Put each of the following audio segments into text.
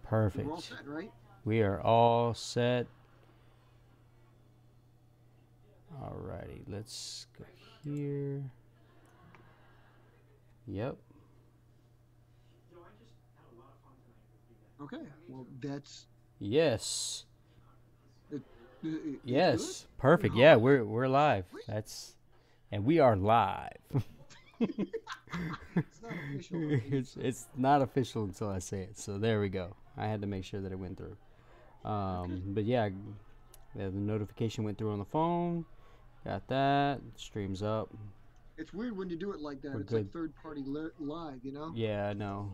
Perfect. We're all set, right? We are all set. Alrighty, let's go here. Yep. Okay. Well, that's Yes. it, it's good. Yes. Perfect. All Yeah, right. we're live. Wait. And we are live. It's not official. It's not official until I say it. So there we go. I had to make sure that it went through. Okay. But yeah, the notification went through on the phone. Got that. Streams up. It's weird when you do it like that. We're It's good. like third party live, you know? Yeah, I know.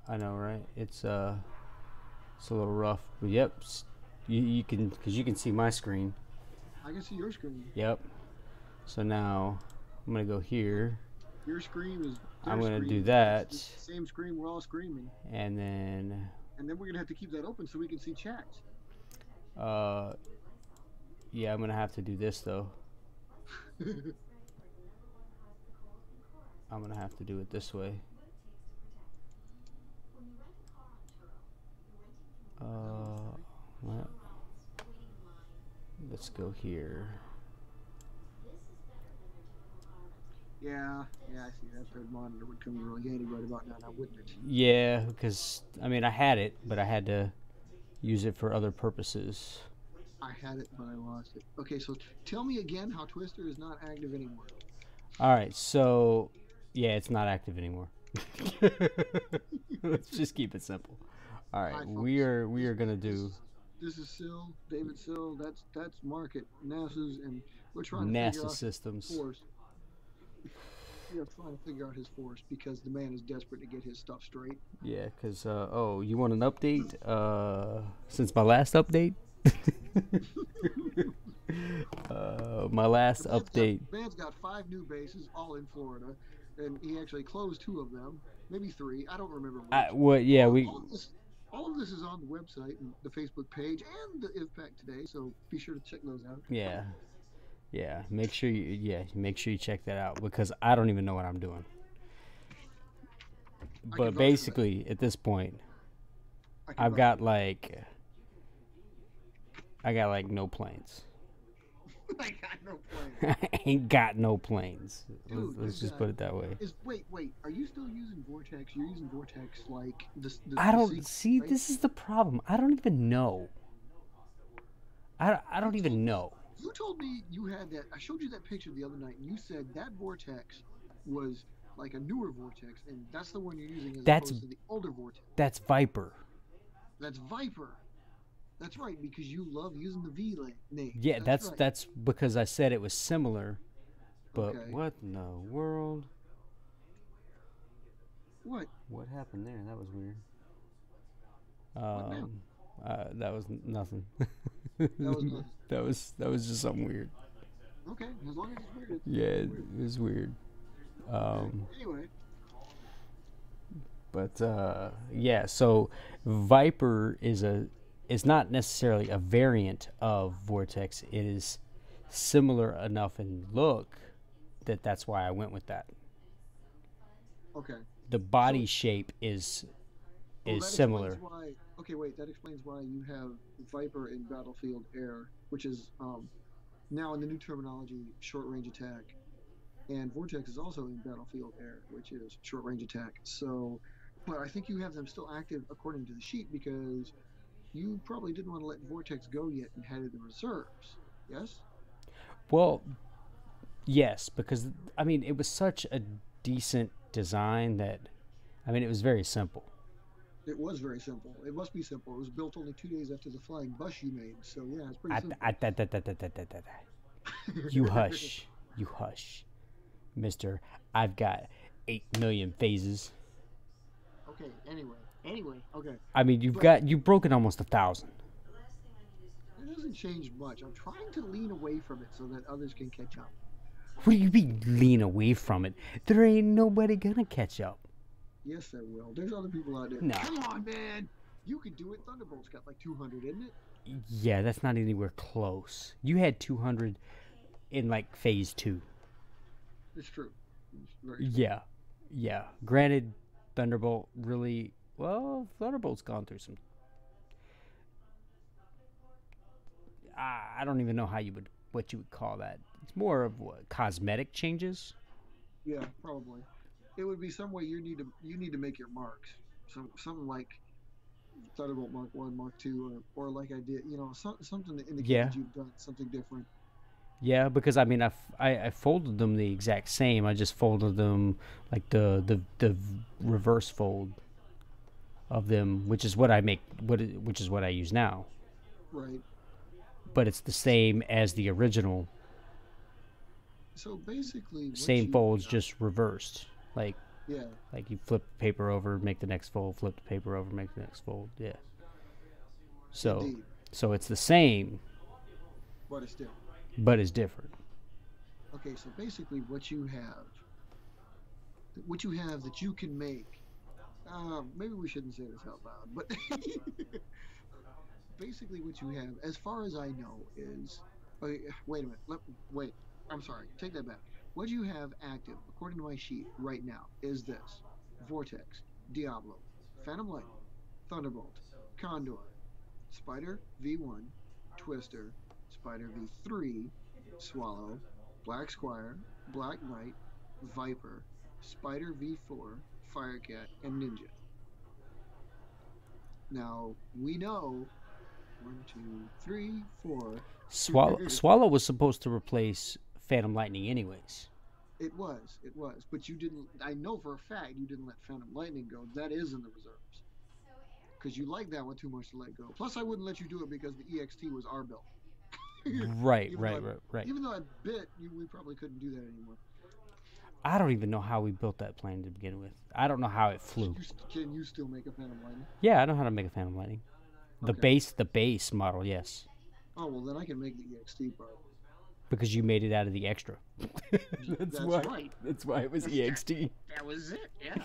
I know, right? It's a little rough. But yep. You can, because you can see my screen. I can see your screen. Yep. So now I'm gonna go here. Your screen is. I'm gonna screen. do that. It's the same screen. We're all screaming. And then we're gonna have to keep that open so we can see chats. yeah, I'm gonna have to do this though. I'm gonna have to do it this way. Well, let's go here. Yeah, I see. That third monitor would come in really handy right about now, wouldn't it? Yeah, because I mean I had it, but I had to use it for other purposes. I had it, but I lost it. Okay, so tell me again how Twister is not active anymore. All right, so yeah, it's not active anymore. Let's just keep it simple. All right, Hi, folks. we are gonna do. This is Sill, David Sill. That's Mark at NASA's, and we're trying to NASA figure out systems. His force. We are trying to figure out his force because the man is desperate to get his stuff straight. Yeah, because oh, you want an update? Since my last update. My last update. Man's got 5 new bases, all in Florida, and he actually closed 2 of them, maybe 3. I don't remember which. What? Yeah, all of this is on the website and the Facebook page and the IVPAC today, so be sure to check those out. Yeah. Yeah, make sure you check that out because I don't even know what I'm doing. But basically, at this point, I got like no planes. I got no planes. I ain't got no planes. Dude, let's just put it that way. Wait, are you still using Vortex? You're using Vortex like this. I don't see. Right? This is the problem. I don't even know. I don't even know. You told me you had that. I showed you that picture the other night, and you said that Vortex was like a newer Vortex, and that's the one you're using as opposed to the older Vortex. That's Viper. That's Viper. That's right, because you love using the V name. Yeah, that's because I said it was similar. But okay. What in the world? What? What happened there? That was weird. What now? That was nothing. That was nothing. That was just something weird. Okay, as long as it's weird. Yeah, it was weird. Anyway. But yeah, so Viper is not necessarily a variant of Vortex. It is similar enough in look that's why I went with that. Okay. The body shape is similar. Okay, wait. That explains why you have Viper in Battlefield Air, which is now in the new terminology short-range attack, and Vortex is also in Battlefield Air, which is short-range attack. So, but I think you have them still active according to the sheet because you probably didn't want to let Vortex go yet and had it in reserves. Yes? Well, yes, because I mean it was such a decent design that I mean it was very simple. It was very simple. It must be simple. It was built only 2 days after the flying bus you made, so yeah, it's pretty simple. You hush. You hush. Mister, I've got 8 million phases. Okay, anyway, okay. I mean, you've broken almost 1,000. It doesn't change much. I'm trying to lean away from it so that others can catch up. What do you mean lean away from it? There ain't nobody gonna catch up. Yes, there will. There's other people out there. No. Come on, man. You could do it. Thunderbolt's got like 200, isn't it? Yeah, that's not anywhere close. You had 200 in like phase 2. It's true. It's very true. Yeah. Granted, Thunderbolt really... Well, Thunderbolt's gone through some I don't even know what you would call that. It's more of what, cosmetic changes. Yeah, probably. It would be some way you need to make your marks. Something like Thunderbolt Mark One, Mark Two, or like I did, something to indicate Yeah, that you've done something different. yeah. Because I mean, I folded them the exact same. I just folded them like the reverse fold of them, which is what I make. Which is what I use now. Right. But it's the same as the original. So basically, what Same you folds, have, just reversed. Like yeah, like you flip the paper over, make the next fold. Flip the paper over, make the next fold. Yeah. So indeed, so it's the same, but it's different. but it's different. Okay, so basically, what you have that you can make. Maybe we shouldn't say this out loud, but basically, what you have, as far as I know, is. Okay, wait a minute. Wait. I'm sorry. Take that back. What you have active, according to my sheet right now, is this: Vortex, Diablo, Phantom Lightning, Thunderbolt, Condor, Spider V1, Twister, Spider V3, Swallow, Black Squire, Black Knight, Viper, Spider V4, Firecat, and Ninja. Now, we know one, two, three, four. Swallow was supposed to replace Phantom Lightning, anyways. It was, but you didn't. I know for a fact you didn't let Phantom Lightning go. That is in the reserves because you like that one too much to let go. Plus, I wouldn't let you do it because the EXT was our build. Right, even though right, I, right, right. even though I bit you, we probably couldn't do that anymore. I don't even know how we built that plane to begin with. I don't know how it Can flew. you can you still make a Phantom Lightning? Yeah, I know how to make a Phantom Lightning. Okay. The base model, yes, Oh well, then I can make the EXT part. because you made it out of the extra. That's That's why. right. That's why it was That's that. EXT. That was it. Yeah.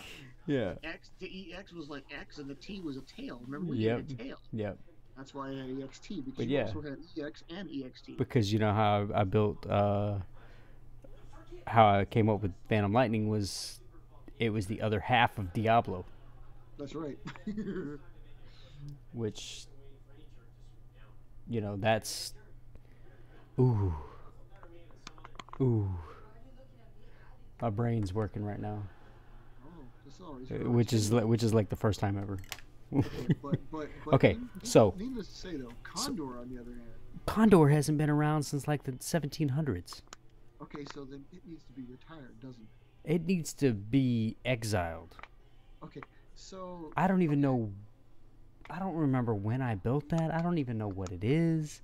Yeah. The EX was like X and the T was a tail. Remember we Yep. needed a tail. Yep. That's why I had EXT because But you yeah, also had EX and EXT. because you know how I built, how I came up with Phantom Lightning was, it was the other half of Diablo, That's right. which, that's, ooh, ooh, my brain's working right now, Oh, that's always which is like the first time ever. okay, but Okay, so needless to say though, Condor on the other hand. Condor hasn't been around since like the 1700s. Okay, so then it needs to be retired, doesn't it? It needs to be exiled. Okay, so I don't even okay, know. I don't remember when I built that. I don't even know what it is.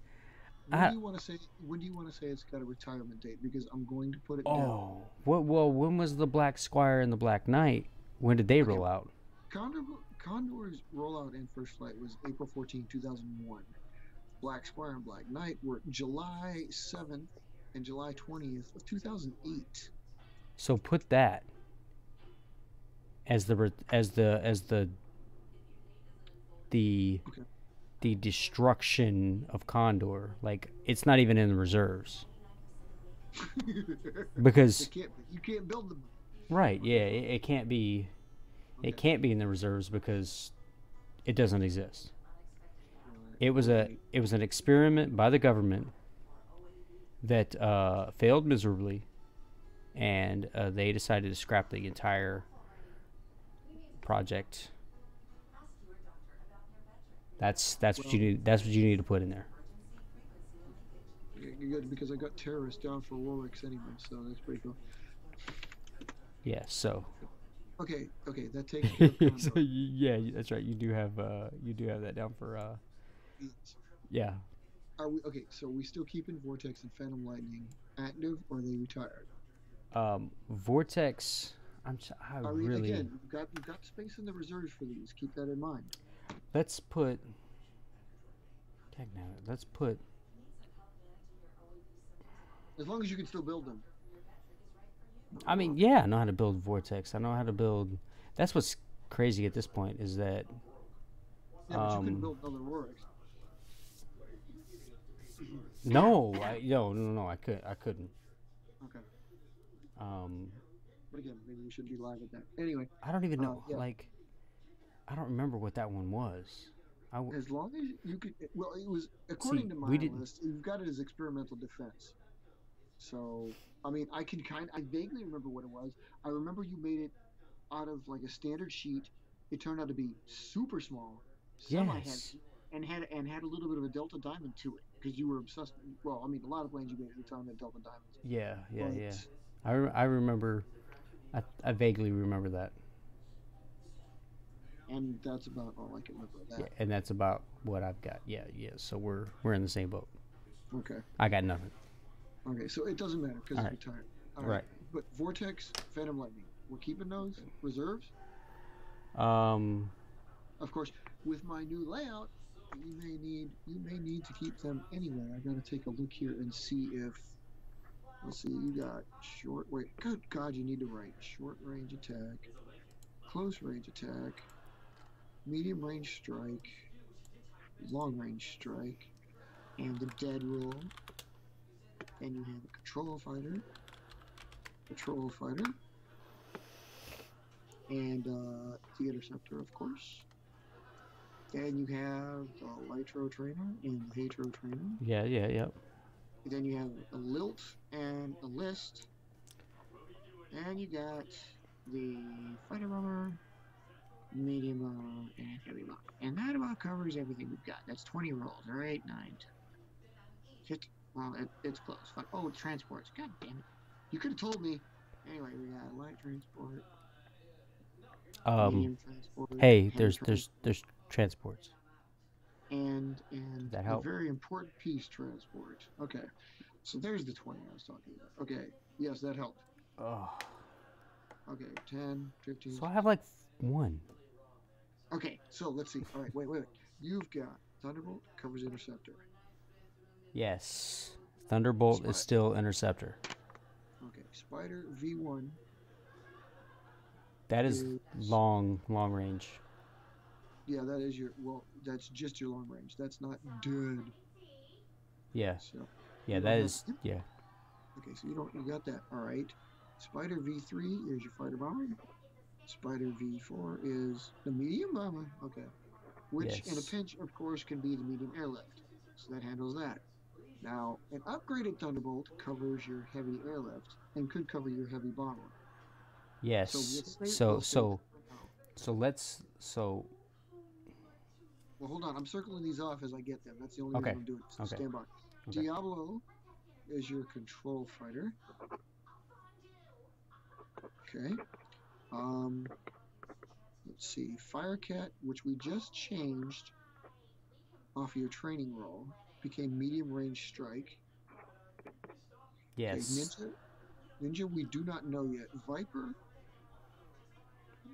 when do I you want to say it's got a retirement date? Because I'm going to put it down. Oh, what? Well, when was the Black Squire and the Black Knight? When did they Okay, roll out? Condor Condor's rollout and first flight was April 14, 2001. Black Squire and Black Knight were July 7th and July 20th of 2008. So put that as the Okay. the destruction of Condor. Like, it's not even in the reserves because You can't build them. right, yeah, Okay. it can't be. It Okay. can't be in the reserves because it doesn't exist. Right. It Okay. was an experiment by the government that failed miserably, and they decided to scrap the entire project. That's what you Well, need. That's what you need to put in there. you're good because I got terrorists down for Warwick's anyway, so that's pretty cool. Yeah. So. Okay. Okay. That takes care of So Condor. yeah, that's right. You do have that down for Yes. yeah. Are we okay? So we still keeping Vortex and Phantom Lightning active, or are they retired? Vortex. I Are we really again? You've got space in the reserves for these. Keep that in mind. let's put. Heck no, let's put. As long as you can still build them. I mean, yeah, I know how to build Vortex. I know how to build. That's what's crazy at this point is that. Yeah, but you couldn't Um, build another Rorix. no, no, I couldn't. Okay. Um, But again, maybe we shouldn't be live at that. Anyway, I don't even know. yeah. Like, I don't remember what that one was. As long as you could, well, it was according see to we my didn't. list. You've got it as experimental defense. So, I mean, I vaguely remember what it was. I remember you made it out of like a standard sheet. It turned out to be super small, Yes. semi-heavy, and had a little bit of a delta diamond to it because you were obsessed. Well, I mean, a lot of planes you made at the time had delta diamonds, Yeah, yeah, but yeah. I remember. I vaguely remember that. and that's about all I can remember of Yeah, that. and that's about what I've got. Yeah, yeah. So we're in the same boat. Okay, I got nothing. okay, so it doesn't matter because All it's right, retired. All right, right. but Vortex, Phantom Lightning, we're keeping those reserves. Um, Of course, with my new layout, you may need to keep them anyway. I got to take a look here and see if. Let's see, you got short. Wait, good God, you need to write short range attack, close range attack, medium range strike, long range strike, and the dead rule. Then you have a patrol fighter, and the interceptor, of course. Then you have the Lytro trainer and the Hatro trainer. yeah, yeah, yeah. Then you have a lilt and a list. And you got the fighter bomber, medium bomber, and heavy bomber. And that about covers everything we've got. That's 20 rolls. All right, 9, 10, 50. Well, it's close. Oh, transports. God damn it. You could have told me. Anyway, we got light transport, Um, medium transport, hey, heavy transport, there's transports. and That a help? very important piece, transport. Okay, so there's the 20 I was talking about. Okay, yes, that helped. Oh, Okay, 10, 15, so I have like one. okay, so let's see. All right, wait. You've got Thunderbolt covers Interceptor. Yes, Thunderbolt is Spy. still interceptor. Okay, Spider V1 That is is long range. yeah, that is your well, that's just your long range. That's not dead. Yeah, So yeah. you don't That have is you, yeah. okay, so you got that. All right. Spider V3 is your fighter bomber. Spider V4 is the medium bomber. Okay. Which in a Yes, pinch, of course, can be the medium airlift. So that handles that. Now, an upgraded Thunderbolt covers your heavy airlift and could cover your heavy bomber. So yes. we'll save that for now. So let's so Well, hold on. I'm circling these off as I get them. That's the only reason okay, I'm doing this. So okay, stand by. okay. Diablo is your control fighter. Okay. Um, let's see. Firecat, which we just changed off your training roll, became medium range strike. Okay. Yes, Ninja, we do not know yet. Viper.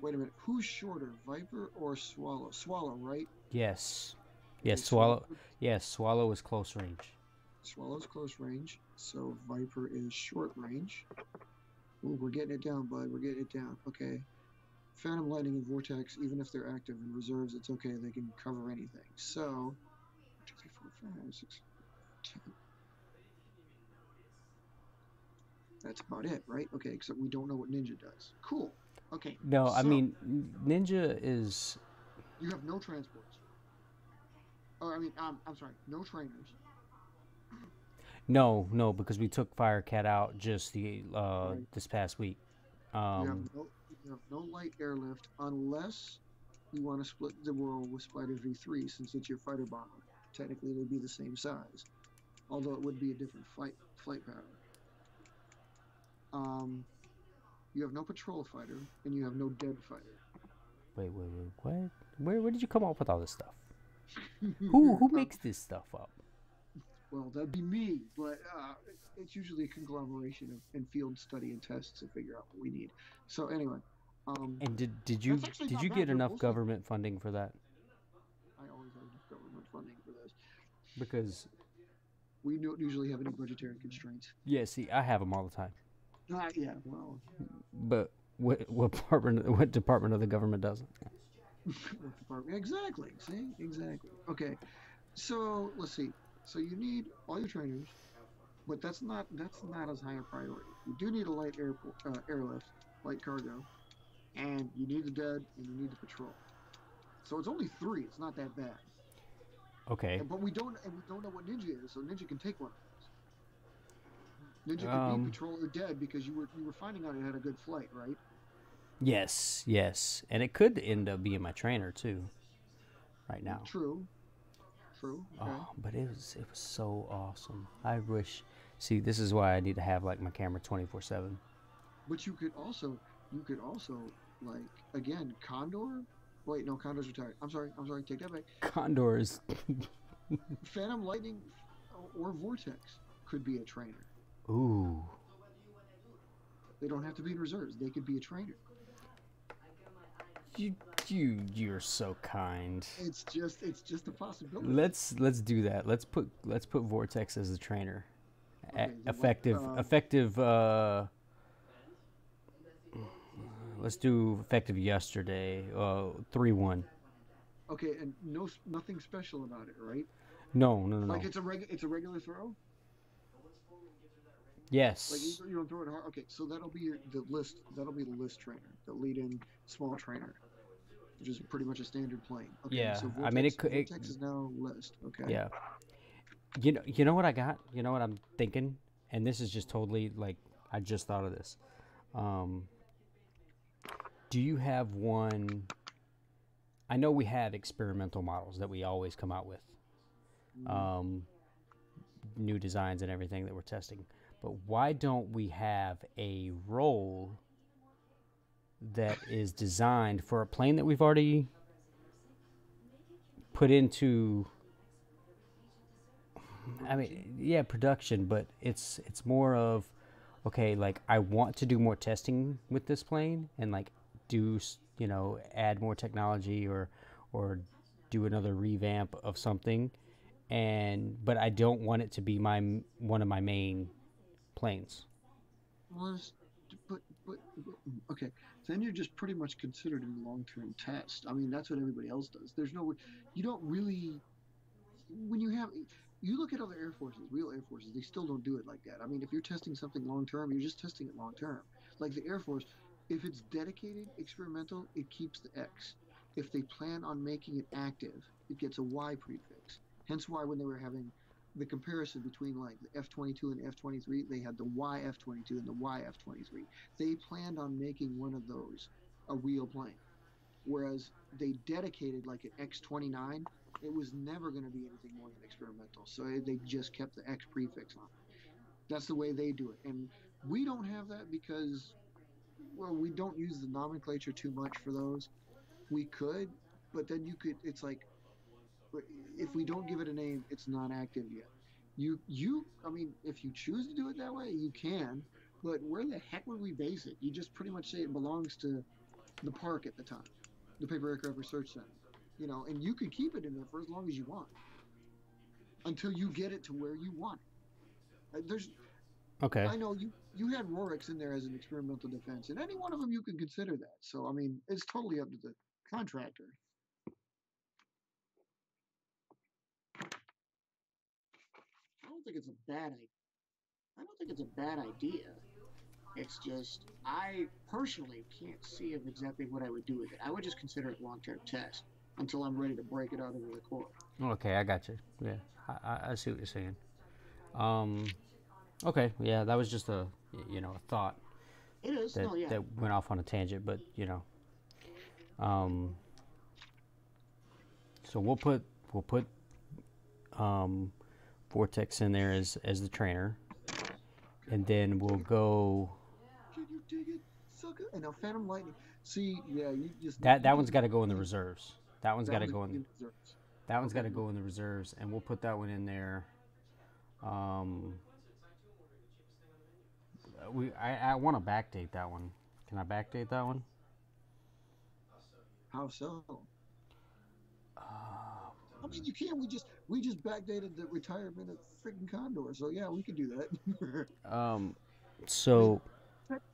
Wait a minute. Who's shorter, Viper or Swallow? Swallow, right? yes, yes. Okay. Swallow. Swallow. Yes, swallow is close range. Swallow's close range. So Viper is short range. Ooh, we're getting it down, bud. We're getting it down. Okay. Phantom Lightning and Vortex, even if they're active in reserves, it's okay. They can cover anything. So, 2, 3, 4, 5, 6, 10. That's about it, right? Okay, except we don't know what Ninja does. Cool. Okay, No, I so mean Ninja is you have no transports. Or, I mean, I'm sorry, no trainers. no because we took Firecat out just Right. this past week. You have Um, no light airlift unless you want to split the role with Spider V3 since it's your fighter bomber. Technically, they'd be the same size, although it would be a different flight pattern. Um, you have no patrol fighter, and you have no dead fighter. wait, what? Where did you come up with all this stuff? Who um, makes this stuff up? well, that'd be me, but it's usually a conglomeration of and field study and tests to figure out what we need. So anyway, And that's actually did not you bad. get They're enough mostly. government funding for that? I always have enough government funding for this. Because We don't usually have any budgetary constraints. yeah, see, I have them all the time. Yeah, well, But what department of the government doesn't? what department? Exactly. See, exactly. Okay, so let's see. So you need all your trainers, but that's not as high a priority. You do need a light airlift, light cargo, and you need the dead, and you need the patrol. So it's only three. It's not that bad. Okay. But we don't know what Ninja is, so Ninja can take one of those. Ninja could be Um. patrol or dead because you were finding out it had a good flight, right? Yes. Yes. And it could end up being my trainer too. Right now. True, true. Okay, Oh, but it was so awesome. I wish. See, this is why I need to have like my camera 24/7. but you could also like again Condor. Wait, no, Condor's retired. I'm sorry. Take that back. Condors. Phantom Lightning or Vortex could be a trainer. Ooh. They don't have to be in reserves. They could be a trainer. You you're so kind. It's just a possibility. Let's do that. Let's put Vortex as the trainer. Okay, so what? Effective. Let's do effective yesterday. 3-1. Okay, and nothing special about it, right? No, no, no, Like no. it's a regular throw. Like Yes. you don't throw it hard. Okay, so that'll be the list. That'll be the list trainer, the lead-in small trainer, which is pretty much a standard plane. Okay, Yeah. so I mean, Vortex Vortex is now list. Okay. yeah. You know what I got? You know what I'm thinking? And this is just totally like I just thought of this. Um, do you have one? I know we have experimental models that we always come out with, Mm, um, new designs and everything that we're testing. But why don't we have a roll that is designed for a plane that we've already put into? I production. mean, yeah, production, but it's more of okay, like I want to do more testing with this plane and like do add more technology or do another revamp of something, and but I don't want it to be my one of my main planes. Was okay. Then you're just pretty much considered in long-term test. I mean, that's what everybody else does. There's no you don't really when you look at other air forces, real air forces, they still don't do it like that. I mean, if you're testing something long term, you're just testing it long term. Like the Air Force, if it's dedicated experimental, it keeps the X. If they plan on making it active, it gets a Y prefix. Hence why when they were having the comparison between like the F-22 and F-23, they had the YF-22 and the YF-23. They planned on making one of those a real plane, whereas they dedicated like an X-29. It was never going to be anything more than experimental, so they just kept the X prefix on it. That's the way they do it, and we don't have that because, well, we don't use the nomenclature too much for those. We could, but then you could. It's like if we don't give it a name, it's not active yet. I mean, if you choose to do it that way, you can. But where the heck would we base it? You just pretty much say it belongs to the park at the time, the Paper Aircraft Research Center, and you can keep it in there for as long as you want until you get it to where you want it. There's, Okay. I know you had Rorix in there as an experimental defense, and any one of them you can consider that. So I mean, it's totally up to the contractor. I don't think it's a bad idea. I don't think it's a bad idea. It's just I personally can't see of exactly what I would do with it. I would just consider it long-term test until I'm ready to break it out into the core. Okay, I got you. Yeah, I see what you're saying. Um, okay, yeah, that was just a thought It is that no, yeah. that went off on a tangent, but um, so we'll put um, Vortex in there as the trainer, Okay. and then we'll go. Can you dig it, sucker? And now Phantom Lightning. See, yeah, That you one's just got to go in the need reserves. That one's got that to one's go gonna be in. in reserves. That one's got Okay. to go in the reserves, and we'll put that one in there. Um, I want to backdate that one. Can I backdate that one? How so? Uh, I mean, you can. We just backdated the retirement of freaking Condor. So yeah, we could do that. um, I mean, so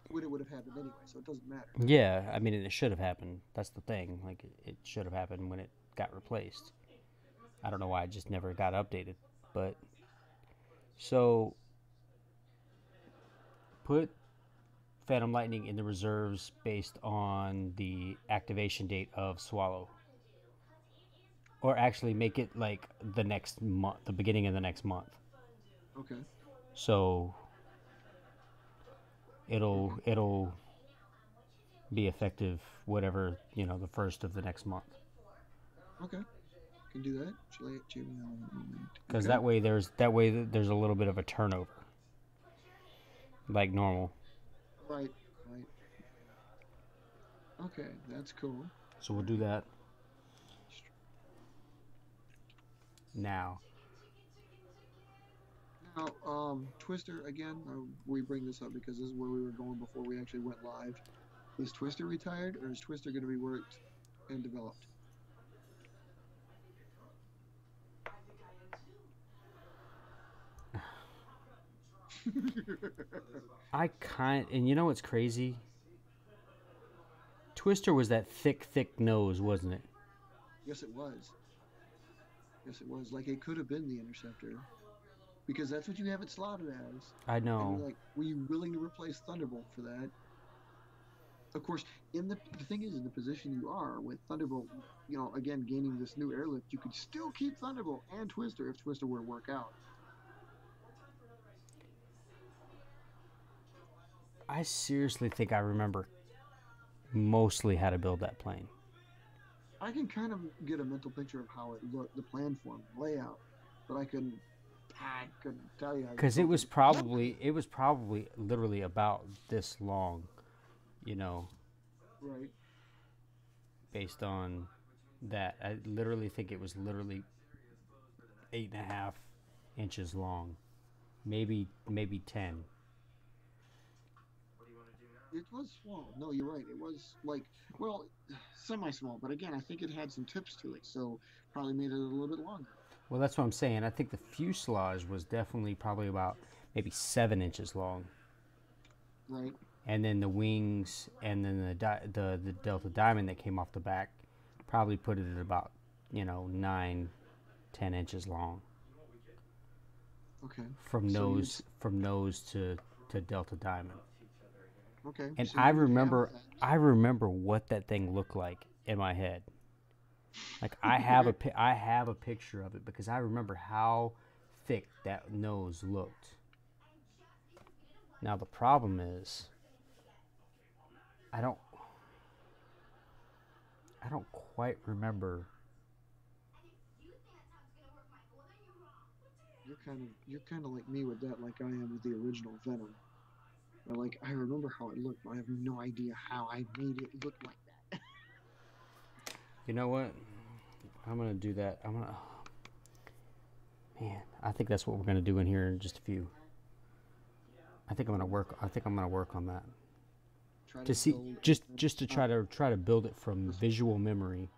when it would have happened anyway, so it doesn't matter. yeah, I mean, it should have happened. That's the thing. Like, it should have happened when it got replaced. I don't know why it just never got updated. But so put Phantom Lightning in the reserves based on the activation date of Swallow. or actually make it like the next month, the beginning of the next month. Okay. So it'll be effective whatever, the first of the next month. Okay. Can do that. Because Okay. that way there's a little bit of a turnover, like normal. Right. Right. Okay, that's cool. So we'll do that now. Now, Twister again. We bring this up because this is where we were going before we actually went live. Is Twister retired, or is Twister going to be worked and developed? And you know what's crazy? Twister was that thick nose, wasn't it? Yes, it was. Yes, it was. Like, it could have been the Interceptor. Because that's what you have it slotted as. I And know. you're like, were you willing to replace Thunderbolt for that? Of course, the thing is, in the position you are with Thunderbolt, again, gaining this new airlift, you could still keep Thunderbolt and Twister if Twister were to work out. I seriously think I remember mostly how to build that plane. I can kind of get a mental picture of how it looked, the plan form, layout, but I couldn't tell you. Because it was probably literally about this long, Right. based on that. I literally think it was literally 8.5 inches long, maybe 10. It was small. No, you're right. It was like, well, semi-small, but again, I think it had some tips to it, so probably made it a little bit longer. Well, that's what I'm saying. I think the fuselage was definitely probably about maybe 7 inches long. Right. And then the wings and then the Delta Diamond that came off the back probably put it at about 9-10 inches long. Okay. From nose to Delta Diamond. Okay. And so I remember what that thing looked like in my head. Like I have a picture of it because I remember how thick that nose looked. Now the problem is I don't quite remember. You're kind of like me with that, like I am with the original Venom. Like, I remember how it looked, but I have no idea how I made it look like that. You know what? I'm gonna do that. Man, I think that's what we're gonna do in here in just a few. I think I'm gonna work on that. To see, just to try to build it from visual memory,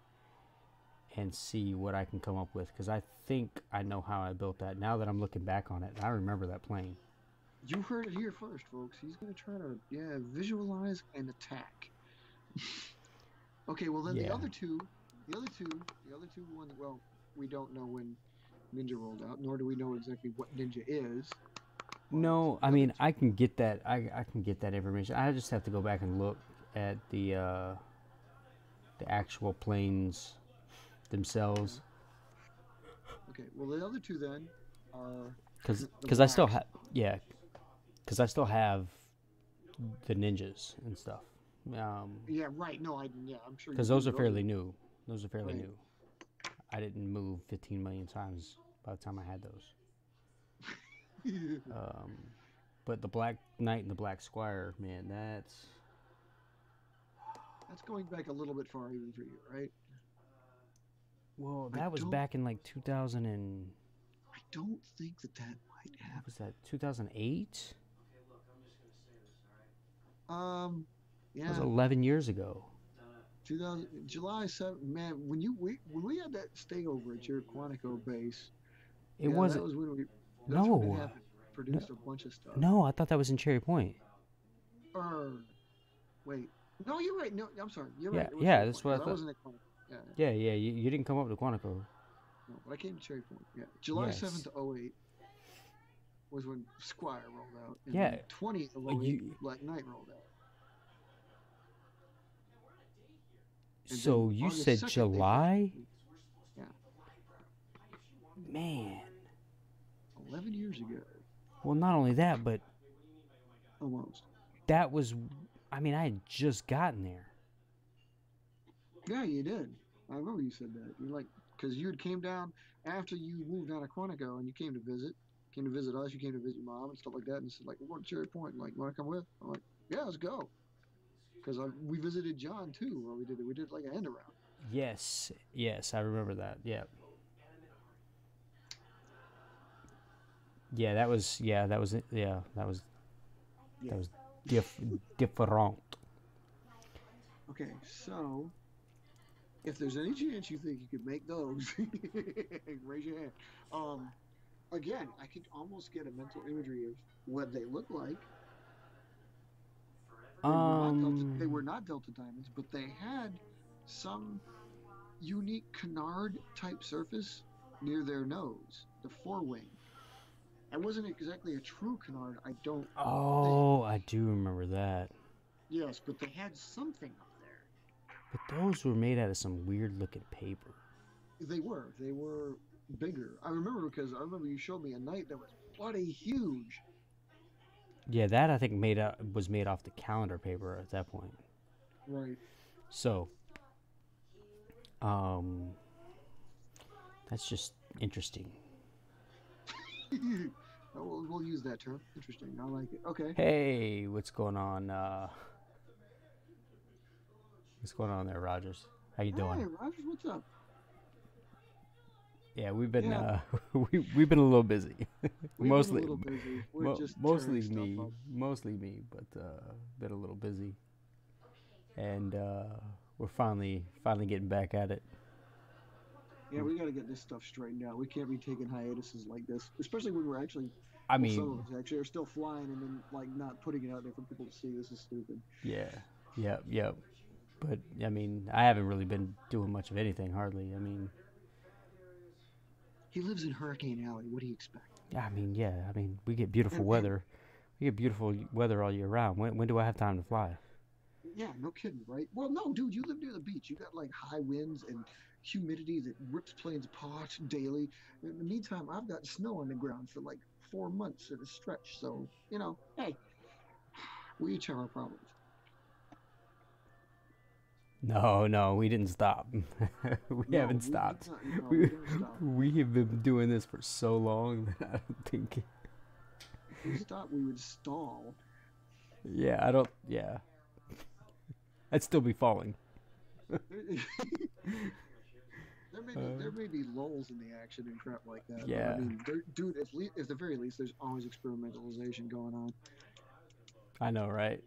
and see what I can come up with. Because I think I know how I built that. Now that I'm looking back on it, I remember that plane. You heard it here first, folks. He's going to try to, visualize and attack. Okay, well then the other two ones, well, we don't know when Ninja rolled out, nor do we know exactly what Ninja is. No, I mean, I can get that. I can get that information. I just have to go back and look at the actual planes themselves. Okay, well the other two then are because I still have because I still have the Ninjas and stuff. Yeah, right. No, I'm sure. Because those are fairly new. Those are fairly new. I didn't move 15 million times by the time I had those. But the Black Knight and the Black Squire, man, that's going back a little bit far even for you, right? Well, that was back in like 2000 and... I don't think that might happen. What was that, 2008? Yeah. That was 11 years ago. July 7th, man, when we had that stayover at your Quantico base, that was when we... When it produced a bunch of stuff. No, I thought that was in Cherry Point. Wait. No, you're right. No, I'm sorry. You're right. Yeah, that's what I thought. I wasn't at Quantico. Yeah. You didn't come up to Quantico. No, but I came to Cherry Point. Yeah. July 7th, 2008 was when Squire rolled out. And 20 of 08, Black Knight rolled out. So you said July? Yeah. Man. 11 years ago. Well, not only that, but Almost. that was, I mean, I had just gotten there. Yeah, you did. I remember you said that. You're like, because you had came down after you moved out of Quantico and you came to visit us, you came to visit your mom and stuff like that, and said like, we're going to Cherry Point. Like, you want to come with? I'm like, yeah, let's go. Because we visited John too. Where we did like an end around. Yes, I remember that. Yeah. Yeah, that was different. Okay, so if there's any chance you think you could make those, raise your hand. Again, I could almost get a mental imagery of what they look like. They were not Delta diamonds, but they had some unique canard type surface near their nose, the forewing. It wasn't exactly a true canard, I don't Oh, I do remember that. Yes, but they had something up there. But those were made out of some weird looking paper. They were bigger. I remember because you showed me a knight that was bloody huge. Yeah, that I think was made off the calendar paper at that point. Right. So, that's just interesting. We'll use that term. Interesting. I like it. Okay. Hey, what's going on? What's going on there, Rogers? How you doing? Hey, Rogers, what's up? Yeah, we've been we've been a little busy. Mostly, been a little busy. We're just mostly me, but been a little busy, and we're finally getting back at it. Yeah, we got to get this stuff straightened out. We can't be taking hiatuses like this, especially when we're actually. Some of us actually are still flying and then like not putting it out there for people to see. This is stupid. Yeah. But I mean, I haven't really been doing much of anything, hardly. I mean. He lives in Hurricane Alley. What do you expect? I mean, we get beautiful weather. We get beautiful weather all year round. When do I have time to fly? Yeah, no kidding, right? Well, no, dude, you live near the beach. You got like high winds and humidity that rips planes apart daily. In the meantime, I've got snow on the ground for like 4 months at a stretch. So, hey, we each have our problems. No, we didn't stop. We haven't stopped. We have been doing this for so long that I don't think. If we stopped, we would stall. Yeah, I'd still be falling. There may be lulls in the action and crap like that. Yeah. But, I mean, dude, at the very least, there's always experimentalization going on. I know, right?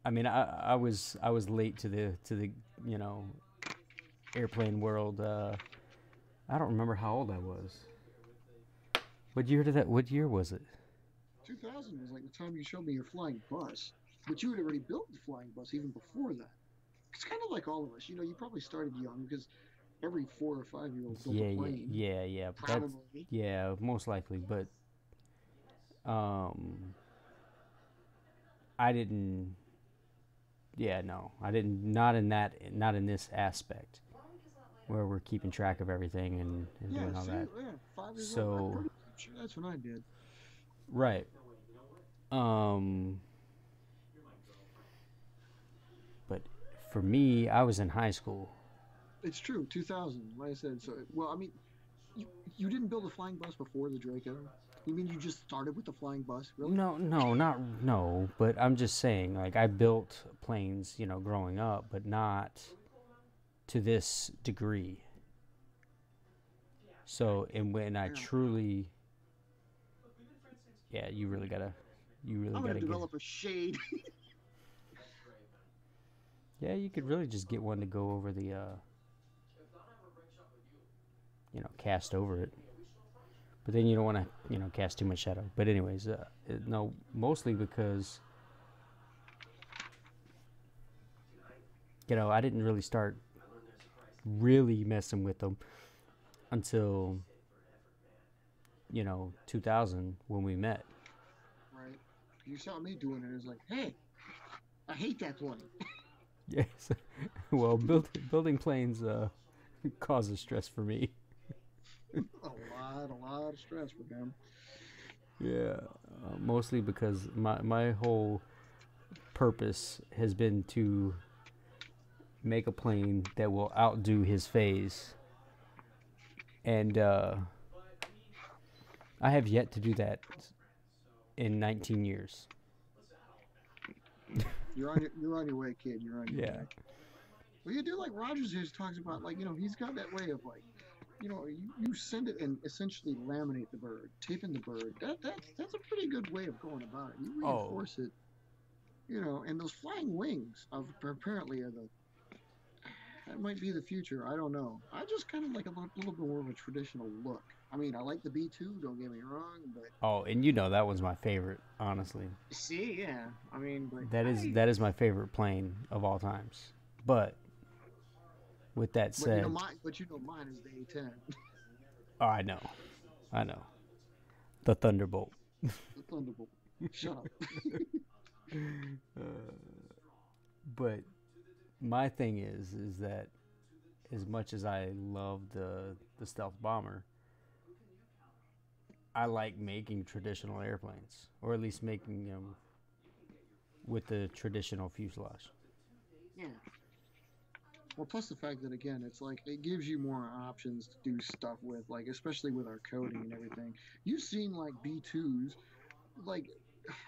I mean, I was late to the airplane world. I don't remember how old I was. What year was it? 2000 was like the time you showed me your flying bus, but you had already built the flying bus even before that. It's kind of like all of us, you probably started young because every 4 or 5 year old built a plane. Yeah. Probably. Yeah, most likely, but I didn't. Yeah, no, I didn't. Not in this aspect, where we're keeping track of everything and doing all that. Yeah, 5 years old. I'm sure that's what I did. Right. But for me, I was in high school. It's true, 2000. Like I said, I mean, you didn't build a flying bus before the Draco. You mean you just started with the flying bus? Really? No. But I'm just saying, like, I built planes, growing up, but not to this degree. So, and when I truly, you really gotta develop a shade. Yeah, you could really just get one to go over the, cast over it. But then you don't want to, cast too much shadow. But anyways, no, mostly because, I didn't really start really messing with them until, 2000 when we met. Right. You saw me doing it. It was like, hey, I hate that plane. Yes. Well, building planes causes stress for me. A lot. a lot of stress for him. Yeah, mostly because my whole purpose has been to make a plane that will outdo his phase, and I have yet to do that in 19 years. You're on your way, kid. You're on your Yeah. way. Well, you do like Rogers here talks about, like, he's got that way of, like, you send it and essentially laminate the bird, taping the bird. That's a pretty good way of going about it. You Oh, reinforce it, and those flying wings of apparently are the that might be the future. I don't know. I just kind of like a little bit more of a traditional look. I mean, I like the B2. Don't get me wrong, but oh, and that was my favorite, honestly. see, yeah. I mean, but That is my favorite plane of all times. But with that but said, mine is the A10, oh, I know, the Thunderbolt. the Thunderbolt. Shut up. But my thing is that as much as I love the stealth bomber, I like making traditional airplanes, or at least making them with the traditional fuselage. Yeah. Well, plus the fact that, again, it's like it gives you more options to do stuff with, like, especially with our coding and everything. You've seen like B2s, like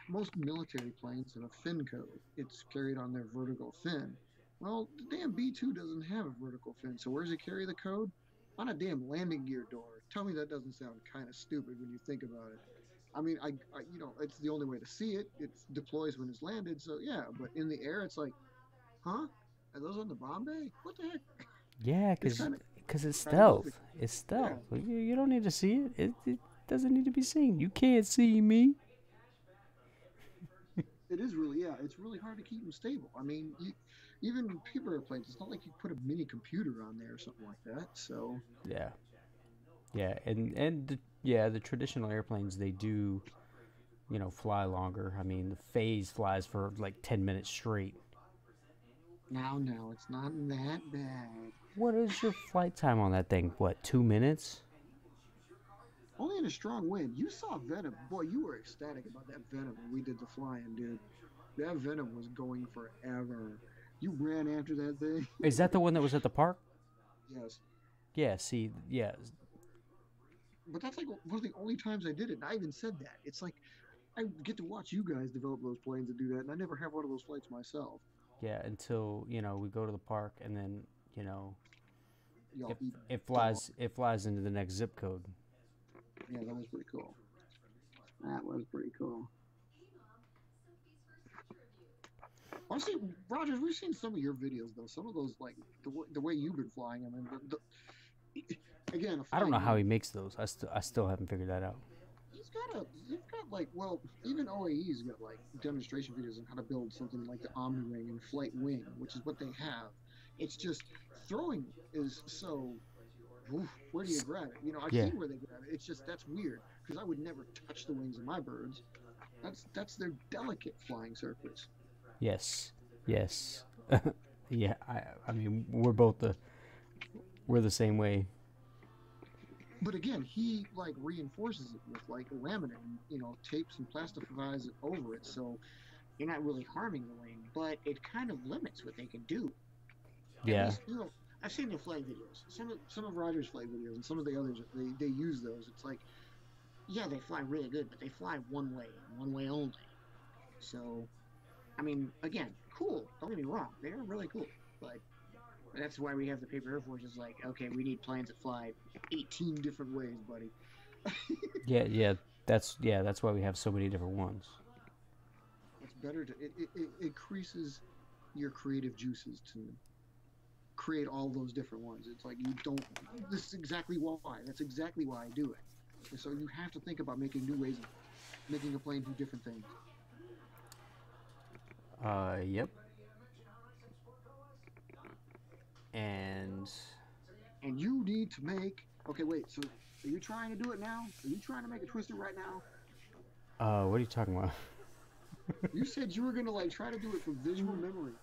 most military planes have a fin code. It's carried on their vertical fin. Well, the damn B2 doesn't have a vertical fin, so where does it carry the code? On a damn landing gear door. Tell me that doesn't sound kind of stupid when you think about it. I mean, it's the only way to see it. It deploys when it's landed, so yeah. But in the air, it's like, huh? Are those on the bomb bay? What the heck? Yeah, It's cause it's kind of goofy. stealth. It's Yeah, stealth. You don't need to see it. It doesn't need to be seen. You can't see me. it is really, yeah. It's really hard to keep them stable. I mean, even paper airplanes, it's not like you put a mini computer on there or something like that. So Yeah, yeah, yeah, the traditional airplanes, they do, fly longer. I mean, the phase flies for like 10 minutes straight. now, it's not that bad. What is your flight time on that thing? What, 2 minutes? Only in a strong wind. You saw Venom. Boy, you were ecstatic about that Venom when we did the flying, dude. That Venom was going forever. You ran after that thing. Is that the one that was at the park? Yes. Yeah. See, yeah, But that's like one of the only times I did it. And I even said that. It's like I get to watch you guys develop those planes and do that, and I never have one of those flights myself. yeah. Until we go to the park, and then Y'all it eat it dog. flies into the next zip code. Yeah, that was pretty cool. That was pretty cool. Honestly, Rogers, we've seen some of your videos though. Some of those, like the way you've been flying. I mean, again, a I don't know flying how he wing. makes those. I still haven't figured that out. He's got like, well, even OAE's got like demonstration videos on how to build something like the Omni Wing and Flight Wing, which is what they have. It's just throwing is so. Oof, where do you grab it? I've Yeah. seen where they grab it. It's just that's weird because I would never touch the wings of my birds. That's their delicate flying surface. Yes. Yes. Yeah. I mean, we're the same way. But again, he like reinforces it with like laminate, and, tapes and plastifies it over it, so you're not really harming the wing, but it kind of limits what they can do. At Yeah. least, I've seen the flight videos, some of Rogers' flight videos, and some of the others. They use those. It's like, yeah, they fly really good, but they fly one way and one way only. So, I mean, again, cool. Don't get me wrong, they are really cool, but that's why we have the paper air force. Is like, okay, we need planes that fly 18 different ways, buddy. Yeah. Yeah. That's why we have so many different ones. It's better to it increases your creative juices to create all those different ones. It's like you don't. This is exactly why. That's exactly why I do it. And so you have to think about making new ways of making a plane do different things. Yep. And And you need to make. Okay, wait. So are you trying to do it now? Are you trying to make a twister right now? what are you talking about? You said you were gonna like try to do it from visual memory.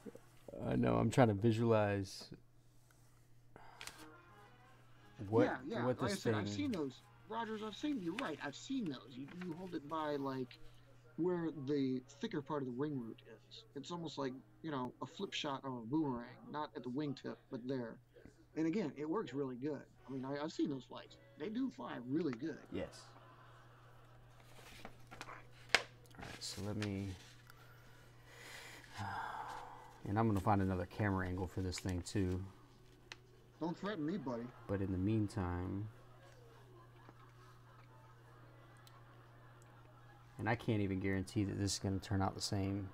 No, I'm trying to visualize what Yeah, yeah. what Like I this said, I've seen thing. those. Rogers, I've seen, you're right, I've seen those. You hold it by, like, where the thicker part of the wing root is. It's almost like, a flip shot of a boomerang, not at the wingtip, but there. And again, it works really good. I mean, I've seen those flights. They do fly really good. Yes. All right, so let me... And I'm going to find another camera angle for this thing, too. Don't threaten me, buddy. But in the meantime... And I can't even guarantee that this is going to turn out the same.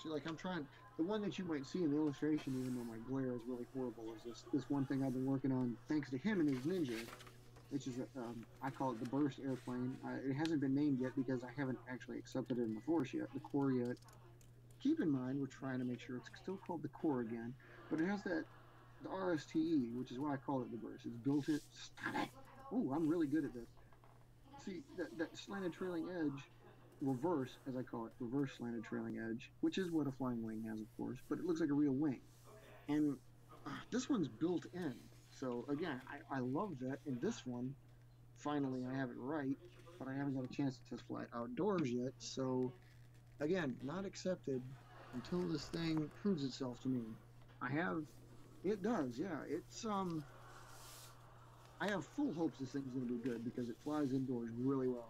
See, like, I'm trying... The one that you might see in the illustration, even though my glare is really horrible, is this one thing I've been working on, thanks to him and his Ninja, which is, I call it the burst airplane. It hasn't been named yet because I haven't actually accepted it in the force yet, the core yet. Keep in mind, we're trying to make sure it's still called the core again, but it has the RSTE, which is why I call it the burst. It's built it. Stop it! Oh, I'm really good at this. See, that slanted trailing edge, reverse, as I call it, reverse slanted trailing edge, which is what a flying wing has, of course, but it looks like a real wing. And this one's built in. So, again, I love that. And this one, finally, I have it right, but I haven't got a chance to test fly it outdoors yet. So, again, not accepted until this thing proves itself to me. It does, yeah. I have full hopes this thing's going to be good because it flies indoors really well.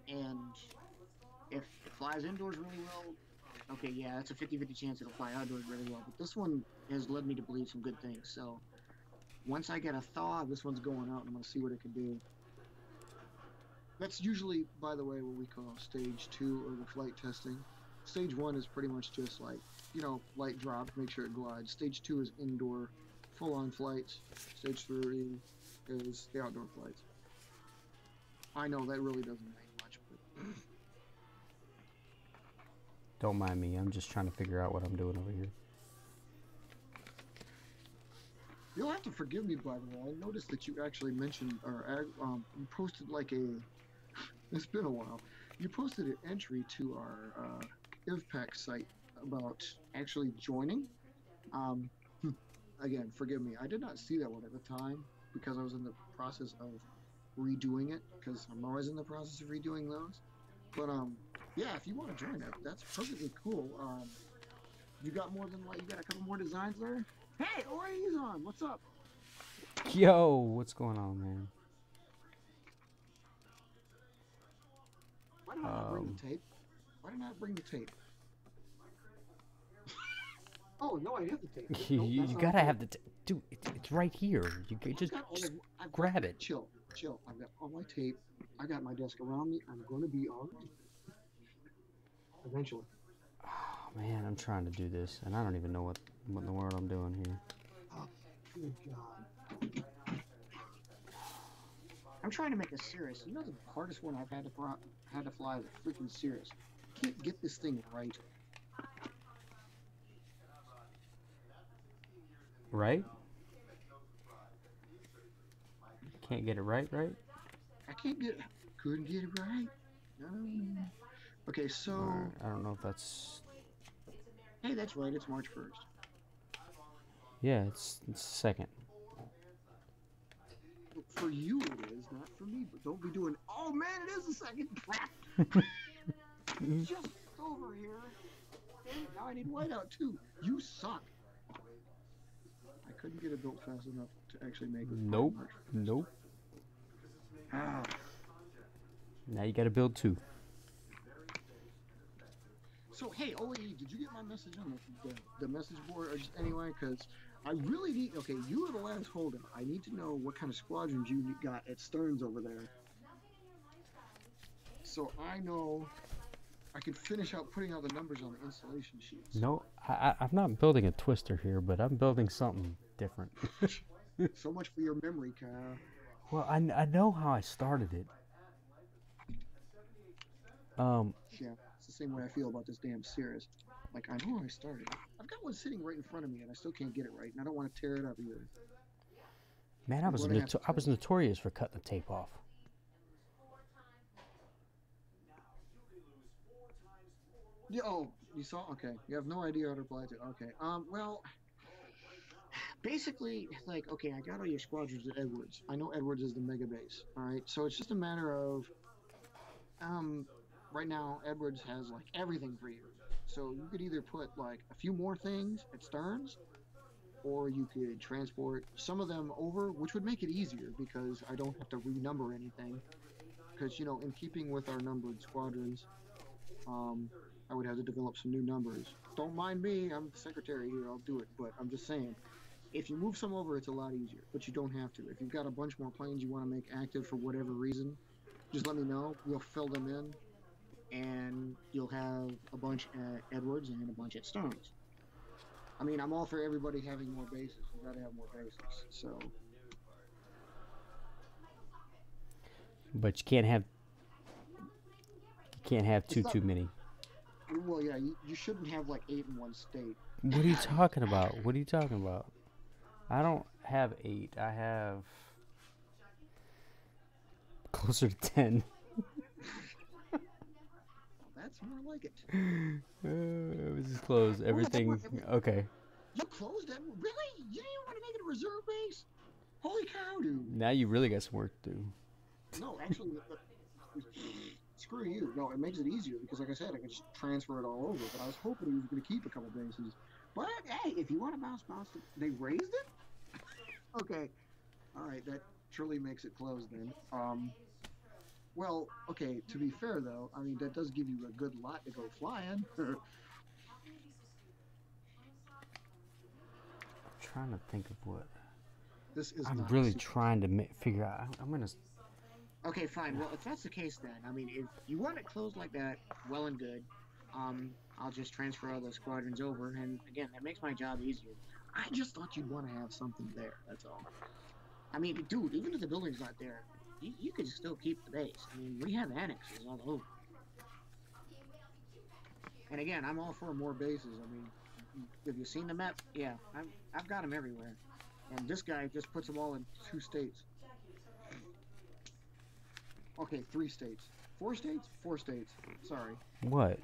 And if it flies indoors really well, okay, yeah, that's a 50-50 chance it'll fly outdoors really well. But this one has led me to believe some good things. So once I get a thaw, this one's going out and I'm going to see what it can do. That's usually, by the way, what we call stage 2 or the flight testing. Stage 1 is pretty much just like, light drop, make sure it glides. Stage 2 is indoor, full-on flights. Stage 3 is the outdoor flights. I know that really doesn't mean much, but... Don't mind me, I'm just trying to figure out what I'm doing over here. You'll have to forgive me, by the way. I noticed that you actually mentioned, or you posted like it's been a while. You posted an entry to our IVPAC site about actually joining. Again, forgive me. I did not see that one at the time because I was in the process of redoing it, because I'm always in the process of redoing those. But, yeah, if you want to join it, that's perfectly cool. You got you got a couple more designs there? Hey, Ori's on. What's up? Yo, what's going on, man? Why did I not bring the tape? Why did I not bring the tape? Oh, no, I have the tape. You gotta have the tape. Dude, it's right here. You just grab it. Chill. I've got all my tape. I got my desk around me. I'm going to be all right. Eventually. Oh, man, I'm trying to do this, and I don't even know what in the world I'm doing here. Oh, good God. I'm trying to make a Cirrus. You know the hardest one I've had to fly is a freaking Cirrus. I can't get this thing right. Right? Can't get it right? Couldn't get it right. No. Okay, so... I don't know if that's... Hey, that's right, it's March 1st. Yeah, it's second. For you it is, not for me, but don't be doing... Oh man, it is the second! Crap! Just over here. And now I need whiteout too. You suck. I couldn't get it built fast enough to actually make it. Nope. Ah. Now you gotta build 2. So, hey, OAE, did you get my message on the message board, or just anyway? Because I really need... Okay, you are the last holdout. I need to know what kind of squadrons you got at Stearns over there. So I know I can finish out putting out the numbers on the installation sheets. No, I'm not building a twister here, but I'm building something different. So much for your memory, Kyle. Well, I know how I started it. Yeah, it's the same way I feel about this damn Cirrus. Like, I know how I started. I've got one sitting right in front of me, and I still can't get it right, and I don't want to tear it up either. Man, I was notorious for cutting the tape off. Yeah, oh, you saw? Okay. You have no idea how to reply to. Okay. Well, basically, like, okay, I got all your squadrons at Edwards. I know Edwards is the mega base. All right, so it's just a matter of um, right now Edwards has like everything for you. So you could either put like a few more things at Stearns, or you could transport some of them over, which would make it easier because I don't have to renumber anything. Because in keeping with our numbered squadrons, um, I would have to develop some new numbers. Don't mind me, I'm the secretary here. I'll do it, but I'm just saying, if you move some over, it's a lot easier. But you don't have to. If you've got a bunch more planes you want to make active for whatever reason, just let me know. We'll fill them in, and you'll have a bunch at Edwards and a bunch at Stones. I mean, I'm all for everybody having more bases. You got to have more bases. So, But you can't have it's too not. many. Well, yeah, you shouldn't have like 8 in one state. What are you talking about? What are you talking about? I don't have 8. I have closer to 10. That's more like it. It was just close. Oh, Everything okay. you closed it? Really? You didn't even want to make it a reserve base? Holy cow, dude. Now you really got some work to do. No, actually, screw you. No, it makes it easier because, like I said, I can just transfer it all over. But I was hoping he was going to keep a couple bases. But hey, if you want to bounce, they raised it. Okay, all right, that truly makes it close then. Well, okay. To be fair, though, I mean that does give you a good lot to go flying. I'm trying to think of what. This is I'm not really super. trying to figure out. I'm gonna. Okay, fine. Well, if that's the case, then I mean, if you want it closed like that, well and good. I'll just transfer all those squadrons over, and again, that makes my job easier. I just thought you'd want to have something there. That's all. I mean, dude, even if the building's not there, you could still keep the base. I mean, we have annexes all over. And again, I'm all for more bases. I mean, have you seen the map? Yeah, I've got them everywhere. And this guy just puts them all in 2 states. Okay, 3 states. 4 states? 4 states. Sorry. What?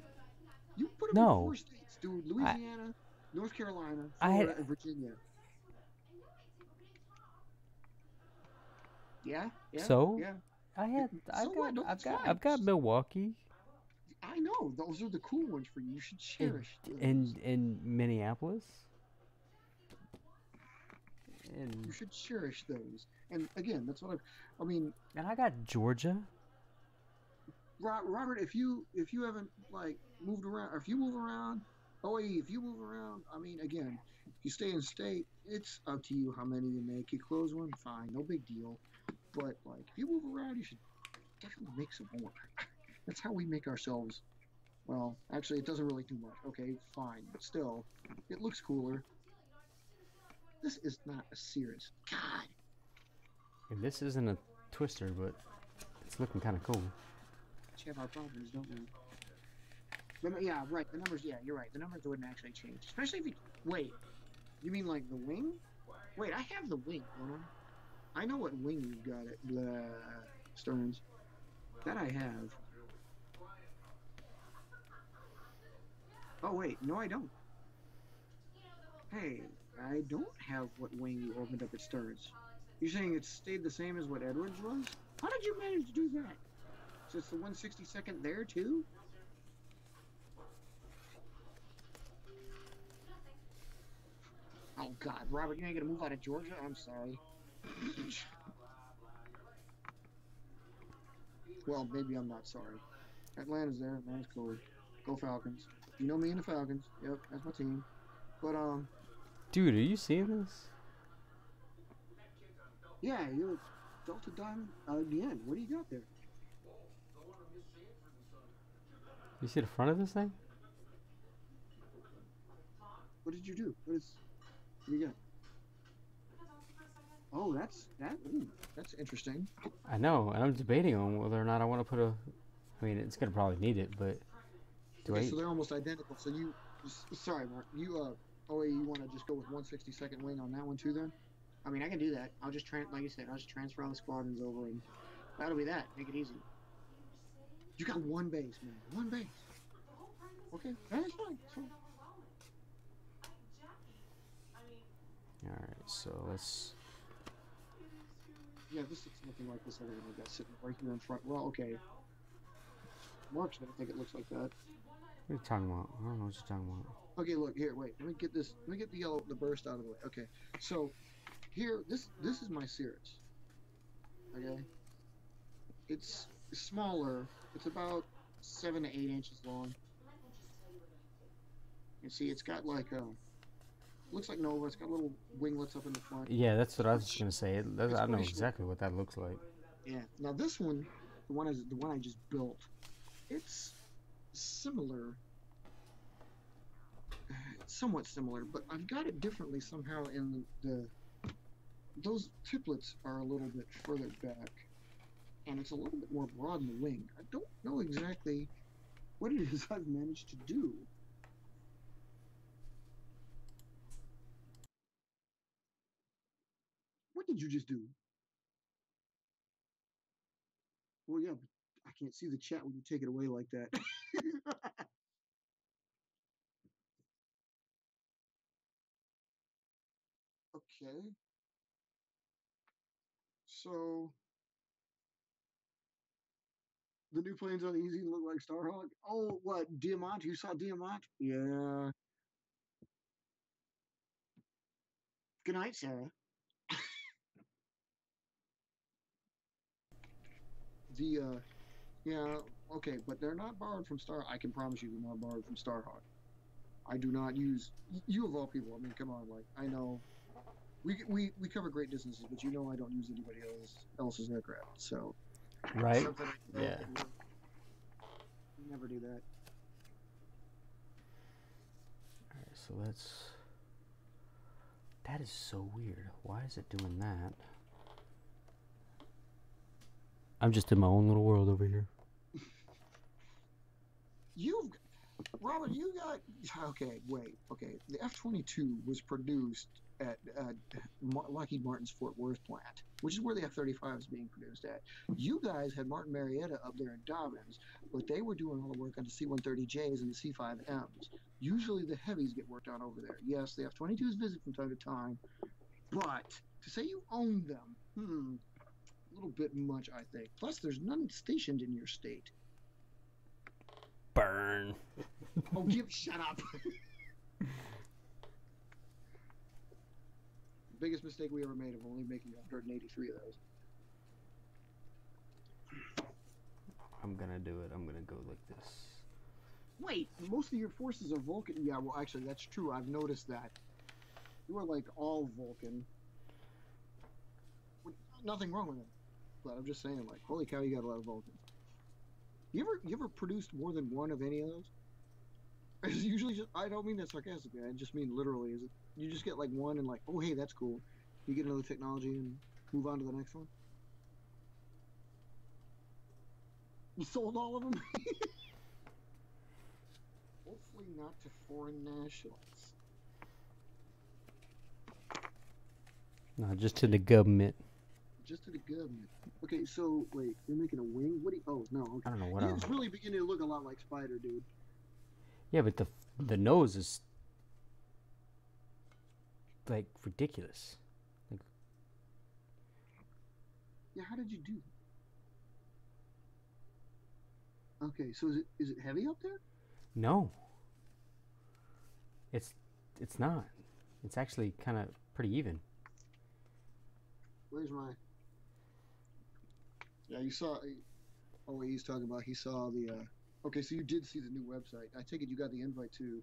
You put them in No. 4 states, dude. Louisiana, North Carolina, I Florida, had- and Virginia. Yeah, yeah, So yeah. I've what? got No, I've that's got fine. I've got Milwaukee I know. Those are the cool ones for you. You should and cherish those. in Minneapolis You and should cherish those. And again, that's what I mean, I got Georgia. Robert, if you haven't like moved around, or if you move around, if you move around, I mean, again, if you stay in state, it's up to you how many you make. You close one, fine, no big deal. But like, if you move around, you should definitely make some more. That's how we make ourselves. Well, actually, it doesn't really do much. Okay, fine, but still, it looks cooler. This is not a Cirrus. God. And this isn't a twister, but it's looking kind of cool. We have our problems, don't we? But, yeah, right. The numbers. Yeah, you're right. The numbers wouldn't actually change, especially if you wait. You mean like the wing? Wait, I have the wing. Don't I know what wing you've got at Stearns. That I have. Oh wait, no, I don't. Hey, I don't have what wing you opened up at Stearns. You're saying it stayed the same as what Edwards was? How did you manage to do that? So it's the 162nd there too? Oh God, Robert, you ain't gonna move out of Georgia? I'm sorry. Well, maybe I'm not sorry. Atlanta's there. Atlanta's cool. Go Falcons. You know me and the Falcons. Yep, that's my team. But Dude, are you seeing this? yeah, you're Delta Diamond again. What do you got there? You see the front of this thing? What did you do? What do you got? Oh, that's interesting. I know, and I'm debating on whether or not I want to put a. I mean, it's gonna probably need it, but do Okay, I? so they're almost identical. So sorry, Mark. You you want to just go with 162nd wing on that one too? Then, I mean, I can do that. I'll just like you said, I'll just transfer all the squadrons over, and that'll be that. Make it easy. You got one base, man. One base. Okay, that's fine. That's fine. All right. So let's. Yeah, this looks nothing like this other one we got sitting right here in front. Well, okay. Mark's gonna think it looks like that. What are you talking about? I don't know what you're talking about. Okay, look here. Wait, let me get this. Let me get the yellow, the burst out of the way. Okay, so here, this is my Cirrus. Okay, it's smaller. It's about 7 to 8 inches long. You see, it's got like a looks like Nova. It's got little winglets up in the front. Yeah, that's what I was gonna say. I know pretty exactly short. what that looks like. Yeah. Now this one, the one I just built, it's similar, somewhat similar, but I've got it differently somehow. In the those tiplets are a little bit further back, and it's a little bit more broad in the wing. I don't know exactly what it is I've managed to do. What did you just do? Well, yeah, but I can't see the chat when you take it away like that. Okay, so the new planes on Easy look like Starhawk. Oh, what Diamant? You saw Diamant? Yeah. Good night, Sarah. The yeah, okay, but they're not borrowed from Star. I can promise you, they're not borrowed from Starhawk. I do not use you of all people. I mean, come on, like I know we cover great distances, but you know I don't use anybody else's aircraft. So Right? something like that, Yeah. never do that. Alright, so let's. That is so weird. Why is it doing that? I'm just in my own little world over here. You've Robert, you got okay. Wait, okay. The F-22 was produced at Lockheed Martin's Fort Worth plant, which is where the F-35 is being produced at. You guys had Martin Marietta up there in Dobbins, but they were doing all the work on the C-130Js and the C-5Ms. Usually the heavies get worked on over there. Yes, the F-22s visit from time to time, but to say you own them, a little bit much, I think. Plus, there's none stationed in your state. Burn. Oh, shut up. Biggest mistake we ever made of only making 183 of those. I'm gonna do it. I'm gonna go like this. Wait, most of your forces are Vulcan. Yeah, well, actually, that's true. I've noticed that. You are like all Vulcan. Nothing wrong with it, but I'm just saying, like, holy cow, you got a lot of Vulcans. You ever produced more than one of any of those? It's usually just, I don't mean that sarcastically. I just mean literally. Is it you just get like one and like, oh hey, that's cool. You get another technology and move on to the next one. You sold all of them. Hopefully not to foreign nationals. No, just to the government. Just to the government. Okay, so wait, you're making a wing? What do you? Oh no, okay. I don't know what It's really beginning to look a lot like Spider, dude. Yeah, but the nose is like ridiculous. Like, yeah, how did you do that? Okay, so is it heavy up there? no, it's not. It's actually kind of pretty even. Where's my? Yeah, you saw. Oh, wait, he's talking about. He saw the. Okay, so you did see the new website. I take it you got the invite to,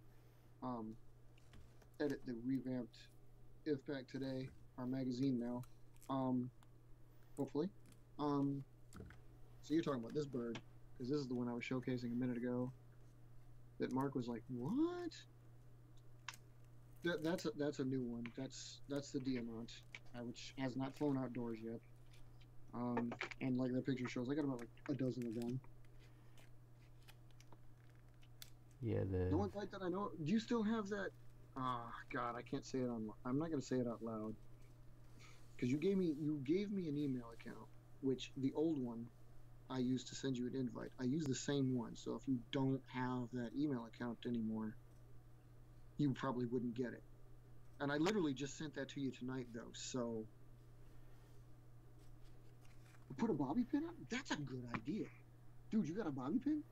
edit the revamped IVPAC today, our magazine now. Hopefully. So you're talking about this bird because this is the one I was showcasing a minute ago. That Mark was like, "What?" That's a new one. That's the Diamant, which has not flown outdoors yet. And like the picture shows, I got about like a dozen of them. Yeah, The one flight that I know. Do you still have that? Ah, God, I can't say it on. I'm not gonna say it out loud. Because you gave me an email account, which the old one I used to send you an invite. I use the same one, so if you don't have that email account anymore, you probably wouldn't get it. And I literally just sent that to you tonight, though. So put a bobby pin on. That's a good idea, dude. You got a bobby pin?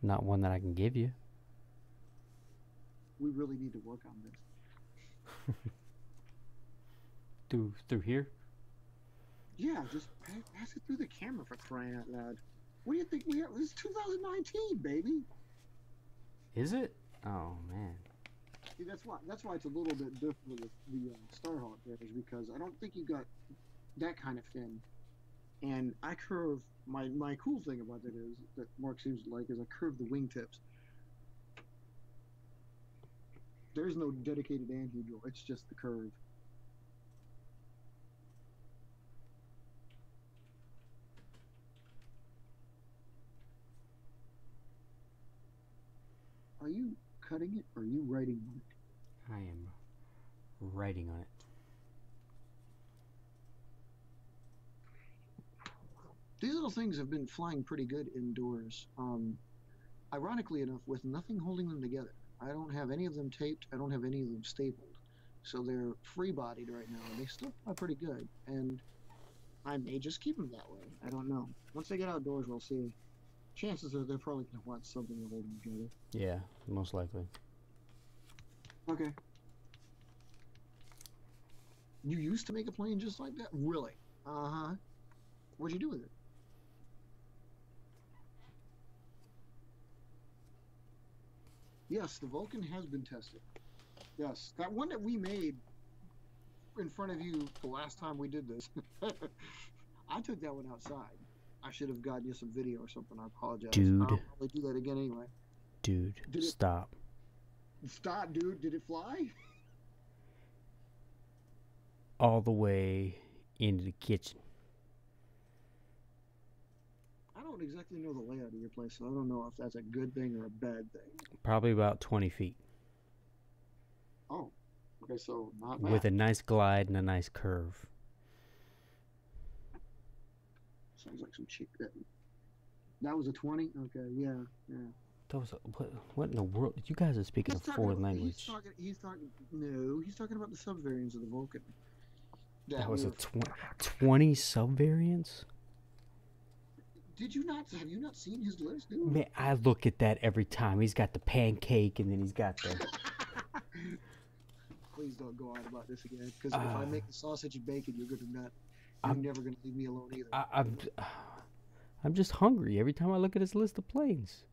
Not one that I can give you. We really need to work on this. Through here? Yeah, just pass it through the camera for crying out loud. What do you think we have? This is 2019, baby. Is it? Oh man. See, that's why it's a little bit different with the Starhawk bears, because I don't think you got that kind of fin. And I curve my cool thing about that is that Mark seems to like is I curve the wingtips. There's no dedicated anhedral, it's just the curve. Are you cutting it or are you writing on it? I am writing on it. These little things have been flying pretty good indoors. Ironically enough, with nothing holding them together. I don't have any of them taped. I don't have any of them stapled. So they're free-bodied right now, and they still fly pretty good. And I may just keep them that way. I don't know. Once they get outdoors, we'll see. Chances are they're probably going to want something to hold them together. Yeah, most likely. Okay. You used to make a plane just like that? Really? Uh-huh. What'd you do with it? Yes, the Vulcan has been tested. Yes, that one that we made in front of you the last time we did this. I took that one outside. I should have gotten you some video or something. I apologize. Dude. I'll probably do that again anyway. Dude, stop. Stop, dude. Did it fly? All the way into the kitchen. I don't exactly know the layout of your place, so I don't know if that's a good thing or a bad thing. Probably about 20 feet. Oh, okay, so not bad. With a nice glide and a nice curve. Sounds like some cheap. That was a 20? Okay, yeah. That was what in the world? You guys are speaking a foreign language. He's talking about the subvariants of the Vulcan. That was a 20 subvariants? Have you not seen his list, dude? Man, I look at that every time. He's got the pancake and then he's got the... Please don't go on about this again, because if I make the sausage and bacon, you're never gonna leave me alone either. I'm just hungry every time I look at his list of planes.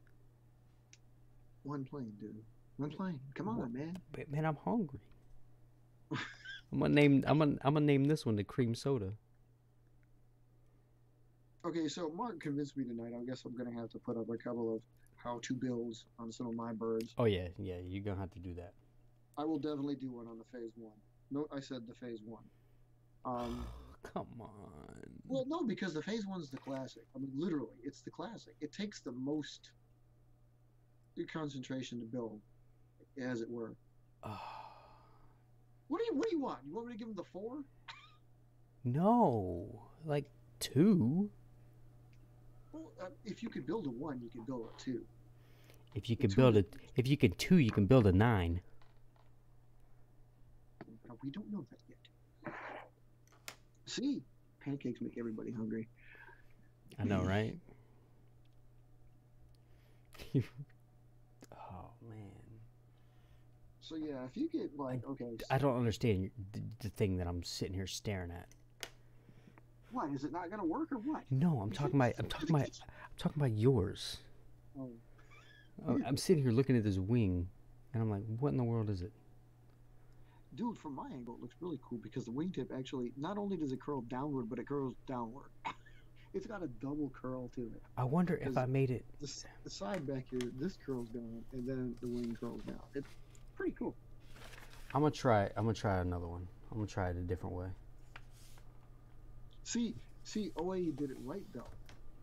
One plane, dude. One plane. Come on, man. But, man, I'm hungry. I'm gonna name this one the cream soda. Okay, so Mark convinced me tonight. I guess I'm gonna have to put up a couple of how-to builds on some of my birds. Oh yeah, you're gonna have to do that. I will definitely do one on the Phase 1. No, I said the Phase 1. Come on. Well, no, because the Phase 1's the classic. I mean, literally, it's the classic. It takes the most concentration to build, as it were. What do you want? You want me to give him the 4? No, like 2. Well, if you could build a 1, you could build a 2. If you could build a, if you could 2, you can build a 9. We don't know that yet. See, pancakes make everybody hungry. I know, right? Oh man. So yeah, if you get like I don't understand the thing that I'm sitting here staring at. What, is it not gonna work or what? No, I'm talking about yours. Oh. I'm sitting here looking at this wing, and I'm like, what in the world is it? Dude, from my angle, it looks really cool because the wingtip actually, not only does it curl downward, but it curls downward. It's got a double curl to it. I wonder if I made it. The side back here, this curls down, and then the wing curls down. It's pretty cool. I'm gonna try another one. I'm gonna try it a different way. See, OAE did it right though,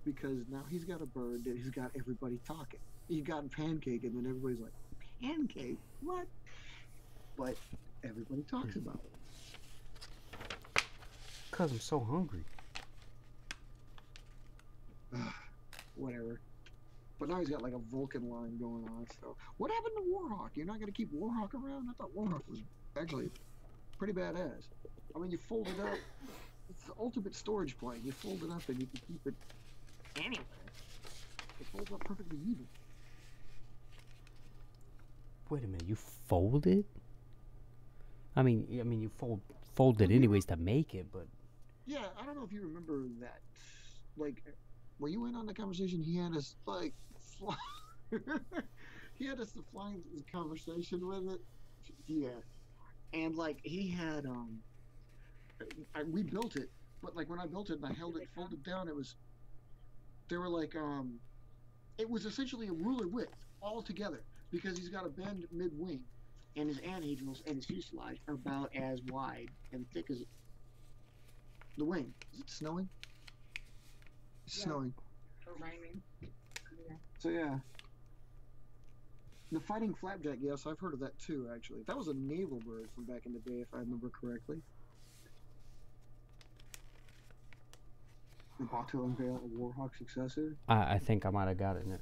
because now he's got a bird that he's got everybody talking. He got pancake, and then everybody's like, pancake? What? But everybody talks about it. Cause I'm so hungry. Whatever. But now he's got like a Vulcan line going on. So what happened to Warhawk? You're not gonna keep Warhawk around? I thought Warhawk was actually pretty badass. I mean, you fold it up. It's the ultimate storage plane. You fold it up and you can keep it anywhere. It folds up perfectly even. Wait a minute, you fold it? I mean, you fold it anyways to make it, but Yeah, I don't know if you remember that. Like, were you in on the conversation? He had us like, fly, he had us to flying conversation with it. Yeah, and like he had we built it, but like when I built it and I held it folded down, it was they were like it was essentially a ruler width all together because he's got a bend mid wing, and his anhedrals and his fuselage are about as wide and thick as the wing. Is it snowing? It's snowing. Or raining. Yeah. So yeah, the fighting flapjack. Yes, I've heard of that too. Actually, that was a naval bird from back in the day, if I remember correctly. About to unveil a Warhawk successor. I think I might have got it in it.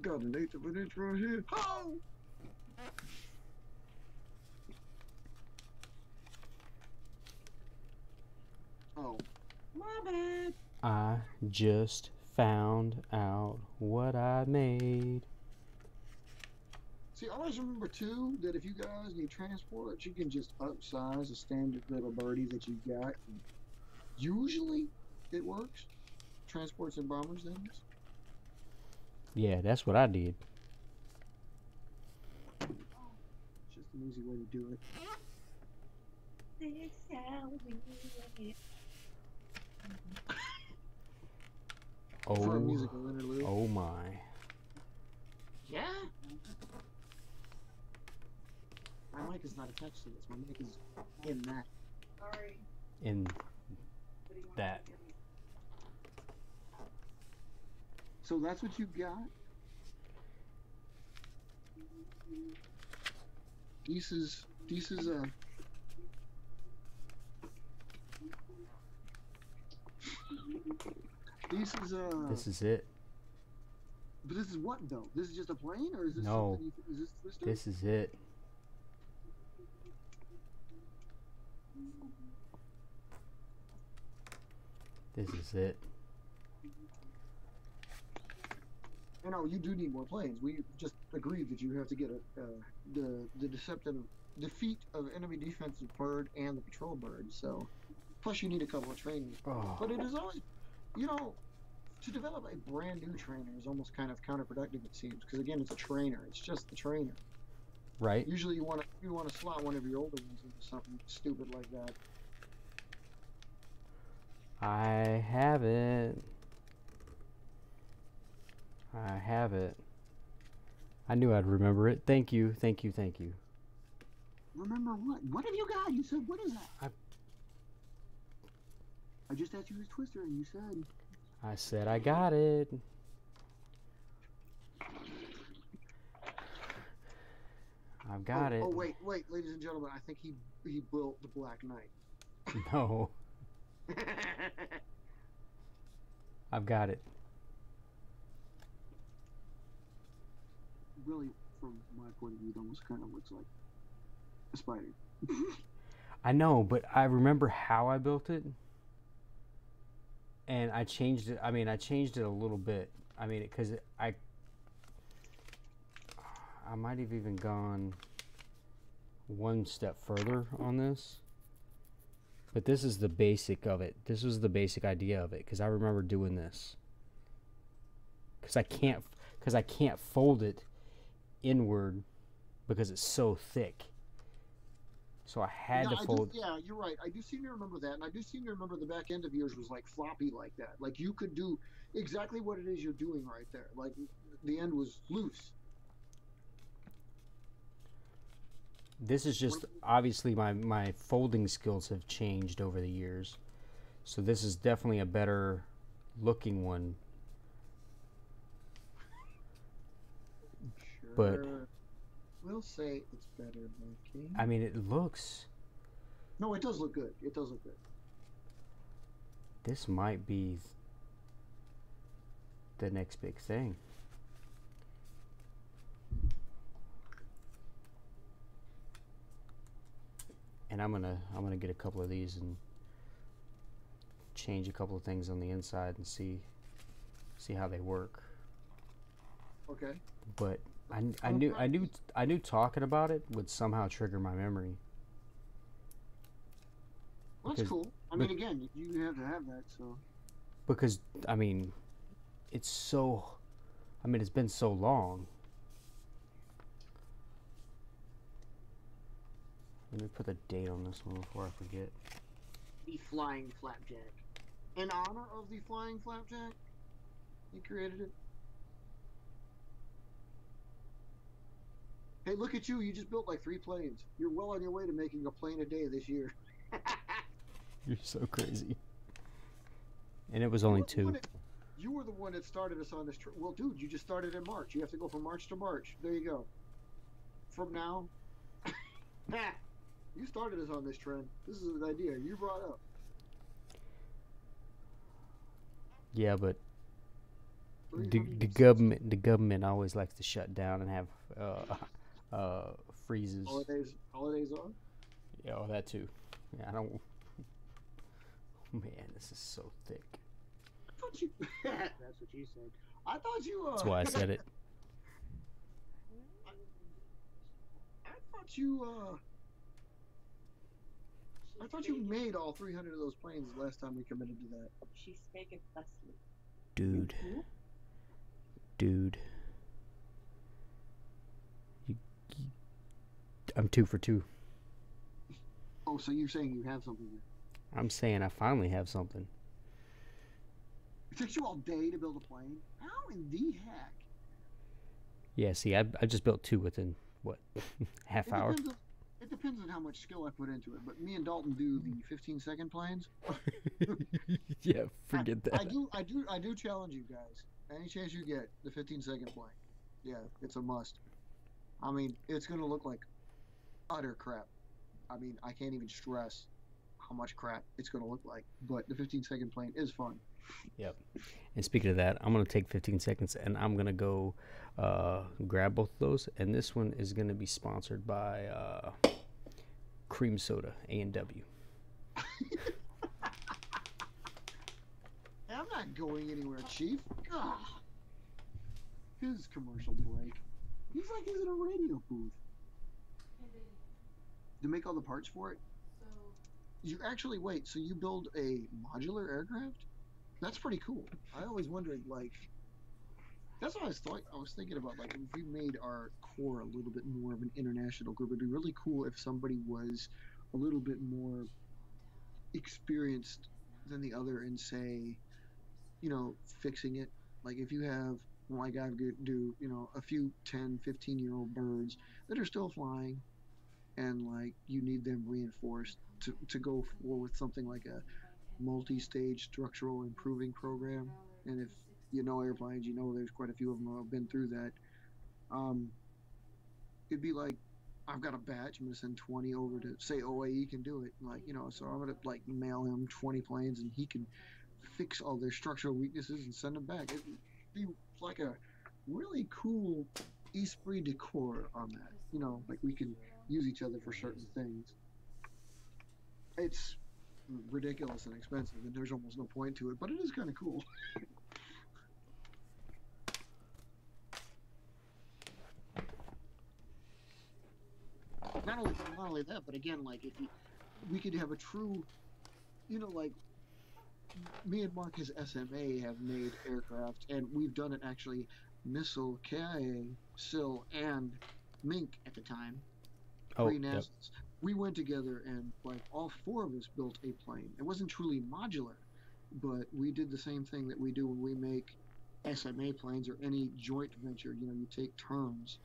Got an eighth of an inch right here. Oh! Oh, my bad. I just found out what I made. See, always remember too that if you guys need transport, you can just upsize a standard little birdie that you got. Usually, it works. Transports and bombers, that is. Yeah, that's what I did. It's just an easy way to do it. This how we live. For a Oh, musical interlude. oh my. Yeah. My mic is not attached to this. My mic is in that. Sorry. In What do you want that. to do? So that's what you got. This is a. This is it. But this is what though? This is just a plane, or is this No. something? Is this twister? This is it. This is it. You know, you do need more planes. We just agreed that you have to get the deceptive defeat of enemy defensive bird and the patrol bird. So, plus you need a couple of trainers. Oh. But it is always, you know, to develop a brand new trainer is almost kind of counterproductive. It seems because again, it's a trainer. It's just the trainer. Right? Usually, you want to slot one of your older ones into something stupid like that. I have it. I have it. I knew I'd remember it. Thank you, thank you, thank you. Remember what? What have you got? You said, what is that? I just asked you who's Twister, and you said. I said I got it. I've got it. Oh wait, ladies and gentlemen, I think he built the Black Knight. No, I've got it. Really, from my point of view, it almost kind of looks like a spider. I know, but I remember how I built it. And I changed it. I mean, I changed it a little bit. I mean, because I might have even gone one step further on this. But this is the basic of it. This was the basic idea of it. Because I remember doing this. Because I can't fold it inward because it's so thick. So I had to fold. Yeah, you're right. I do seem to remember that, and I do seem to remember the back end of yours was like floppy like that. Like you could do exactly what it is you're doing right there. Like the end was loose. This is just obviously my folding skills have changed over the years. So this is definitely a better looking one. Sure. But we'll say it's better looking. I mean, it looks. No, it does look good. It does look good. This might be the next big thing. And I'm gonna get a couple of these and change a couple of things on the inside and see how they work. Okay. But I knew talking about it would somehow trigger my memory. Well, that's cool. I mean, again, you have to have that, so. Because I mean, it's been so long. Let me put the date on this one before I forget. The Flying Flapjack. In honor of the Flying Flapjack, he created it. Hey, look at you. You just built like 3 planes. You're well on your way to making a plane a day this year. You're so crazy. And it was only 2. You were the one that started us on this trip. Well, dude, you just started in March. You have to go from March to March. There you go. From now. You started us on this trend. This is an idea you brought up. Yeah, but the government always likes to shut down and have freezes. Holidays on? Yeah, oh, that too. Yeah, I don't. Man, this is so thick. I thought you. That's what you said. I thought you. That's why I said it. I thought you made all 300 of those planes the last time we committed to that. She spake it thusly. Dude. I'm 2 for 2. Oh, so you're saying you have something here? I'm saying I finally have something. It takes you all day to build a plane? How in the heck? Yeah, see, I just built 2 within, what, half hour? It depends on how much skill I put into it, but me and Dalton do the 15-second planes. Yeah, forget that. I do challenge you guys. Any chance you get, the 15-second plane. Yeah, it's a must. I mean, it's going to look like utter crap. I mean, I can't even stress how much crap it's going to look like, but the 15-second plane is fun. Yep. And speaking of that, I'm going to take 15 seconds and I'm going to go grab both of those. And this one is going to be sponsored by Cream Soda, A&W. I'm not going anywhere, Chief. Ugh. His commercial break. He's like he's in a radio booth. To make all the parts for it? You actually, wait, so you build a modular aircraft? That's pretty cool. I always wondered, like, that's what I was thinking about, like, if we made our core a little bit more of an international group, it'd be really cool if somebody was a little bit more experienced than the other in, say, you know, fixing it. Like, if you have, like I do, you know, a few 10, 15-year-old birds that are still flying, and, like, you need them reinforced to go forward with something like a multi-stage structural improving program. And if you know airplanes, you know there's quite a few of them who have been through that. It'd be like, I've got a batch, I'm going to send 20 over to, say, OAE can do it. Like, you know, so I'm going to, like, mail him 20 planes and he can fix all their structural weaknesses and send them back. It'd be like a really cool esprit de corps on that. You know, like we can use each other for certain things. It's ridiculous and expensive, and there's almost no point to it, but it is kind of cool. Not only that, but again, like if we could have a true, you know, like me and Marcus SMA have made aircraft, and we've done it actually missile, KIA, SIL, and Mink at the time. Three NASAs. Yep. We went together and like all 4 of us built a plane. It wasn't truly modular, but we did the same thing that we do when we make SMA planes or any joint venture. You know, you take turns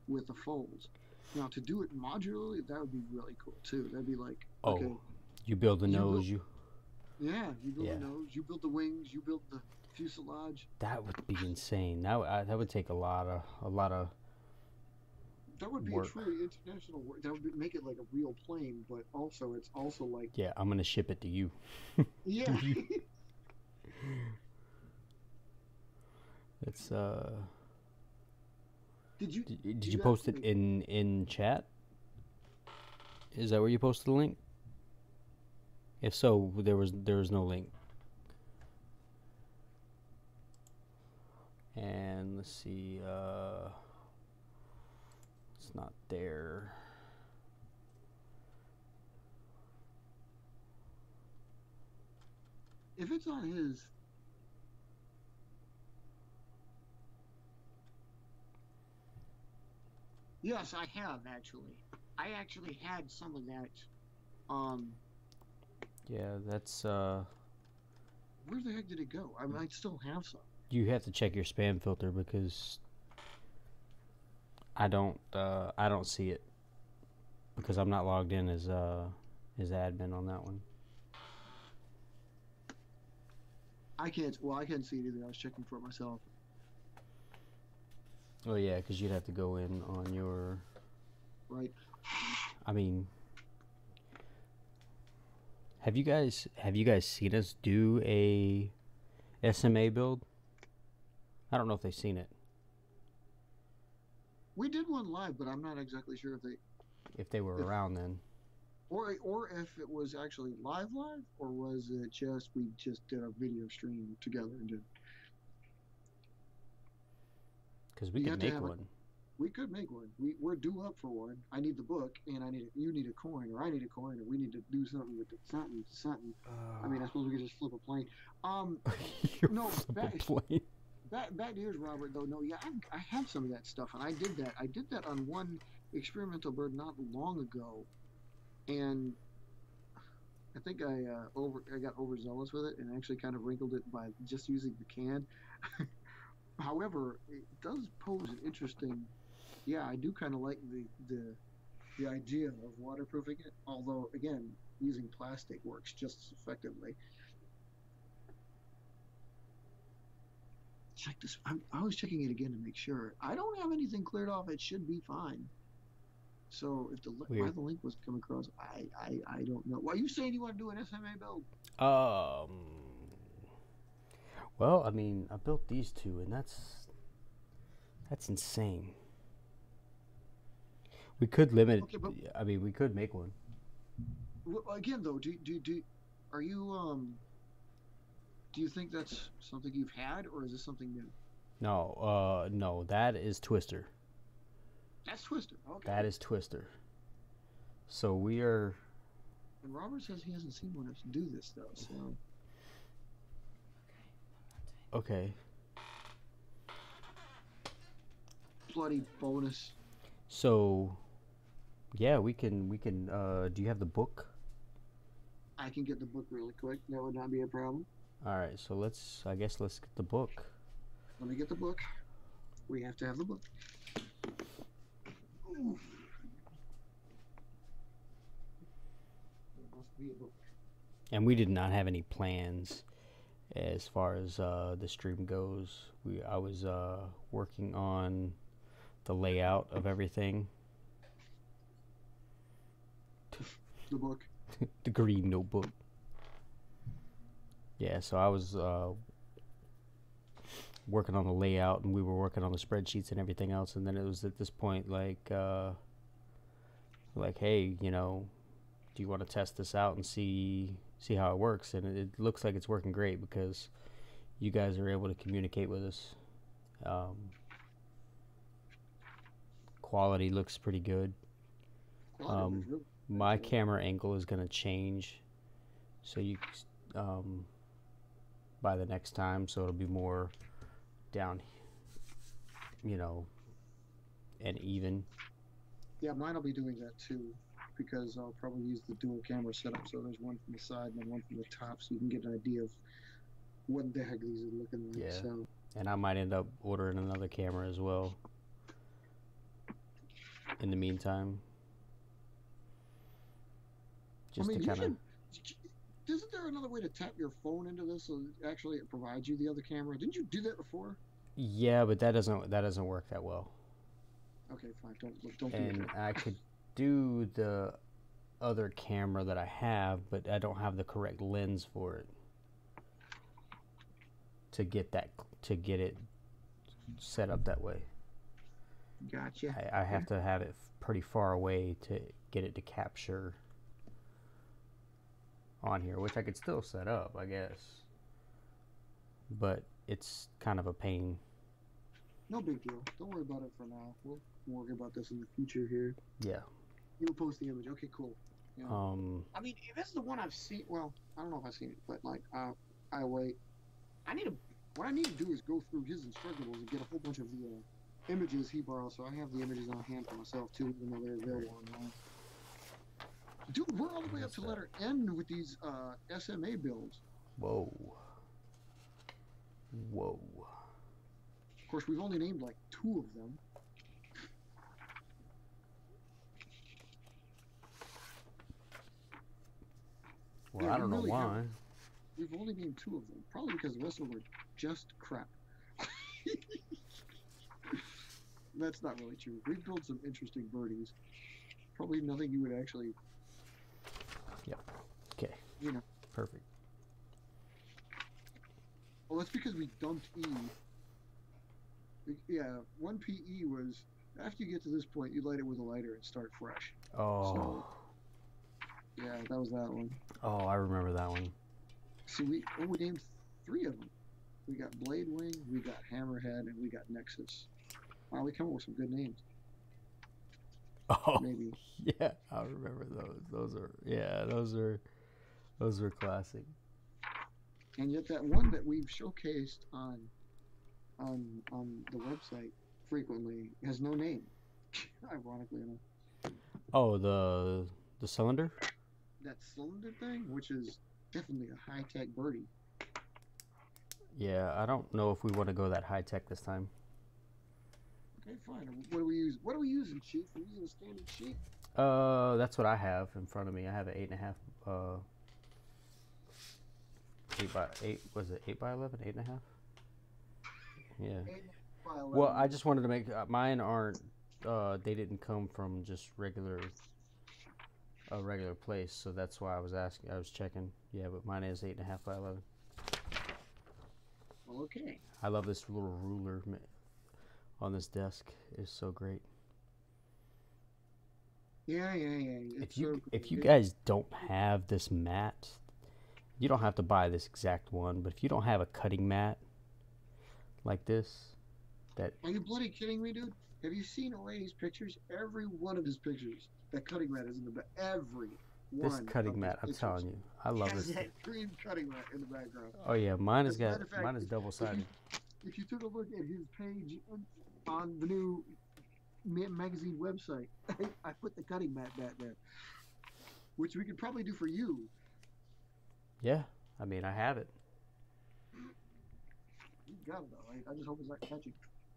with the folds. Now to do it modularly, that would be really cool too. That'd be like, okay, you build the nose, you build the nose, you build the wings, you build the fuselage. That would be insane. That would take a lot of. That would be work. A truly international work. That would make it like a real plane, but also it's also like. Yeah, I'm gonna ship it to you. Yeah. It's Did you Did do you that post for it me? in chat? Is that where you posted the link? If so, there was no link. And let's see, it's not there. If it's on his, yes, I have actually. I actually had some of that. Um, Yeah, that's where the heck did it go? I might still have some. you have to check your spam filter because I don't see it because I'm not logged in as admin on that one. I can't. Well, I can't see it either. I was checking for it myself. Oh yeah, because you'd have to go in on your. Right. I mean, have you guys seen us do a SMA build? I don't know if they've seen it. We did one live, but I'm not exactly sure If they were if around then. or if it was actually live, or was it just we just did a video stream together and did. Because we You could have to make have it. one. We could make one. We're due up for one. I need the book, and you need a coin, or I need a coin, or we need to do something with it. Something. I mean, I suppose we could just flip a plane. You're No, flipping plane. back to yours, Robert. Though, no, yeah, I have some of that stuff, and I did that. I did that on one experimental bird not long ago, and I think I got overzealous with it, and actually kind of wrinkled it by just using the can. However, it does pose an interesting. Yeah, I do kind of like the idea of waterproofing it. Although, again, using plastic works just as effectively. Check this. I was checking it again to make sure. I don't have anything cleared off. It should be fine. So if why Weird. the link was coming across, I don't know. Why are you saying you want to do an SMA build? Um. Well, I mean, I built these two, and that's insane. We could limit. Okay, but I mean, we could make one. again though, are you do you think that's something you've had, or is this something new? No, no, that is Twister. That's Twister. Okay. That is Twister. So we are. And Robert says he hasn't seen one do this though. So Okay. bloody bonus. So, yeah, we can. Do you have the book? I can get the book really quick. That would not be a problem. All right. So I guess let's get the book. Let me get the book. We have to have the book. Ooh. There must be a book. And we did not have any plans as far as the stream goes. I was working on the layout of everything. The book. The green notebook. Yeah, so I was working on the layout, and we were working on the spreadsheets and everything else. And then it was at this point like, hey, do you want to test this out and see how it works? And it looks like it's working great because you guys are able to communicate with us. Quality looks pretty good. My camera angle is going to change, so you by the next time, so it'll be more down, and even. Yeah, mine will be doing that too, because I'll probably use the dual camera setup. So there's one from the side and then one from the top, so you can get an idea of what the heck these are looking like. Yeah. So. And I might end up ordering another camera as well in the meantime. Just to kind of. Isn't there another way to tap your phone into this so actually it provides you the other camera? Didn't you do that before? Yeah, but that doesn't work that well. Okay, fine. Don't do it. And I could do the other camera that I have, but I don't have the correct lens for it. to get it set up that way. Gotcha. I have to have it pretty far away to get it to capture on here, which I could still set up, I guess. But it's kind of a pain. No big deal. Don't worry about it for now. We'll worry about this in the future here. Yeah. You'll post the image. Okay, cool. Yeah. I mean, if it's the one I've seen, well, I don't know if I've seen it, but like, I wait. What I need to do is go through his instructables and get a whole bunch of the images he borrowed, so I have the images on hand for myself too, even though they're available online. Dude, we're all the way up to letter N with these SMA builds. Whoa. Whoa. Of course, we've only named like 2 of them. Well, Yeah, I don't know really why. We've only named 2 of them. Probably because the rest of them were just crap. That's not really true. We've built some interesting birdies. Probably nothing you would actually... Yep. Okay. You know. Perfect. Well, that's because we dumped E. Yeah, 1 PE was... After you get to this point, you light it with a lighter and start fresh. Oh. So, yeah, that was that one. Oh, I remember that one. So we named 3 of them. We got Blade Wing, we got Hammerhead, and we got Nexus. Wow, we come up with some good names. Oh, maybe. Yeah, I remember those. Those are classic. And yet that one that we've showcased on the website frequently has no name. Ironically enough. Oh, the cylinder? That cylinder thing, which is definitely a high-tech birdie. Yeah, I don't know if we want to go that high-tech this time. Okay, fine. What do we use? What are we using, Chief? Are we using a standard sheet? That's what I have in front of me. I have an 8.5. 8x8. Was it 8x11? 8.5. Yeah. 8x11. Well, I just wanted to make mine aren't. They didn't come from just a regular place, so that's why I was asking. I was checking. Yeah, but mine is 8.5 by 11. Well, okay. I love this little ruler on this desk. It's so great. Yeah. If you guys don't have this mat, you don't have to buy this exact one. But if you don't have a cutting mat like this, are you bloody kidding me, dude? Have you seen O'Reilly's pictures? Every one of his pictures, that cutting mat is in the back. Every one. This cutting mat, I'm telling you, I love this. That green cutting mat in the background. Oh yeah, mine is double-sided. If you took a look at his page on the new magazine website, I put the cutting mat back there, which we could probably do for you. Yeah, I mean, I have it. You got it though, right? I just hope it's not catching.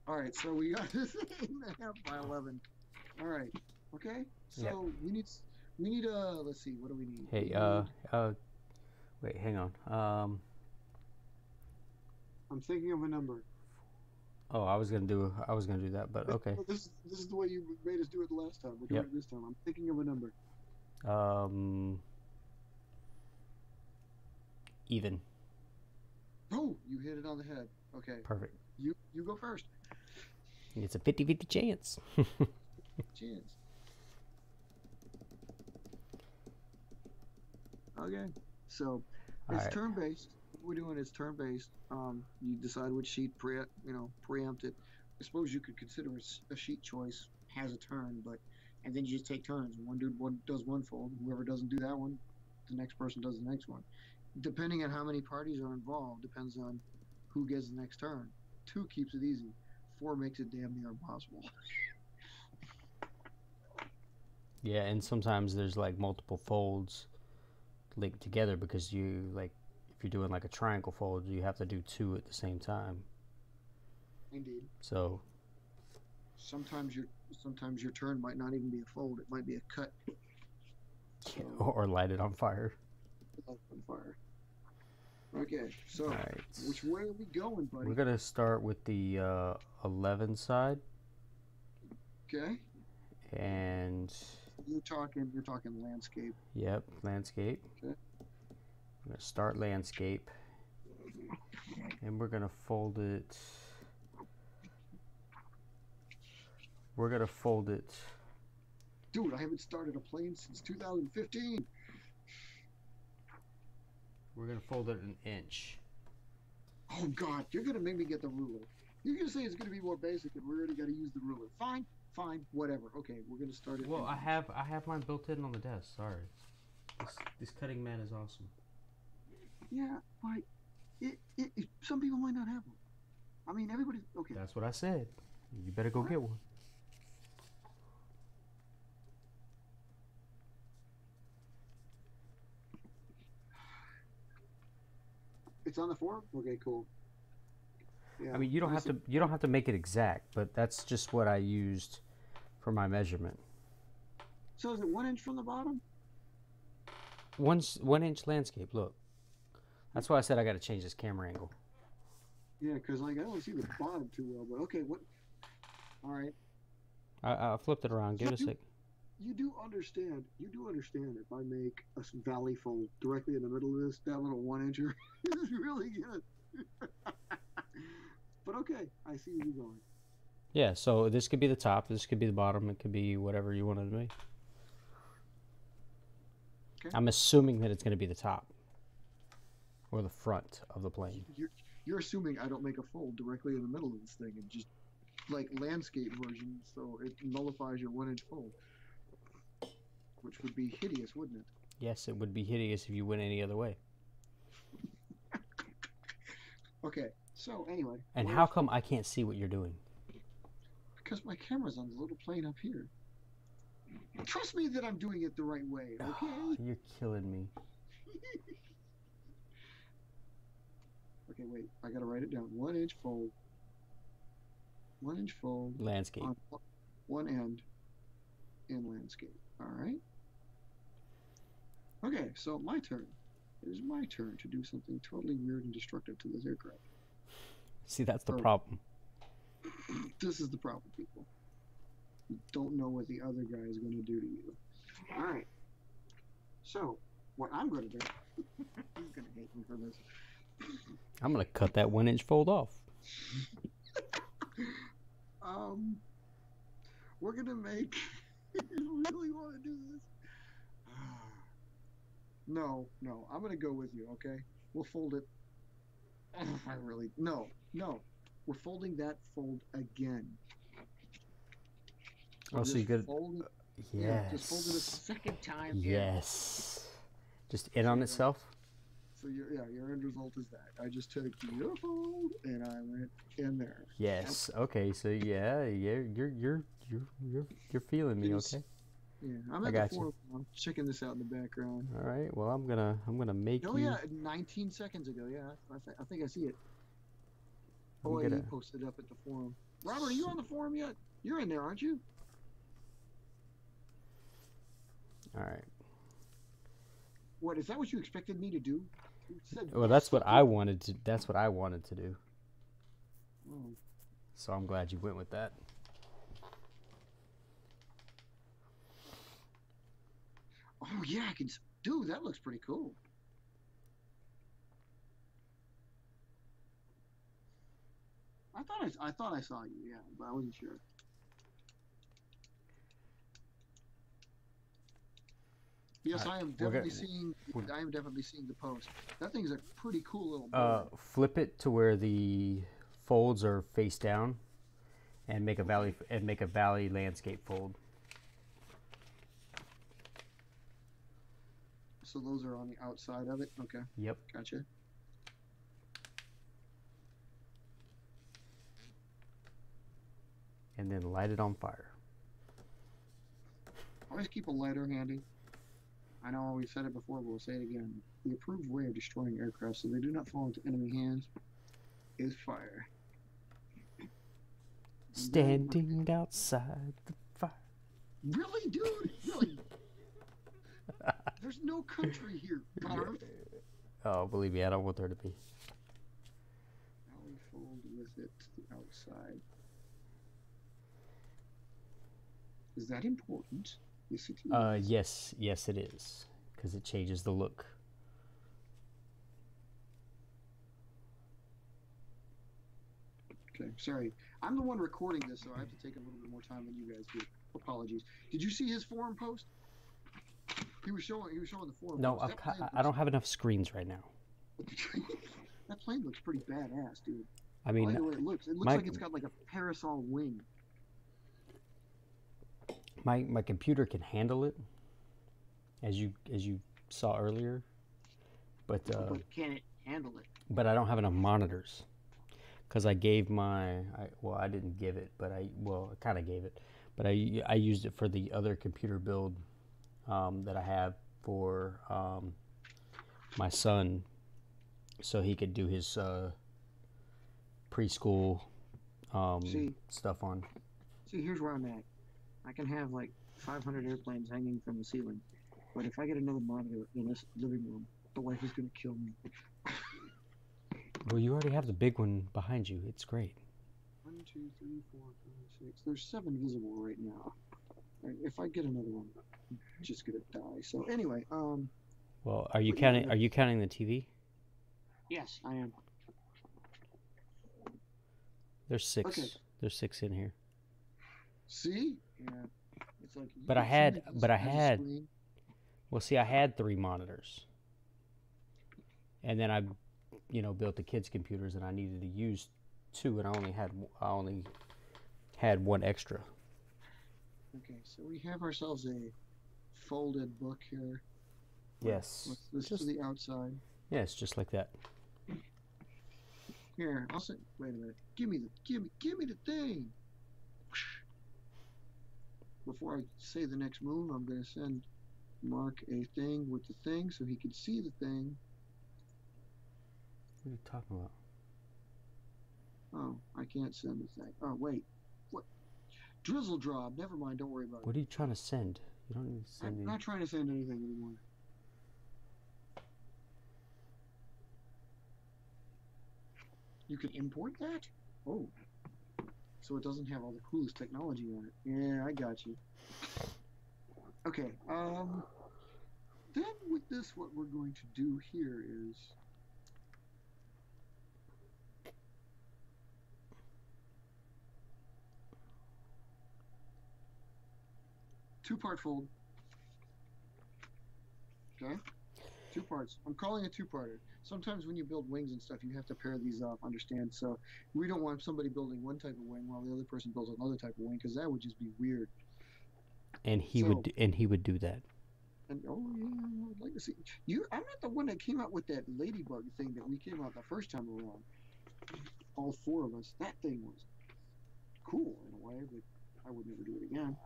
All right, so we got this 8.5 by 11. All right, okay. So yep. we need let's see, what do we need? Hey, wait, hang on. I'm thinking of a number. Oh, I was gonna do that, but okay. This is the way you made us do it the last time. We're doing it this time. I'm thinking of a number. Even. Oh, you hit it on the head. Okay. Perfect. You go first. It's a 50-50 chance. Chance. Okay. So it's turn-based. What we're doing is turn-based. You decide which sheet preempt it. I suppose you could consider a sheet choice has a turn, and then you just take turns. One dude does one fold. Whoever doesn't do that one, the next person does the next one. Depending on how many parties are involved, depends on who gets the next turn. 2 keeps it easy. 4 makes it damn near impossible. Yeah, and sometimes there's like multiple folds linked together because if you're doing like a triangle fold, you have to do 2 at the same time. Indeed. So sometimes your turn might not even be a fold; it might be a cut. So, or light it on fire. Light on fire. Okay, so right. Which way are we going, buddy? We're gonna start with the 11 side. Okay. And you're talking landscape. Yep, landscape. Okay. I'm gonna start landscape. And we're gonna fold it. We're gonna fold it. Dude, I haven't started a plane since 2015. We're gonna fold it an inch. Oh God, you're gonna make me get the ruler. You're gonna say it's gonna be more basic, and we already gotta use the ruler. Fine, fine, whatever. Okay, we're gonna start it. Well, I have mine built in on the desk. Sorry, this cutting mat is awesome. Yeah, but some people might not have one. I mean, everybody. Okay. That's what I said. You better go get one. It's on the forum. Okay, cool. Yeah. I mean, you don't have to make it exact, but that's just what I used for my measurement. So is it 1 inch from the bottom? 1 inch landscape. Look, that's why I said I got to change this camera angle. Yeah, because like I don't see the bottom too well. But okay, what? All right. I flipped it around. Give it a sec. You do understand. You do understand. If I make a valley fold directly in the middle of this, that little 1 incher is really good. But okay, I see where you're going. Yeah. So this could be the top. This could be the bottom. It could be whatever you want it to be. Okay. I'm assuming that it's going to be the top or the front of the plane. You're assuming I don't make a fold directly in the middle of this thing and just like landscape version, so it nullifies your 1 inch fold, which would be hideous, wouldn't it? Yes, it would be hideous if you went any other way. Okay, so anyway. And how come I can't see what you're doing? Because my camera's on the little plane up here. Trust me that I'm doing it the right way, okay? You're killing me. Okay, wait. I gotta write it down. 1 inch fold. 1 inch fold. Landscape. On one end in landscape. All right. Okay, so my turn. It is my turn to do something totally weird and destructive to this aircraft. See, that's the problem. This is the problem, people. You don't know what the other guy is going to do to you. All right. So, what I'm going to do, he's going to hate me for this. I'm going to cut that 1 inch fold off. We're going to make, you really want to do this? No, I'm going to go with you, okay? We'll fold it. No. We're folding that fold again. Oh, so you could. Yes. Yeah, just fold it a second time. Yes. Just in on itself? So your end result is that. I just took your fold and I went in there. Yes. Okay. So yeah, you're feeling me, okay? Yeah, I'm at the forum. I'm checking this out in the background. All right. Well, I'm gonna make you. Oh yeah, 19 seconds ago. Yeah, I think I see it. Oh, you posted up at the forum. Robert, are you on the forum yet? You're in there, aren't you? All right. What is that? What you expected me to do? You said well, that's what I wanted to. That's what I wanted to do. Oh. So I'm glad you went with that. Oh yeah, I can. Dude, that looks pretty cool. I thought I saw you. Yeah, but I wasn't sure. Yes, I am definitely seeing. I am definitely seeing the post. That thing's a pretty cool little bird. Flip it to where the folds are face down, and make a valley landscape fold. So those are on the outside of it. Okay. Yep. Gotcha. And then light it on fire. Always keep a lighter handy. I know we've said it before, but we'll say it again. The approved way of destroying aircraft so they do not fall into enemy hands is fire. Standing outside the fire. Really, dude? Really? There's no country here, Garth. Oh, believe me, I don't want there to be. Valley fold with it to the outside. Is that important? Yes, it is. Yes, it is, because it changes the look. Okay, sorry. I'm the one recording this, so I have to take a little bit more time than you guys do. Apologies. Did you see his forum post? He was showing the forum No, post. I don't have enough screens right now. That plane looks pretty badass, dude. I I mean, like the way it looks. It looks like it's got like a parasol wing. my computer can handle it, as you saw earlier, but can it handle it? but I don't have enough monitors, because I gave I didn't give it, but I kind of gave it, but I used it for the other computer build that I have for my son, so he could do his preschool stuff on. See, here's where I'm at. I can have like 500 airplanes hanging from the ceiling, but if I get another monitor in this living room, the wife is gonna kill me. Well, you already have the big one behind you. It's great. 1, 2, 3, 4, 5, 6. There's 7 visible right now. If I get another one, I'm just gonna die. So anyway, Well, are you counting? Are you counting the TV? yes, I am. There's 6. Okay. There's 6 in here. See? Yeah. It's like. But I had. Well, see, I had 3 monitors, and then I, built the kids' computers, and I needed to use 2, and I only had 1 extra. Okay, so we have ourselves a folded book here. Yes. Let's to the outside. Yeah, it's just like that. Here, I'll say. Wait a minute. Give me the thing. Before I say the next move, I'm gonna send Mark a thing with the thing so he can see the thing. What are you talking about? Oh, I can't send the thing. Oh, wait. What? Drizzle drop. Never mind. Don't worry about it. What are you trying to send? You don't need to send. I'm not trying to send anything anymore. You can import that? Oh. So it doesn't have all the coolest technology on it. Yeah, I got you. Okay, then with this, what we're going to do here is two-part fold. Okay? 2 parts. I'm calling it 2-parter. Sometimes when you build wings and stuff, you have to pair these up, understand? So we don't want somebody building one type of wing while the other person builds another type of wing, because that would just be weird. And he would do that. And oh yeah, I'd like to see you. I'm not the one that came up with that ladybug thing that we came out the first time around. All 4 of us. That thing was cool in a way, but I would never do it again.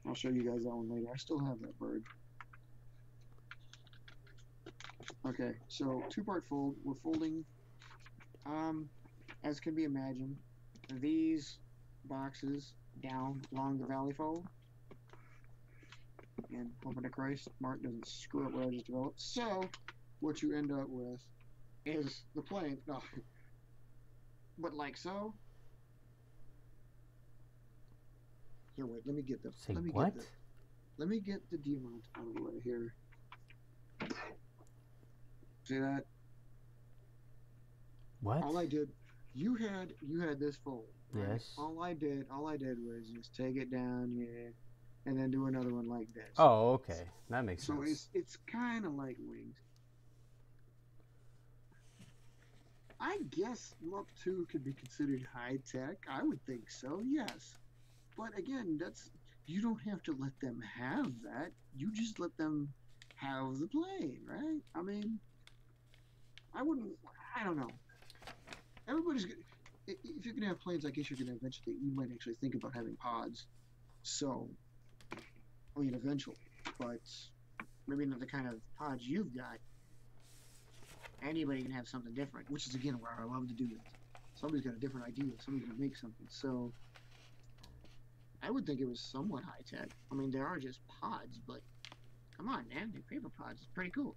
I'll show you guys that one later. I still have that bird. Okay, so 2-part fold. We're folding, as can be imagined, these boxes down along the valley fold. And hoping to Christ, Mark doesn't screw up what I just developed. So, what you end up with is the plane. No. But like so. Here, wait. Let me get the. Say let me what? Let me get the demount out of the way here. See that? What? All I did, you had this fold. Right? Yes. All I did was just take it down here, and then do another one like this. Oh, okay. That makes So sense. it's kind of like wings. I guess Muck 2 could be considered high tech. I would think so, yes. But again, you don't have to let them have that. You just let them have the plane, right? I mean, I don't know. Everybody's good. If you're gonna have planes, I guess you're gonna eventually. You might actually think about having pods. So, I mean, eventually, but maybe not the kind of pods you've got. Anybody can have something different, which is again where I love to do this. Somebody's got a different idea. Somebody's gonna make something. So, I would think it was somewhat high tech. I mean, there are just pods, but come on, man, they're paper pods. It's pretty cool.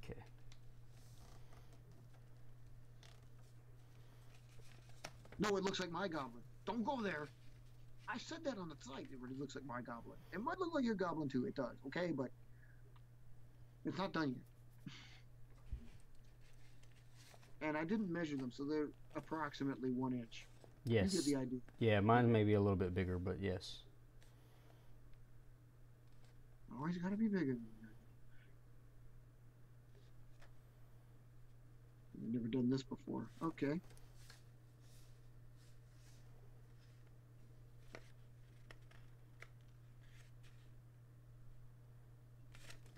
Okay. No, it looks like my goblin. Don't go there. I said that on the site. It really looks like my goblin. It might look like your goblin too. It does, okay? But it's not done yet. and I didn't measure them, so they're approximately 1 inch. Yes. You get the idea. Yeah, mine may be a little bit bigger, but yes. Always got to be bigger than that. I've never done this before. Okay.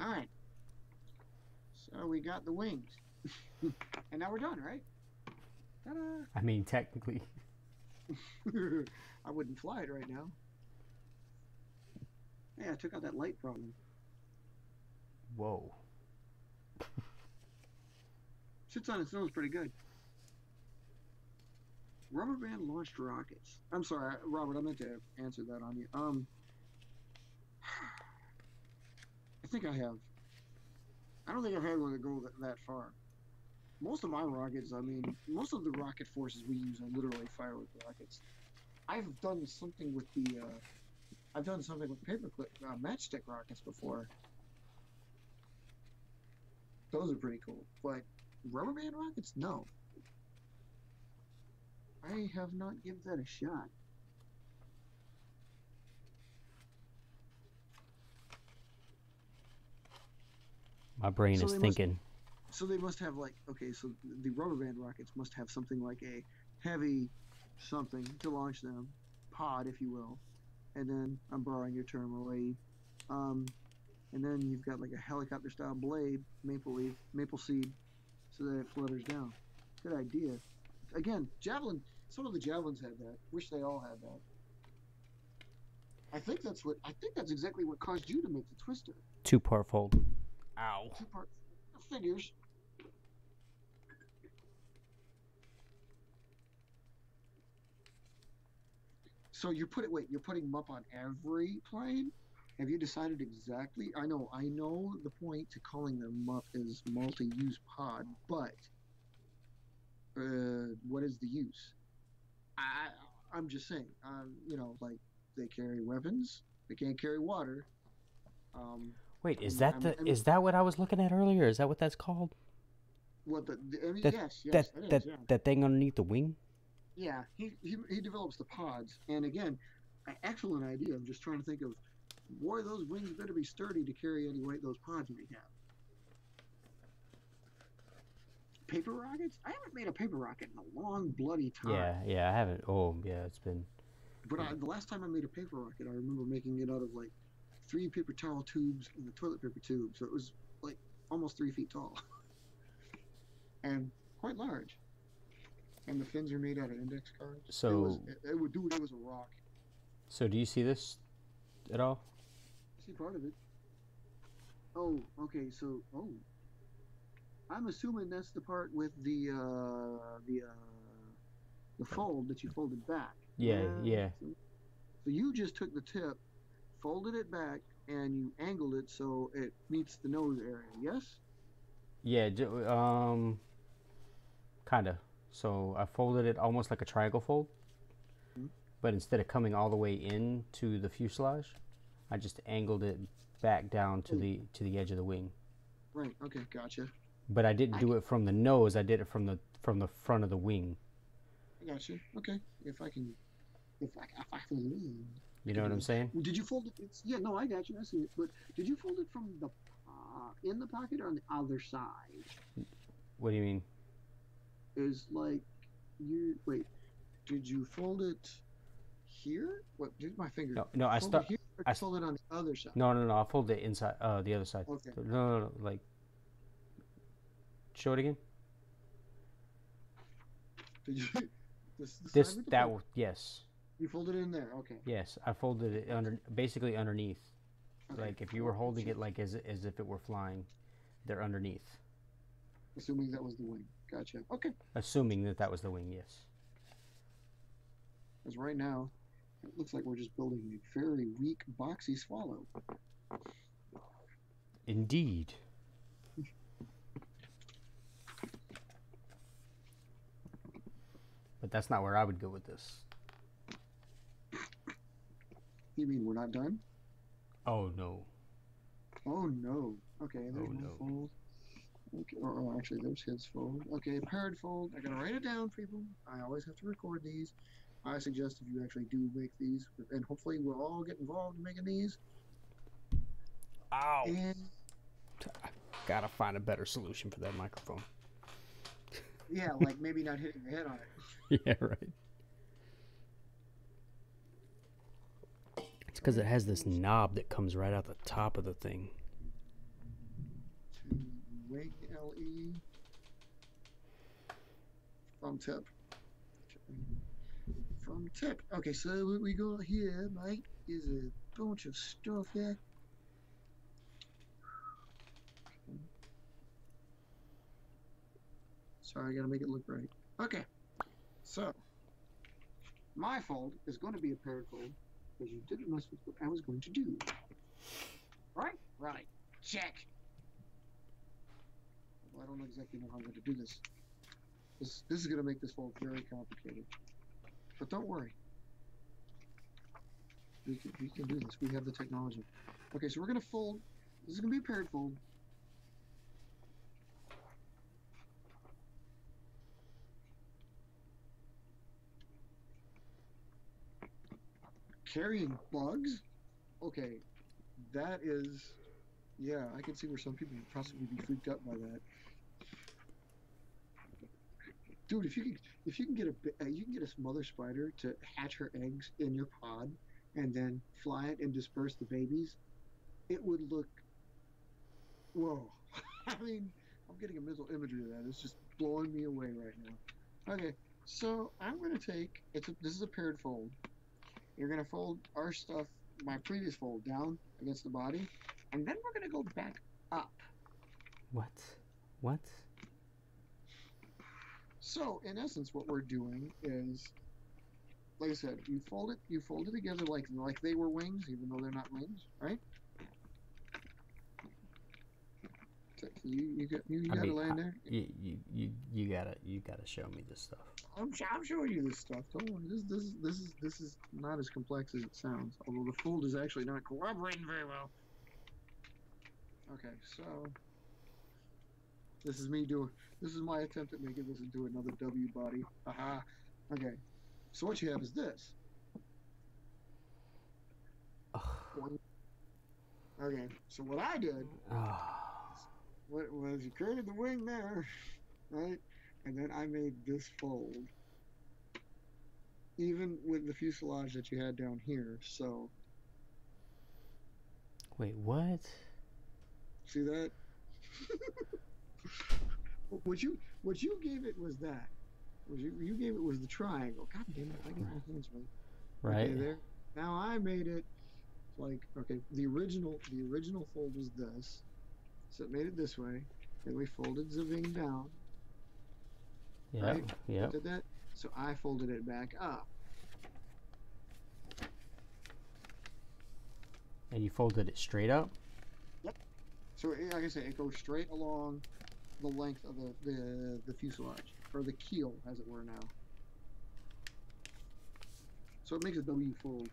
All right. So we got the wings. And now we're done, right? Ta-da! I mean, technically. I wouldn't fly it right now. Yeah, I took out that light problem. Whoa. Sits on its nose pretty good. Rubber band launched rockets. I'm sorry, Robert, I meant to answer that on you. I think I have. I don't think I've had one that go that far. Most of my rockets, I mean, most of the rocket forces we use are literally firework rockets. I've done something with the, paperclip matchstick rockets before. Those are pretty cool, but rubber band rockets, no. I have not given that a shot. My brain is thinking. So they must have like, okay, so the rubber band rockets must have something like a heavy something to launch them, pod, if you will, and then I'm borrowing your term, away, and then you've got like a helicopter style blade, maple seed, so that it flutters down. Good idea. Again, javelin. Some of the javelins had that. Wish they all had that. I think that's exactly what caused you to make the twister. 2-part fold. Ow. 2-part figures. So you're putting them up on every plane? Have you decided exactly? I know the point to calling them up is multi-use pod, but what is the use? I'm just saying, like they carry weapons, they can't carry water. Wait, is that what I was looking at earlier? Is that what that's called? What yes, that thing underneath the wing? Yeah, he develops the pods, and again, excellent idea. I'm just trying to think of, boy, those wings better be sturdy to carry any weight those pods may have. Paper rockets? I haven't made a paper rocket in a long bloody time. Yeah, I haven't. Oh, yeah, it's been. But the last time I made a paper rocket, I remember making it out of like 3 paper towel tubes and a toilet paper tube, so it was like almost 3 feet tall and quite large. And the fins are made out of index cards. So it was a rock. So do you see this at all? I see part of it. Oh, okay. So, I'm assuming that's the part with the fold that you folded back. Yeah. So you just took the tip, folded it back, and you angled it so it meets the nose area. Yes. Yeah. Kinda. So I folded it almost like a triangle fold, but instead of coming all the way into the fuselage, I just angled it back down to the edge of the wing. Right. Okay. Gotcha. But I didn't do it from the nose. I did it from the front of the wing. I gotcha. Okay. If I can. You know what I'm saying? Did you fold it? No, I got you. I see it. But did you fold it from the in the pocket or on the other side? What do you mean? Is like did you fold it here? What? Did my finger? No. I fold it on the other side. No. I folded it inside. The other side. Okay. No. Like, show it again. Did you? Yes. You folded it in there. Okay. Yes, I folded it basically underneath. Okay. Like if you were holding it like as if it were flying, they're underneath. Assuming that was the wing. Gotcha. Okay. Assuming that was the wing, yes. Because right now, it looks like we're just building a very weak, boxy swallow. Indeed. But that's not where I would go with this. You mean we're not done? Oh, no. Oh, no. Okay, there's no fold. Okay, or actually, those heads fold. Okay, paired fold. I gotta write it down, people. I always have to record these. I suggest if you actually do make these, and hopefully we'll all get involved in making these. Ow! And Gotta find a better solution for that microphone. yeah, like maybe not hitting your head on it. Yeah, right. It's because it has this knob that comes right out the top of the thing. To wing LE from tip. From tip. Okay, so what we got here, mate, is a bunch of stuff here. Sorry, I gotta make it look right. Okay, so my fold is going to be a paired fold because you didn't mess with what I was going to do. Right? Right. Check. Well, I don't exactly know how I'm going to do this. This is going to make this fold very complicated. But don't worry. We can do this. We have the technology. Okay, so we're going to fold. This is going to be a paired fold. Carrying bugs? Okay, that is, yeah, I can see where some people would possibly be freaked out by that. Dude, if you can get a mother spider to hatch her eggs in your pod and then fly it and disperse the babies, it would look, whoa. I mean, I'm getting a mental imagery of that. It's just blowing me away right now. Okay, so I'm going to take, this is a paired fold. You're going to fold our stuff, my previous fold, down against the body, and then we're going to go back up. What? What? So, in essence, what we're doing is, like I said, you fold it together like they were wings, even though they're not wings, right? So you got to land there. You gotta show me this stuff. I'm showing you this stuff. Don't worry. This is not as complex as it sounds. Although the fold is actually not cooperating very well. Okay, so this is my attempt at making this into another W body. Aha. Okay. So what you have is this. Okay. So what I did was you created the wing there, right? And then I made this fold, even with the fuselage that you had down here. So. Wait, what? See that? What you gave it was that. You gave it was the triangle. God damn it! I get my hands right. Right. Okay, there. Now I made it like, okay. The original fold was this, so it made it this way. Then we folded the wing down. Yeah. Right? Yeah. Did that? So I folded it back up. And you folded it straight up? Yep. So like I said, it goes straight along the length of the fuselage, or the keel, as it were now. So it makes a W fold.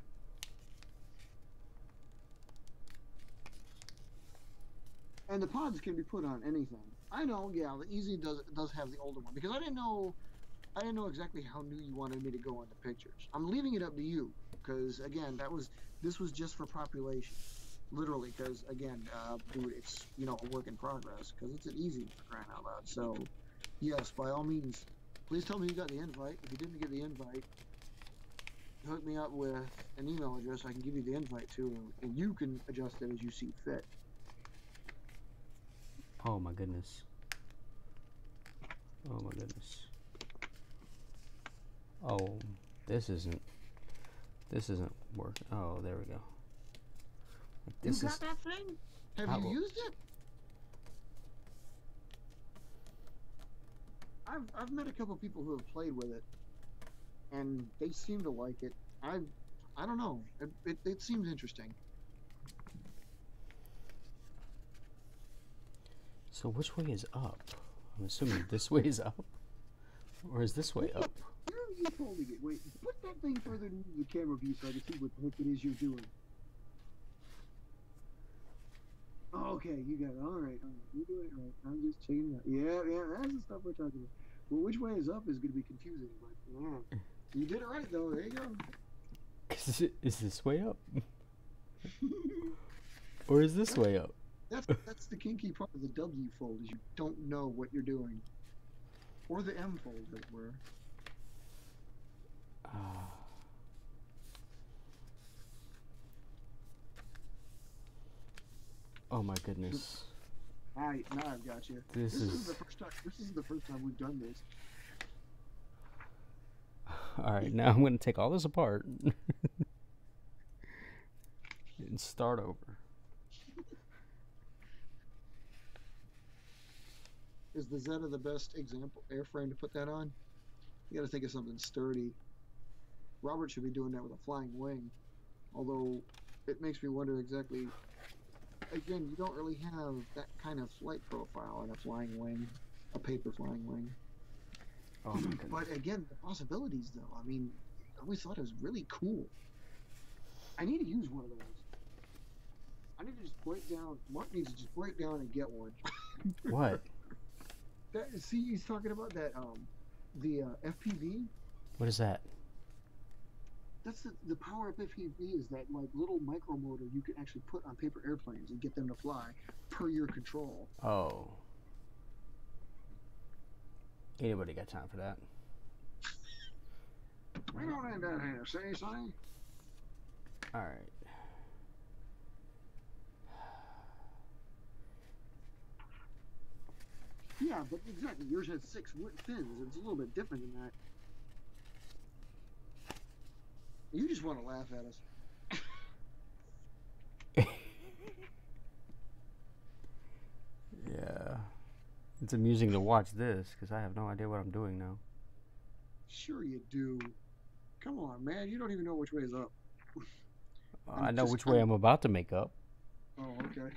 And the pods can be put on anything. I know, yeah, the Easy does have the older one, because I didn't know exactly how new you wanted me to go on the pictures. I'm leaving it up to you, because again, this was just for population, literally. Because again, dude, it's a work in progress, because it's an Easy, for crying out loud. So, yes, by all means, please tell me you got the invite. If you didn't get the invite, hook me up with an email address I can give you the invite to, and you can adjust it as you see fit. Oh my goodness. Oh my goodness. Oh, this isn't working. Oh, there we go. This you got that thing? Have you used it? I've met a couple people who have played with it, and they seem to like it. I don't know. It seems interesting. So which way is up? I'm assuming this way is up, or is this way up? Where are you holding it? Wait, put that thing further into the camera view so I can see what the heck it is you're doing. Oh, okay, you got it. All right. You're doing it right. I'm just checking it out. Yeah, that's the stuff we're talking about. Well, which way is up is going to be confusing, but you did it right, though. There you go. Is this way up? Or is this way up? That's the kinky part of the W fold, is you don't know what you're doing. Or the M fold, as it were. Oh my goodness. Alright, now I've got you. This is the first time. This is the first time we've done this. Alright, now I'm going to take all this apart and start over. Is the Zeta the best example airframe to put that on? You gotta think of something sturdy. Robert should be doing that with a flying wing. Although, it makes me wonder exactly... Again, you don't really have that kind of flight profile in a flying wing. A paper flying wing. Oh my goodness. But again, the possibilities though, I mean, I always thought it was really cool. I need to use one of those. I need to just break down, Mark needs to just break down and get one. What? See, he's talking about that, the FPV. What is that? That's the power of FPV is that like little micro motor you can actually put on paper airplanes and get them to fly per your control. Oh. Anybody got time for that? We don't end that here, say. Alright. Yeah, but exactly. Yours has 6 fins. It's a little bit different than that. You just want to laugh at us. Yeah. It's amusing to watch this because I have no idea what I'm doing now. Sure you do. Come on, man. You don't even know which way is up. I know which way I'm about to make up. Oh, okay.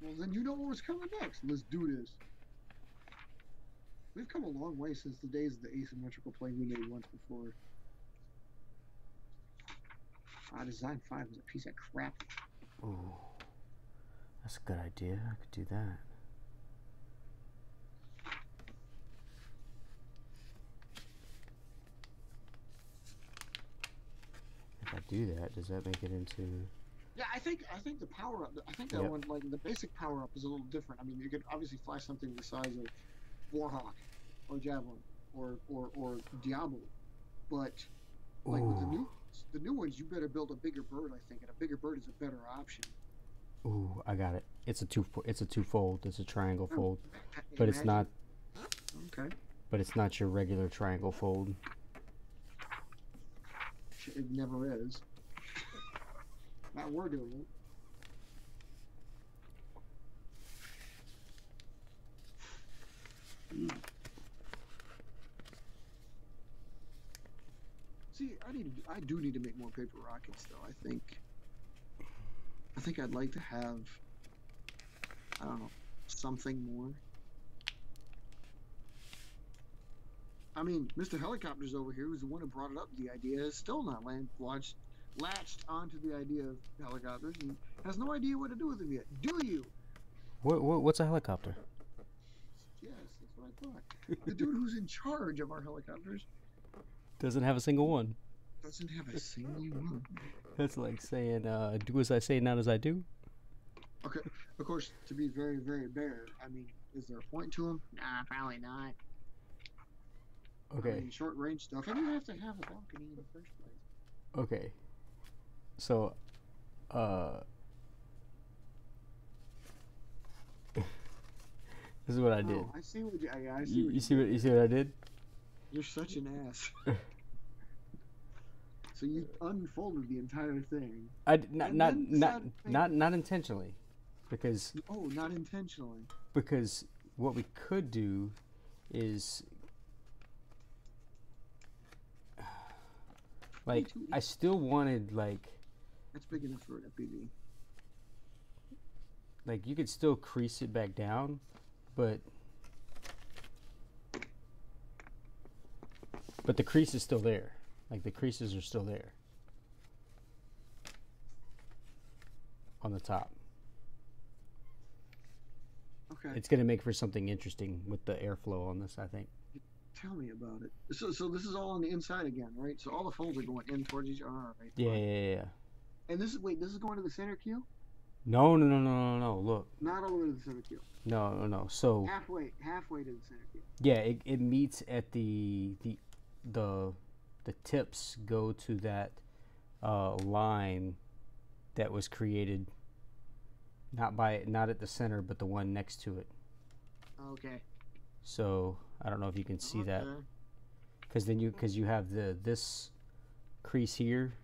Well, then you know what's coming next. Let's do this. We've come a long way since the days of the asymmetrical plane we made once before. Design 5 was a piece of crap. Ooh. That's a good idea. I could do that. If I do that, does that make it into... Yeah, I think the power up. I think that one, like the basic power up, is a little different. I mean, you could obviously fly something the size of Warhawk, or Javelin, or Diablo, but like with the new ones, you better build a bigger bird. I think, and a bigger bird is a better option. Ooh, I got it. It's a two-fold. It's a triangle fold, but it's not. Okay. But it's not your regular triangle fold. It never is. Now we're doing it. See, I do need to make more paper rockets, though. I think I'd like to have, I don't know, something more. I mean, Mr. Helicopter's over here, who's the one who brought it up. The idea is still not latched onto the idea of helicopters and has no idea what to do with them yet. Do you? What's a helicopter? Yes, that's what I thought. The dude who's in charge of our helicopters Doesn't have a single one. doesn't have a single one. That's like saying, do as I say, not as I do. Okay, of course, to be very, very bare, I mean, is there a point to him? Nah, probably not. Okay. I mean, short range stuff, and you have to have a balcony in the first place. Okay. So, this is what I did. Oh, I see what you. I see You see what I did? You're such an ass. So you unfolded the entire thing. Not intentionally, because. Oh, not intentionally. Because what we could do is, like, I still wanted, like. That's big enough for an FPV. Like, you could still crease it back down, but the crease is still there. Like, the creases are still there on the top. Okay. It's gonna make for something interesting with the airflow on this, I think. Tell me about it. So this is all on the inside again, right? So all the folds are going in towards each other. All right. Yeah, Fine. yeah, yeah, yeah. And this is going to the center keel? No, no, no, no, no, no. Look, Not all the way to the center keel. no, no, no. So Halfway to the center keel. yeah, it meets at the tips go to that line that was created not at the center, but the one next to it. Okay. So I don't know if you can see that, Okay. because you have this crease here,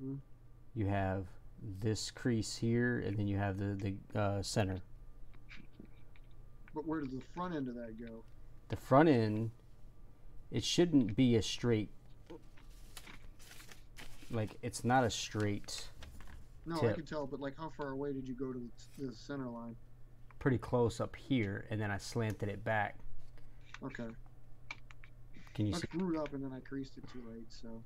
Mhm. you have this crease here, and then you have the center. But where does the front end of that go? The front end, it shouldn't be a straight. Like, it's not a straight. No, I Tip. can tell, but like how far away did you go to the center line? Pretty close up here, and then I slanted it back. Okay. Can you I see? screwed up and then I creased it too late, so.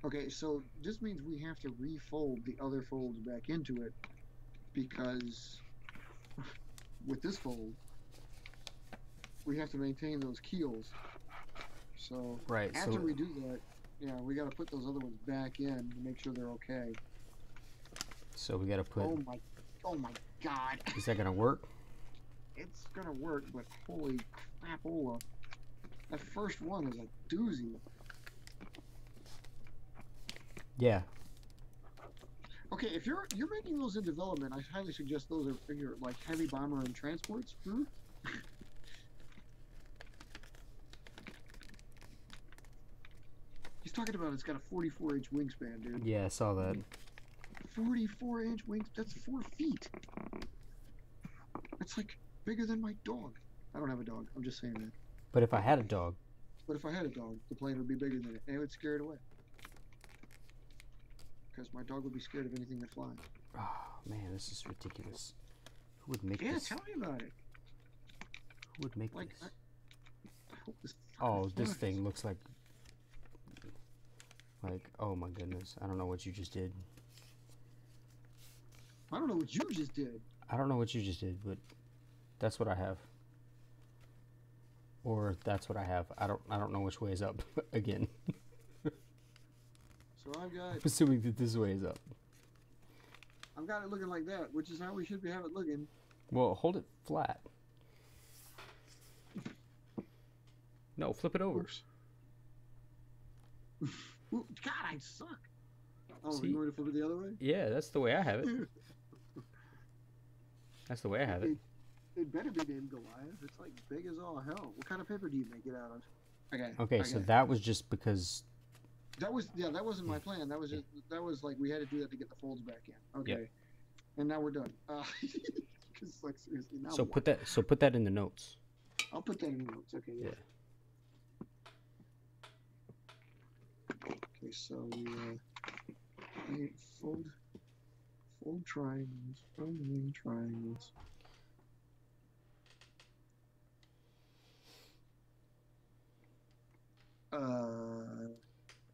Okay, so this means we have to refold the other folds back into it, because with this fold, we have to maintain those keels. So Right. after So we do that, yeah, we got to put those other ones back in to make sure they're okay. we gotta put. Oh my God! Is that gonna work? It's gonna work, but holy crapola! That first one is a doozy. Yeah. Okay, if you're making those in development, I highly suggest those are for your like heavy bomber and transports. He's talking about it's got a 44-inch wingspan, dude. Yeah, I saw that. 44-inch wings. That's 4 feet. That's like bigger than my dog. I don't have a dog. I'm just saying that. But if I had a dog, But if I had a dog, the plane would be bigger than it, and it would scare it away. Because my dog would be scared of anything that flies. oh man, this is ridiculous. Who would make Yeah, this? tell me about it. Who would make Like, this? I hope this. Oh, fucking this flies. thing looks like. Oh my goodness, I don't know what you just did. I don't know what you just did. I don't know what you just did, but that's what I have. Or that's what I have. I don't know which way is up again. So I've got I'm assuming that this way is up. it looking like that, which is how we should have it looking. Well, hold it flat. No, flip it over. Oops. Ooh, God, I suck. Oh, See? you want me to flip it the other way? Yeah, that's the way I have it. That's the way I have it. It better be named Goliath. It's like big as all hell. What kind of paper do you make it out of? Okay, so that was just because. that wasn't my plan. That was like we had to do that to get the folds back in. Okay. Yep. And now we're done. Because like seriously, now So what? put that in the notes. I'll put that in the notes. Okay. Yeah. Okay, so we fold triangles, fold wing triangles.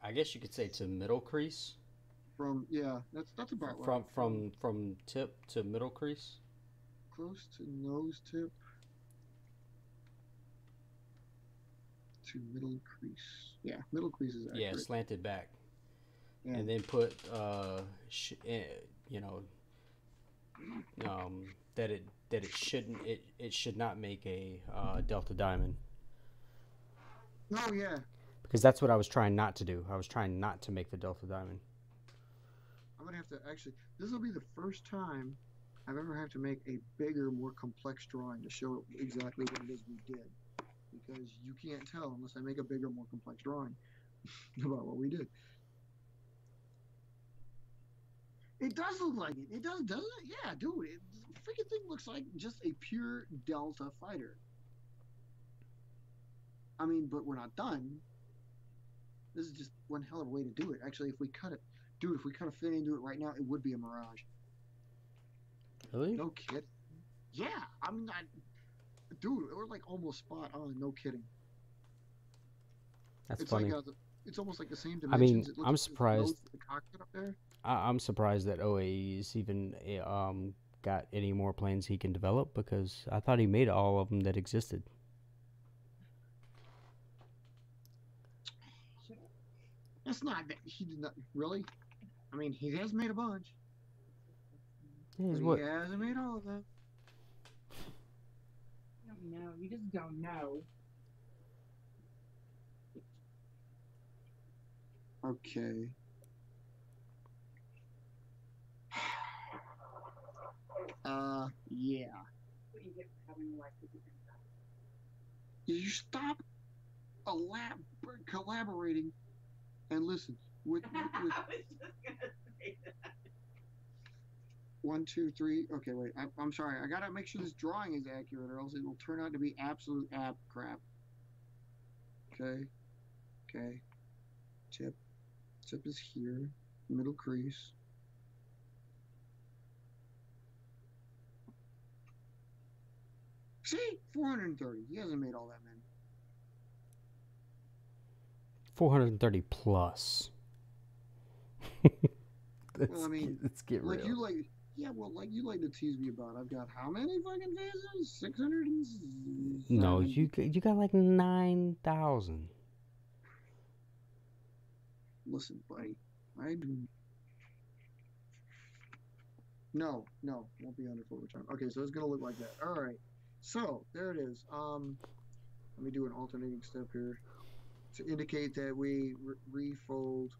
I guess you could say to middle crease. That's about right. From tip to middle crease. Close to nose tip to middle crease. Yeah, middle crease is accurate. Yeah, slanted back. Yeah. And then put that it should not make a delta diamond. Oh yeah. Because that's what I was trying not to do. I was trying not to make the delta diamond. I'm gonna have to actually. This will be the first time I've ever had to make a bigger, more complex drawing to show exactly what it is we did. Because you can't tell unless I make a bigger, more complex drawing about what we did. It does look like it. It does, doesn't it? Yeah, dude. The freaking thing looks like just a pure Delta fighter. I mean, but we're not done. This is just one hell of a way to do it. Actually, if we cut it, dude, if we cut a fin into it right now, it would be a Mirage. Really? No kidding. Yeah, I'm not. Dude, we're like almost spot on. No kidding. That's It's funny. like it's almost like the same I mean, dimensions. It looks I'm like there's surprised. nodes to the cockpit up there. I'm surprised that OAE is even got any more planes he can develop? Because I thought he made all of them that existed. That's not that he did not really. I mean, he has made a bunch, Yeah, but he's he what? hasn't made all of them. You don't know. You just don't know. Okay. Yeah. What you get for having a life that you think about. You stop collaborating and listen. With I was just gonna say that. 1, 2, 3. Okay, wait. I'm sorry. I gotta make sure this drawing is accurate, or else it will turn out to be absolute crap. Okay. Okay. Tip. Tip is here. Middle crease. See? 430. He hasn't made all that many. 430 plus. Well, I mean, let's get like real. you like, yeah, well, like you like to tease me about. I've got how many fucking phases? 600. No, you got like 9,000. Listen, buddy, I do. No, won't be under full return. Okay, so it's gonna look like that. All right, so there it is. Let me do an alternating step here to indicate that we refold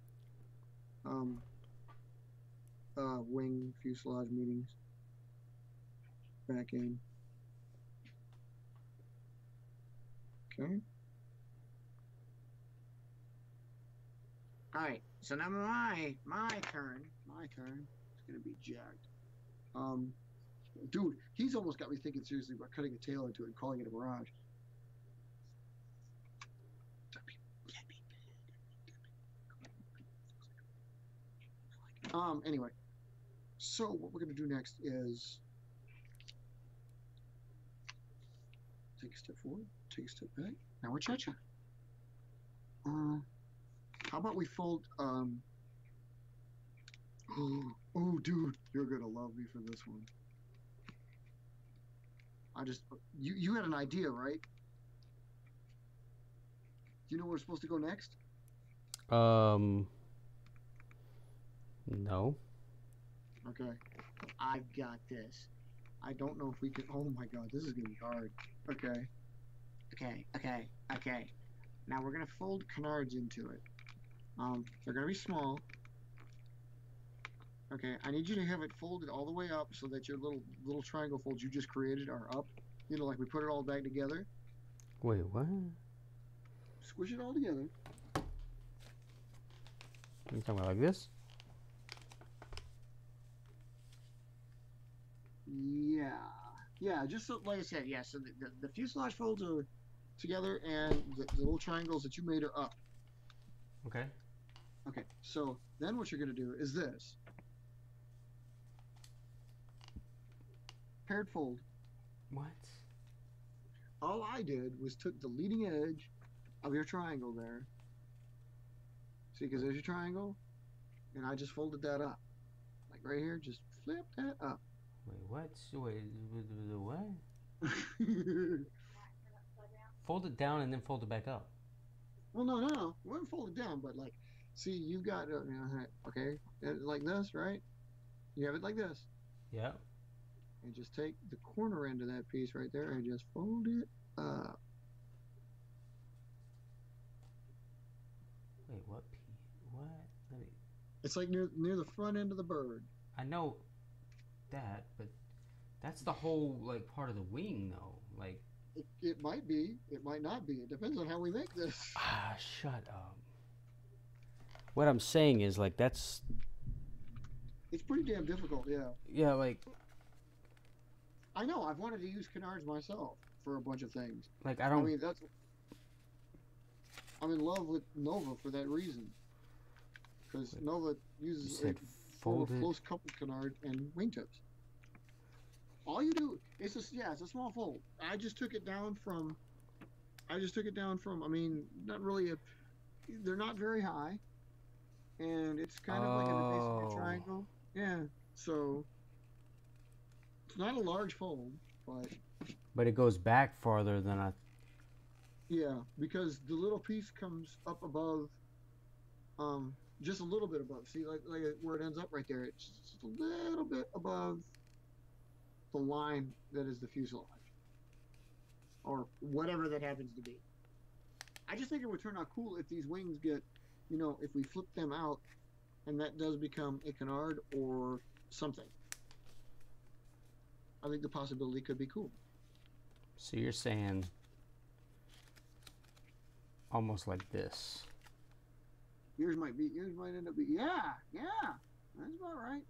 wing fuselage meetings back in. Okay. All right. So now my turn. My turn. It's gonna be jacked. Dude, he's almost got me thinking seriously about cutting a tail into it and calling it a mirage. Anyway, so what we're gonna do next is take a step forward, take a step back. Now we're cha-cha. How about we fold? Oh, dude, you're gonna love me for this one. You had an idea, right? Do you know where we're supposed to go next? No. Okay, I've got this. I don't know if we can. Oh my God, this is gonna be hard. Okay. Now we're gonna fold canards into it. They're gonna be small. Okay, I need you to have it folded all the way up so that your little triangle folds you just created are up. You know, like we put it all back together. Wait, what? Squish it all together. You talking about like this? Yeah, just so, like I said, yeah, so the fuselage folds are together and the little triangles that you made are up. Okay. Okay, so then what you're going to do is this. Paired fold. What? All I did was took the leading edge of your triangle there. See, because there's your triangle, and I just folded that up. Like right here, just flip that up. Wait, what? Wait, what? Fold it down and then fold it back up. Well, no. We wouldn't fold it down, but like, see, you've got, okay, like this, right? You have it like this. Yeah. And just take the corner end of that piece right there and just fold it up. Wait, what? What? Let me... It's like near the front end of the bird. I know that, but that's the whole like part of the wing, though. Like. It might be. It might not be. It depends on how we make this. Ah, shut up. What I'm saying is like that's. It's pretty damn difficult, yeah. Yeah, like. I know. I've wanted to use canards myself for a bunch of things. Like I don't. I mean, I'm in love with Nova for that reason. Because Nova uses a close coupled canard and wingtips. All you do is it's a small fold. I just took it down from. I mean, not really they're not very high, and it's kind of like in the base of your triangle. Yeah. So. It's not a large fold, but it goes back farther than I. yeah, because the little piece comes up above, just a little bit above. See, like where it ends up right there. It's just a little bit above the line that is the fuselage, or whatever that happens to be. I just think it would turn out cool if these wings get, if we flip them out, and that does become a canard or something. I think the possibility could be cool. So you're saying almost like this. Yours might end up being, yeah, that's about right.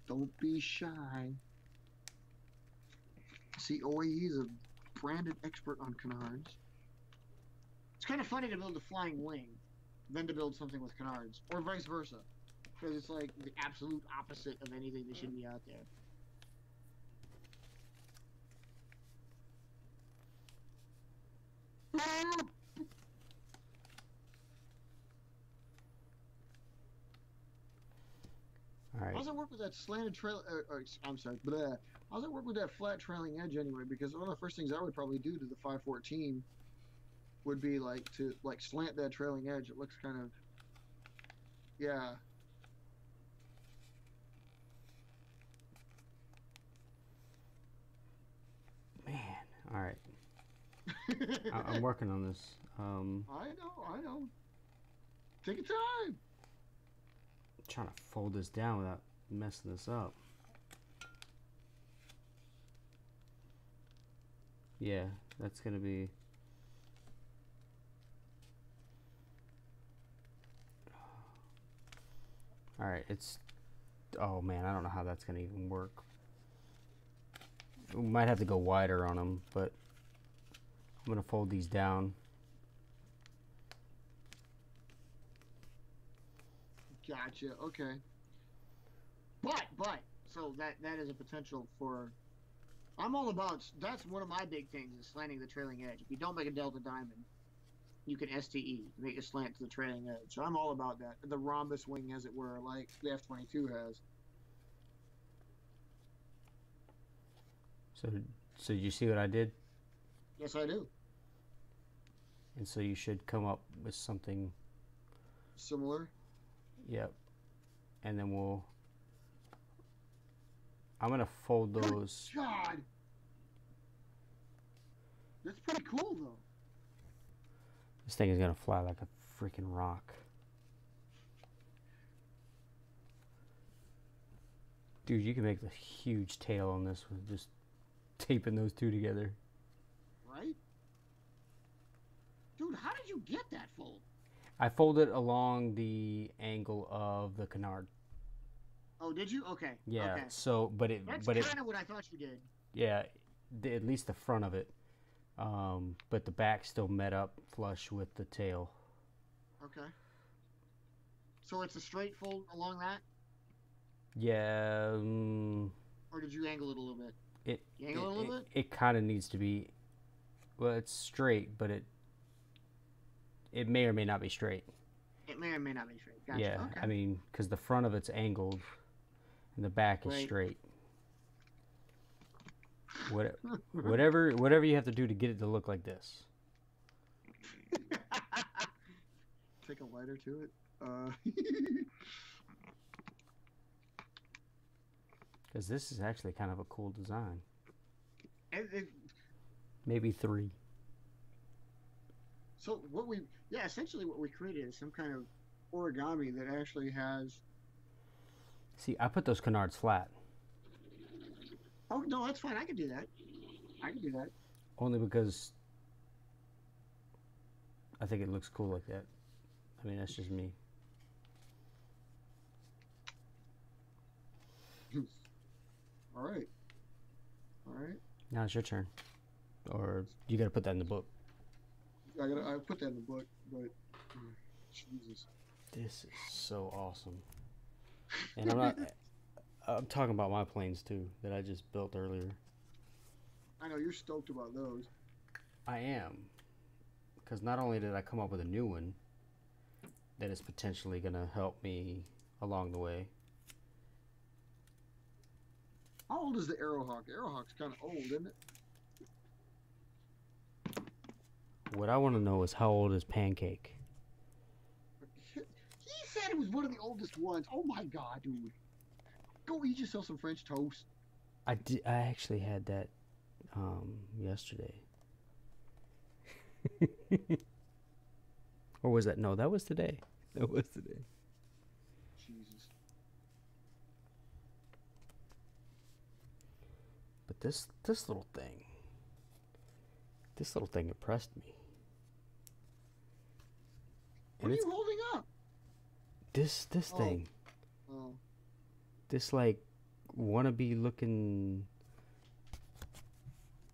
Don't be shy. See, he's a branded expert on canards. It's kind of funny to build a flying wing, then to build something with canards, or vice versa, because it's like the absolute opposite of anything that should be out there. All right. How's it work with that slanted trail? I'm sorry, but how's it work with that flat trailing edge anyway? Because one of the first things I would probably do to the 514 would be to slant that trailing edge. It looks kind of, yeah. Man, all right. I'm working on this. I know. Take your time. Trying to fold this down without messing this up. Yeah, that's gonna be. All right, it's. Oh man, I don't know how that's gonna even work. We might have to go wider on them, but I'm gonna fold these down. Gotcha. Okay. But so that is a potential for. I'm all about. That's one of my big things is slanting the trailing edge. If you don't make a delta diamond, you can STE, make a slant to the trailing edge. So I'm all about that. The rhombus wing, as it were, like the F-22 has. So you see what I did? Yes, I do. And so you should come up with something Similar. Yep. And then I'm gonna fold those. Good God. That's pretty cool though. This thing is gonna fly like a freaking rock. Dude, you can make a huge tail on this with just taping those two together. Right? Dude, how did you get that fold? I fold it along the angle of the canard. Oh, did you? Okay. Yeah. Okay. So, That's kind of what I thought you did. Yeah, at least the front of it. But the back still met up flush with the tail. Okay. So it's a straight fold along that? Yeah. Or did you angle it a little bit? You angle it a little bit? It kind of needs to be. Well, it's straight, but it may or may not be straight. It may or may not be straight. Gotcha. Yeah, Okay. I mean, because the front of it's angled, and the back is straight. Whatever you have to do to get it to look like this. Take a lighter to it. Because this is actually kind of a cool design. It, Maybe 3. So essentially what we created is some kind of origami that actually has. See, I put those canards flat. Oh no, that's fine. I can do that. Only because I think it looks cool like that. I mean, that's just me. All right. Now it's your turn. Or you got to put that in the book. I put that in the book, but Jesus. This is so awesome. And I'm talking about my planes too that I just built earlier. I know you're stoked about those. I am, because not only did I come up with a new one that is potentially going to help me along the way. How old is the Arrowhawk? Arrowhawk's kind of old, isn't it? What I want to know is how old is Pancake? He said it was one of the oldest ones. Oh my god, dude. Go eat yourself some French toast. I actually had that yesterday. Or was that? No, that was today. That was today. Jesus. But this little thing impressed me. What are you holding up? This thing. Oh. This like wannabe looking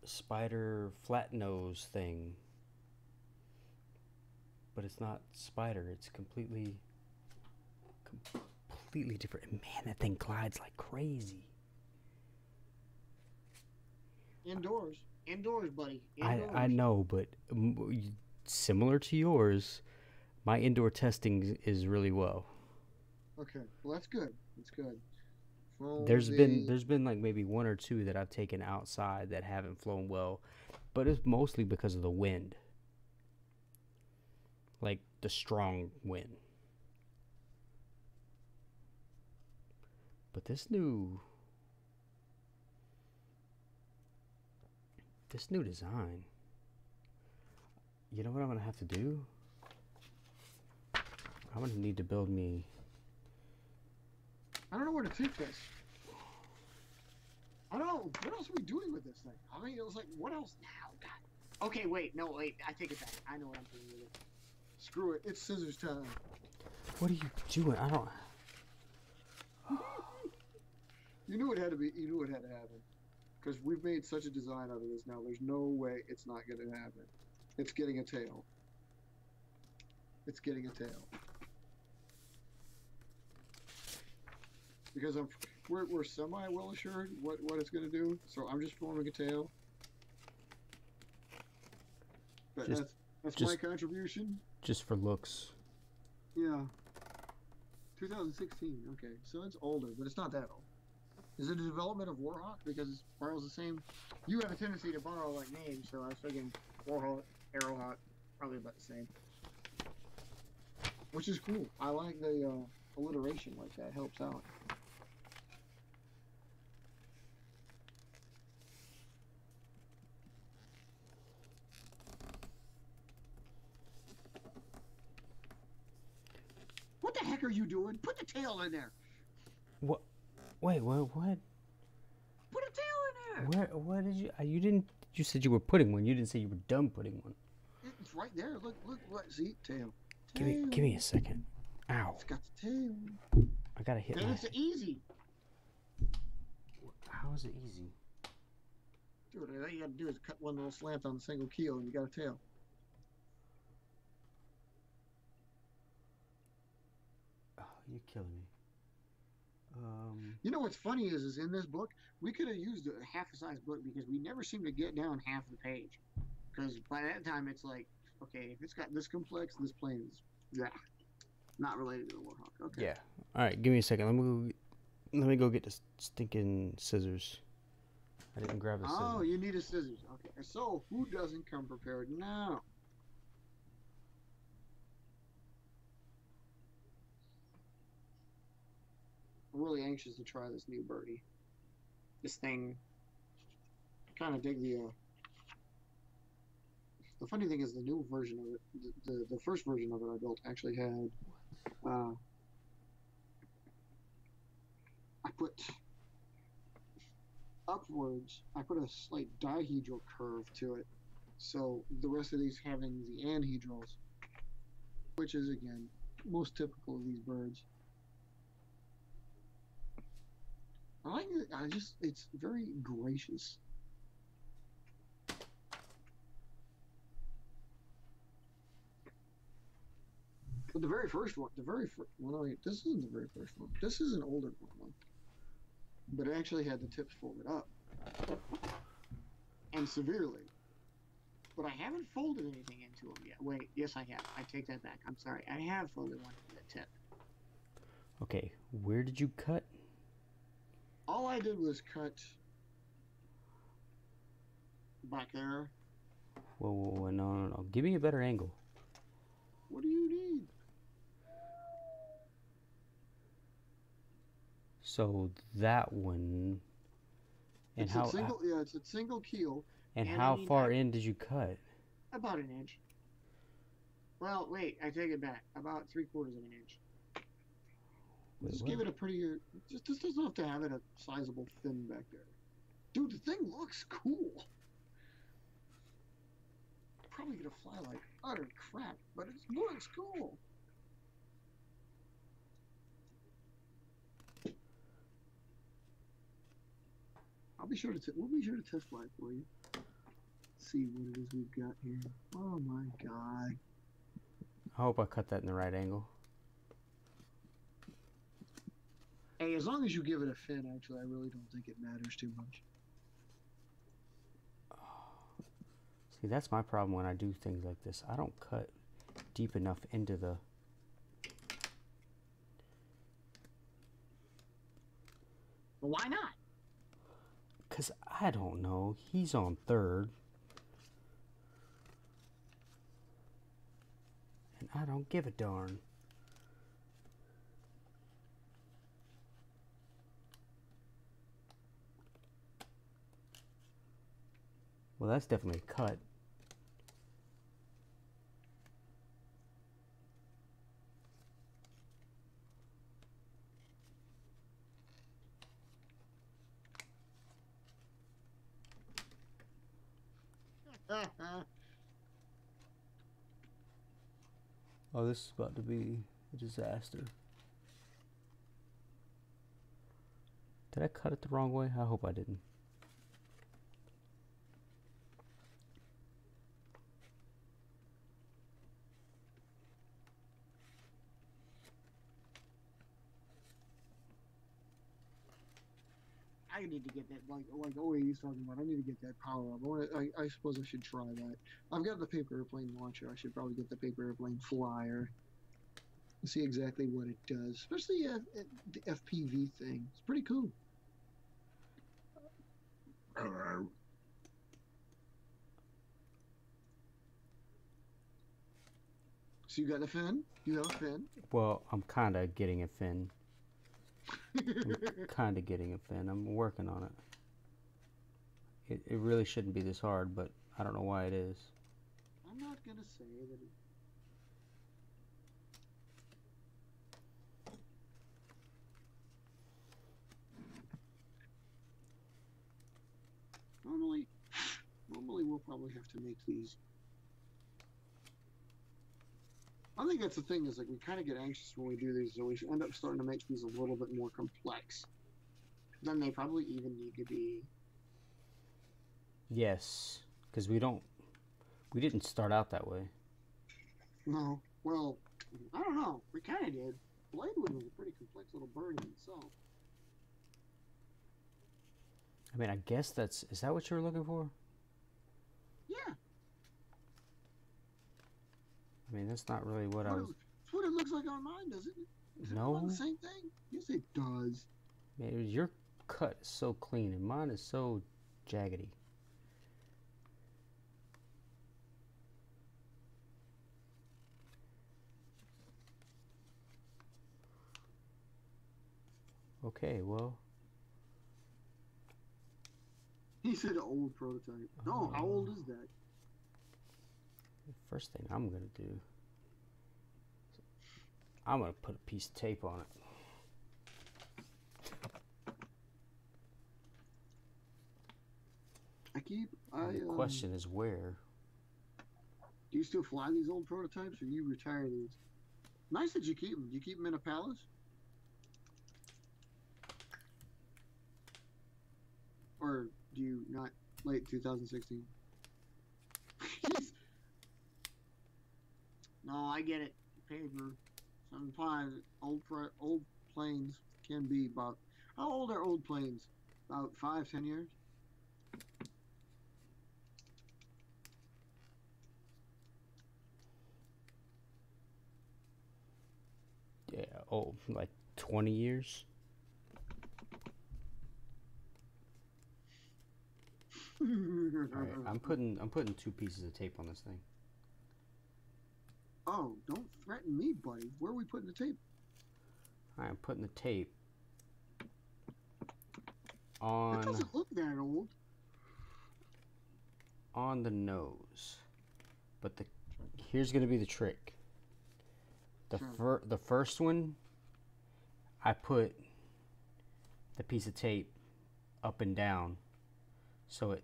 spider flat nose thing. But it's not spider, it's completely different. And man, that thing glides like crazy. Indoors, buddy. Indoors. I know, but similar to yours, my indoor testing is really well. Okay, well that's good. That's good. There's been like maybe one or two that I've taken outside that haven't flown well, but it's mostly because of the wind. Like the strong wind. But this new design, you know what I'm gonna have to do? I'm gonna need to build me. I don't know where to take this. I don't know. What else are we doing with this thing? I mean, it was like, what else now? God. Okay, wait. No, wait. I take it back. I know what I'm doing with it. Screw it. It's scissors time. What are you doing? I don't. You knew it had to be. You knew it had to happen. Because we've made such a design out of this now. There's no way it's not going to happen. It's getting a tail. It's getting a tail. Because we're semi well assured what it's going to do. So I'm just forming a tail. But that's my contribution. Just for looks. Yeah. 2016. Okay, so it's older, but it's not that old. Is it a development of Warhawk? Because it borrows the same. You have a tendency to borrow like names, so I was thinking Warhawk, Arrowhawk, probably about the same. Which is cool. I like the alliteration like that. It helps out. What the heck are you doing? Put the tail in there. What? Wait, what? Put a tail in there. What did you? You didn't. You said you were putting one. You didn't say you were done putting one. It's right there. Look. See, tail. Give me a second. Ow. It's got the tail. I gotta hit. Then it's easy. How is it easy? Dude, all you gotta do is cut one little slant on the single keel, and you got a tail. Oh, you're killing me. You know what's funny is in this book we could have used a half the size book because we never seem to get down half the page. Because by that time it's like, okay, if it's got this complex, this plane is not related to the Warhawk. Okay. Yeah. All right. Give me a second. Let me go get the stinking scissors. I didn't grab the scissors. Oh, you need a scissors. Okay. So who doesn't come prepared now? I'm really anxious to try this new birdie. This thing, I kind of dig the funny thing is the new version of it, the first version of it I built actually had, I put upwards, I put a slight dihedral curve to it. So the rest of these having the anhedrals, which is again, most typical of these birds. I like it. It's very gracious. But the very first one, well, no, wait, this isn't the very first one. This is an older one, but it actually had the tips folded up, and severely. but I haven't folded anything into them yet. Wait, yes, I have. I take that back. I'm sorry. I have folded one into the tip. Okay, where did you cut? All I did was cut back there. Whoa, no. Give me a better angle. What do you need? So that one, and It's how? a single, yeah, it's a single keel. And and how I mean, far in did you cut? About an inch. Well, wait, I take it back. About 3/4 of an inch. Wait, Just what? give it a prettier. Just doesn't have to have it a sizable fin back there. Dude, the thing looks cool. Probably gonna fly like utter crap, but it looks cool. We'll be sure to test fly it for you. See what it is we've got here. Oh my god. I hope I cut that in the right angle. Hey, as long as you give it a fin, actually, I really don't think it matters too much. See, that's my problem when I do things like this. I don't cut deep enough into the... Well, why not? Because I don't know. He's on third. And I don't give a darn. Well, that's definitely a cut. Oh, this is about to be a disaster. Did I cut it the wrong way? I hope I didn't. I need to get that, like OAE's talking about. I need to get that power up. I suppose I should try that. I've got the paper airplane launcher. I should probably get the paper airplane flyer. See exactly what it does, especially the FPV thing. It's pretty cool. So you got a fin? You have a fin? Well, I'm kind of getting a fin. Kind of getting a fin. I'm working on it. It really shouldn't be this hard, but I don't know why it is. I'm not gonna say that. Normally we'll probably have to make these. I think that's the thing, is like we kind of get anxious when we do these, so we end up starting to make these a little bit more complex than they probably even need to be. Yes, because we didn't start out that way. No, well, I don't know. We kind of did. Bladewood was a pretty complex little bird in itself. I mean, I guess is that what you were looking for? Yeah. I mean, that's not really what I was... That's what it looks like on mine, doesn't it? Is No. it the same thing? Yes, it does. Man, your cut is so clean, and mine is so jaggedy. Okay, well... He said old prototype. No, how old is that? The first thing I'm going to do... I'm going to put a piece of tape on it. The question is where? Do you still fly these old prototypes, or you retire these? Nice that you keep them. Do you keep them in a palace? Or do you not? Late 2016. No, I get it. Paper. So I'm implying that old planes can be about. How old are old planes? About 5-10 years. Oh, like 20 years. All right, I'm putting 2 pieces of tape on this thing. Oh, don't threaten me, buddy. Where are we putting the tape? All right, I'm putting the tape It on doesn't look that old. on the nose. But here's gonna be the trick. The first one, I put the piece of tape up and down, so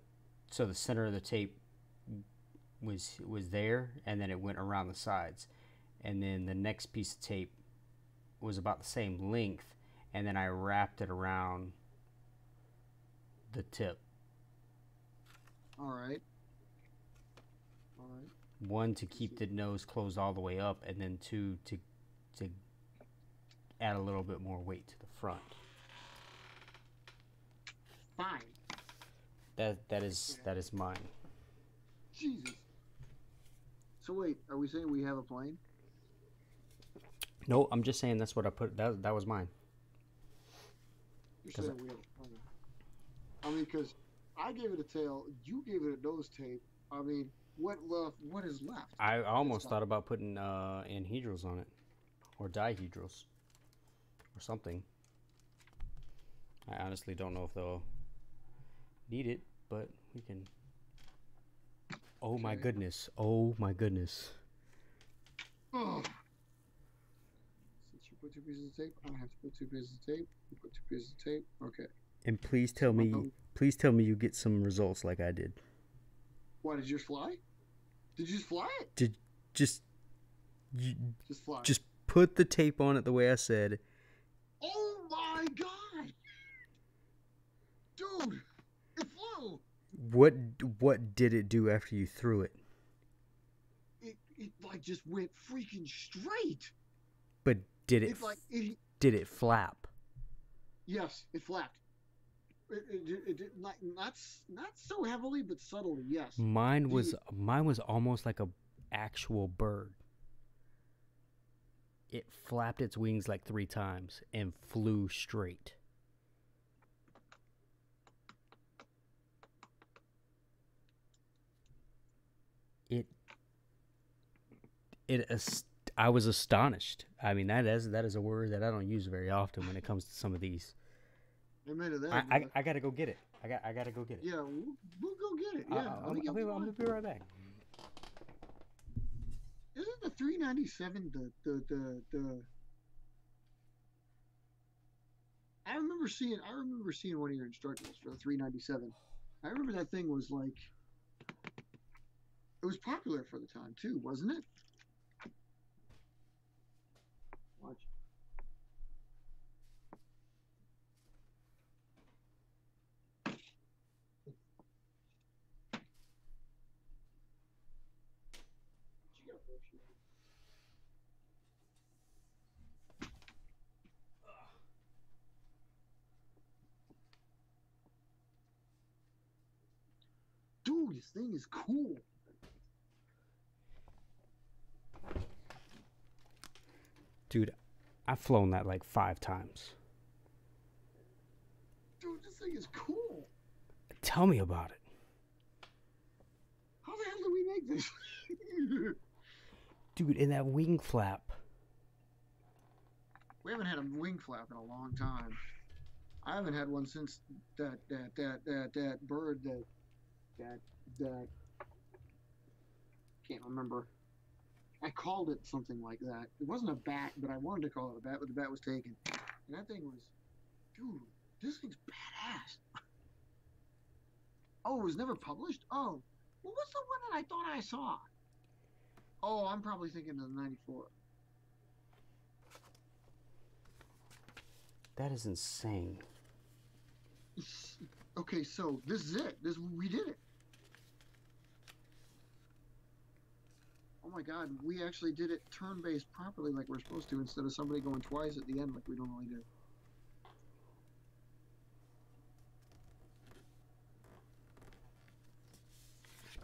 the center of the tape was there, and then it went around the sides, and then the next piece of tape was about the same length, and then I wrapped it around the tip. All right. 1 to keep the nose closed all the way up, and then 2 to add a little bit more weight to the front. Fine. That is mine. Jesus. So wait, are we saying we have a plane? No, I'm just saying that's what I put. That was mine. You're saying we have a plane. I mean, because I gave it a tail, you gave it a nose tape. I mean, what is left? I almost thought about putting anhedrals on it, or dihedrals, or something. I honestly don't know if they'll need it, but we can. Oh my goodness! Oh my goodness! Oh. Since you put 2 pieces of tape, I have to put 2 pieces of tape. You put 2 pieces of tape. Okay. And please tell me you get some results like I did. Why did yours fly? Did you just fly it? Just fly. Just put the tape on it the way I said. Oh my god, dude! It flew. What did it do after you threw it? It like just went freaking straight. But did it flap? Yes, it flapped. It did not so heavily, but subtly. Yes. Mine was almost like a actual bird. It flapped its wings like 3 times and flew straight. I was astonished. I mean, that is a word that I don't use very often when it comes to some of these. Amen to that. I gotta go get it. I gotta go get it. Yeah, we'll go get it. Yeah, I'm gonna be right back. Isn't the 397 the I remember seeing one of your instructions for the 397. I remember that thing was like, it was popular for the time too, wasn't it? Watch. Dude, this thing is cool. Dude, I've flown that like 5 times. Dude, this thing is cool. Tell me about it. How the hell did we make this? Dude, in that wing flap. We haven't had a wing flap in a long time. I haven't had one since that bird that can't remember. I called it something like that. It wasn't a bat, but I wanted to call it a bat, but the bat was taken. And that thing was, dude, this thing's badass. Oh, it was never published? Oh, well, what's the one that I thought I saw? Oh, I'm probably thinking of the 94. That is insane. Okay, so this is it. We did it. Oh my god, we actually did it turn-based properly like we're supposed to, instead of somebody going twice at the end like we normally do.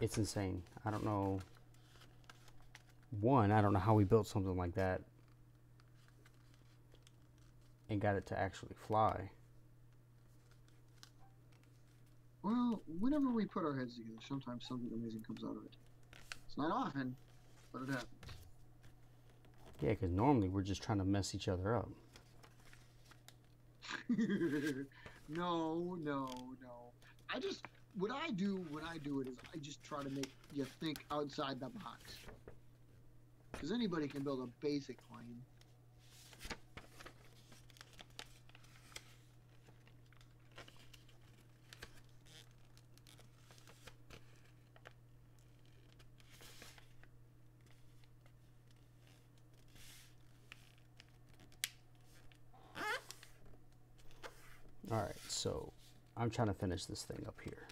It's insane. I don't know. I don't know how we built something like that. and got it to actually fly. Well, whenever we put our heads together, sometimes something amazing comes out of it. It's not often, but it happens. Yeah, because normally we're just trying to mess each other up. No. What I do when I do it is I just try to make you think outside the box. Because anybody can build a basic plane. Alright, so I'm trying to finish this thing up here.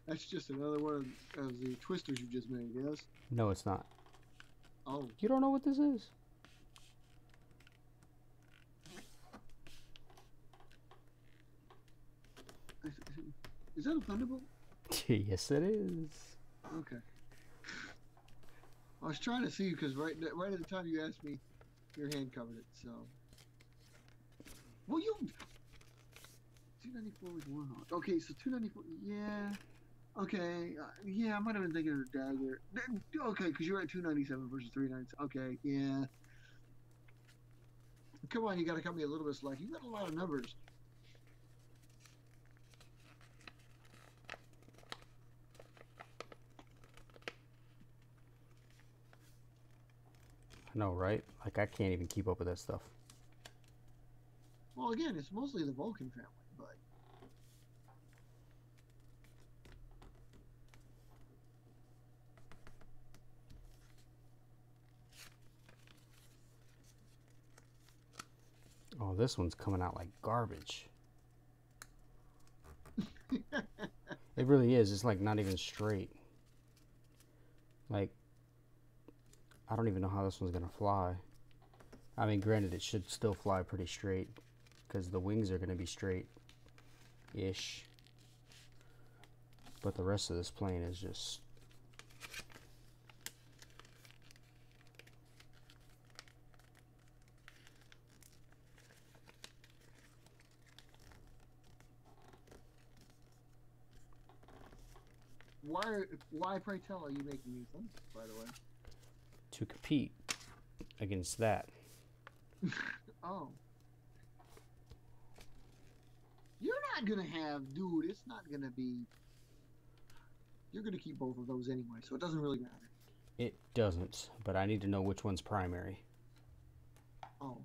That's just another one of the twisters you just made, yes? No, it's not. Oh. You don't know what this is? Is that a thunderbolt? Yes, it is. Okay. I was trying to see because right at the time you asked me, your hand covered it. So. Well, you. 294 was one hot. Okay, so 294. Yeah. Okay. Yeah, I might have been thinking of a dagger. Okay, because you're at 297 versus 397. Okay. Yeah. Come on, you got to cut me a little bit slack. You got a lot of numbers. I know, right? Like, I can't even keep up with that stuff. Well, again, it's mostly the Vulcan family, but. Oh, this one's coming out like garbage. It really is. It's like not even straight. Like, I don't even know how this one's gonna fly. I mean, granted, it should still fly pretty straight because the wings are gonna be straight-ish. But the rest of this plane is just... Why, pray tell, are you making these things, by the way? to compete against that. Oh. You're not gonna have, dude, it's not gonna be... You're gonna keep both of those anyway, so it doesn't really matter. It doesn't, but I need to know which one's primary. Oh.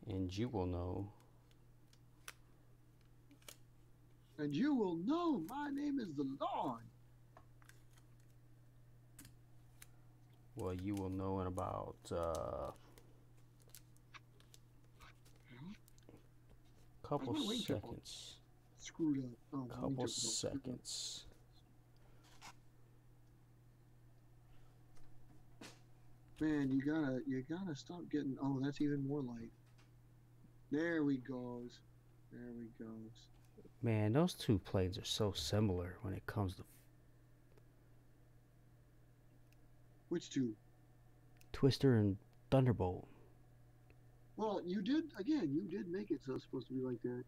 And you will know. And you will know my name is the Lord. Well, you will know in about couple seconds. Screwed up. Oh, Couple seconds. Man, you gotta stop getting. Oh, that's even more light. There we goes. There we goes. Man, those two planes are so similar when it comes to Which two? Twister and Thunderbolt. Well, you did make it so it's supposed to be like that.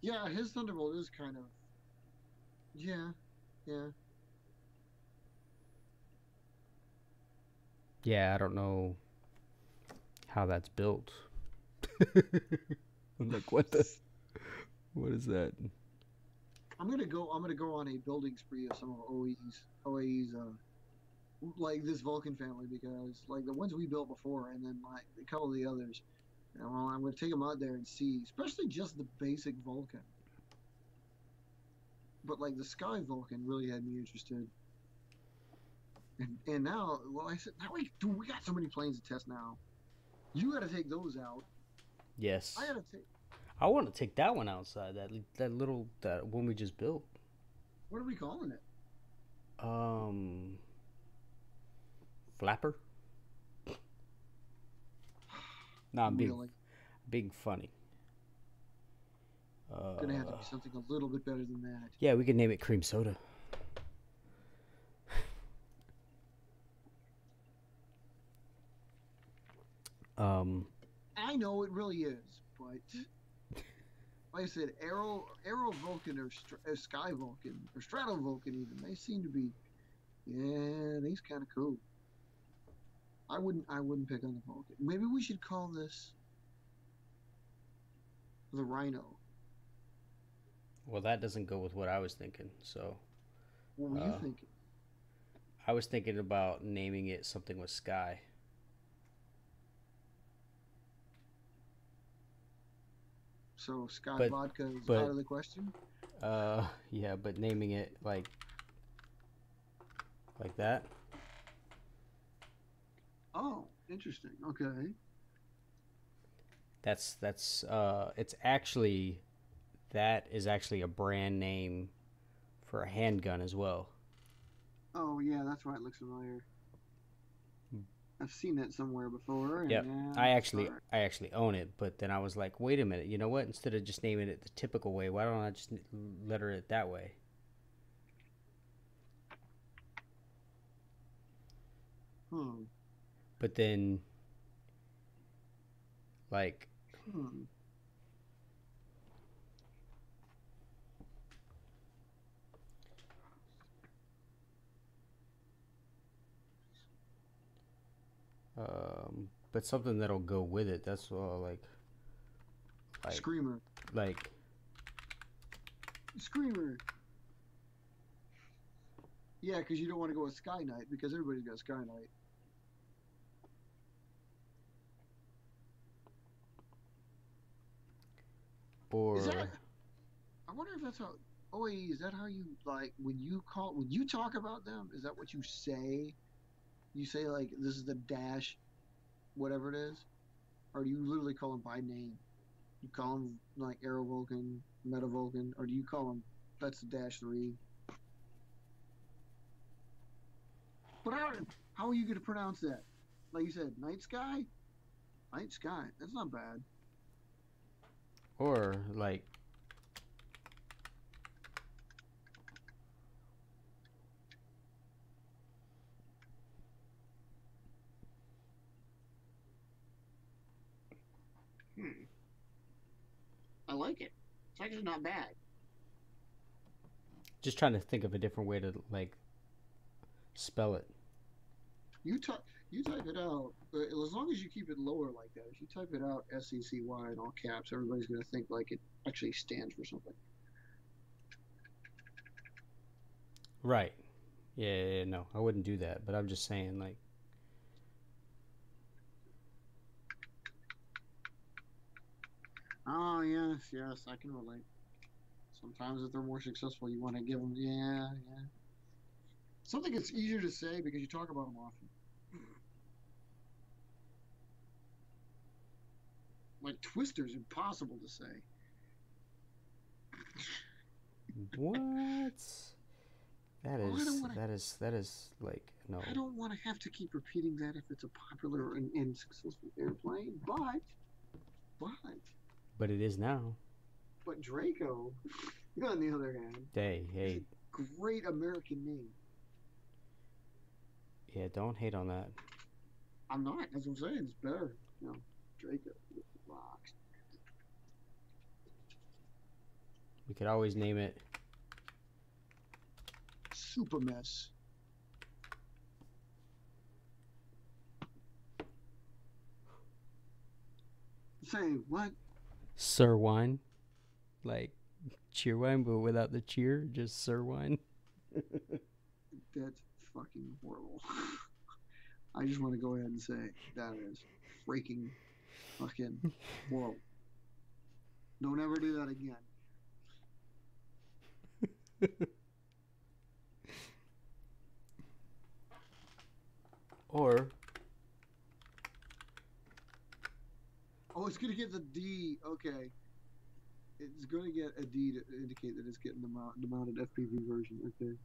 Yeah, his Thunderbolt is kind of. Yeah. Yeah, I don't know how that's built. I'm like, what is that? I'm gonna go on a building spree of some of OAE's like this Vulcan family, because like the ones we built before and then like a couple of the others, well, I'm gonna take them out there and see, especially just the basic Vulcan. But like the Sky Vulcan really had me interested. And now, well, I said, now we got so many planes to test now. You got to take those out. Yes. I want to take that one outside. That one we just built. What are we calling it? Flapper. No, I'm being funny. Gonna have to be something a little bit better than that. Yeah, we could name it cream soda. I know it really is, but like I said, Aero Vulcan or Sky Vulcan or Strato Vulcan even, they seem to be, yeah, these kind of cool. I wouldn't pick on the Vulcan. Maybe we should call this the Rhino. Well, that doesn't go with what I was thinking. So What were you thinking? I was thinking about naming it something with sky. So Sky But- Vodka is but- out of the question. Yeah, but naming it like that. Oh, interesting. Okay. That's it's actually, that is actually a brand name for a handgun as well. Oh yeah, that's why it looks familiar. I've seen that somewhere before. Yep. Yeah, I actually own it, but then I was like, wait a minute, you know what? Instead of just naming it the typical way, why don't I just letter it that way? Hmm. But then, like, Hmm. but something that'll go with it. That's all. Like Screamer. like Screamer. Yeah, because you don't want to go with Sky Knight because everybody's got Sky Knight. or Is that? I wonder if that's how. Oh, wait, is that how you like when you talk about them? Is that what you say? You say like this is the dash, whatever it is, or do you literally call them by name? You call them like Aero Vulcan, Meta Vulcan, or do you call them that's the dash 3? But how are you going to pronounce that? Like you said, Night Sky? Night Sky. That's not bad. or like I like it. It's actually not bad. just trying to think of a different way to like spell it. You type it out, as long as you keep it lower like that. If you type it out SECY in all caps, everybody's going to think like it actually stands for something. Right. Yeah, no, I wouldn't do that. But I'm just saying, like, Oh, yes, I can relate. Sometimes if they're more successful, you want to give them, yeah. Something that's easier to say because you talk about them often. Like Twister's impossible to say. what? That Well, I don't wanna- that is like, no. I don't want to have to keep repeating that if it's a popular and successful airplane, But it is now. but Draco, on the other hand, Hey, great American name. yeah, don't hate on that. I'm not. That's what I'm saying. It's better. Draco rocks. We could always name it. Super mess. Say what? Sir Wine, like cheer wine, but without the cheer, just Sir Wine. That's fucking horrible. I just want to go ahead and say that is freaking fucking horrible. Don't ever do that again. Or Oh, it's gonna get the D. Okay, it's gonna get a D to indicate that it's getting the mounted FPV version. Okay,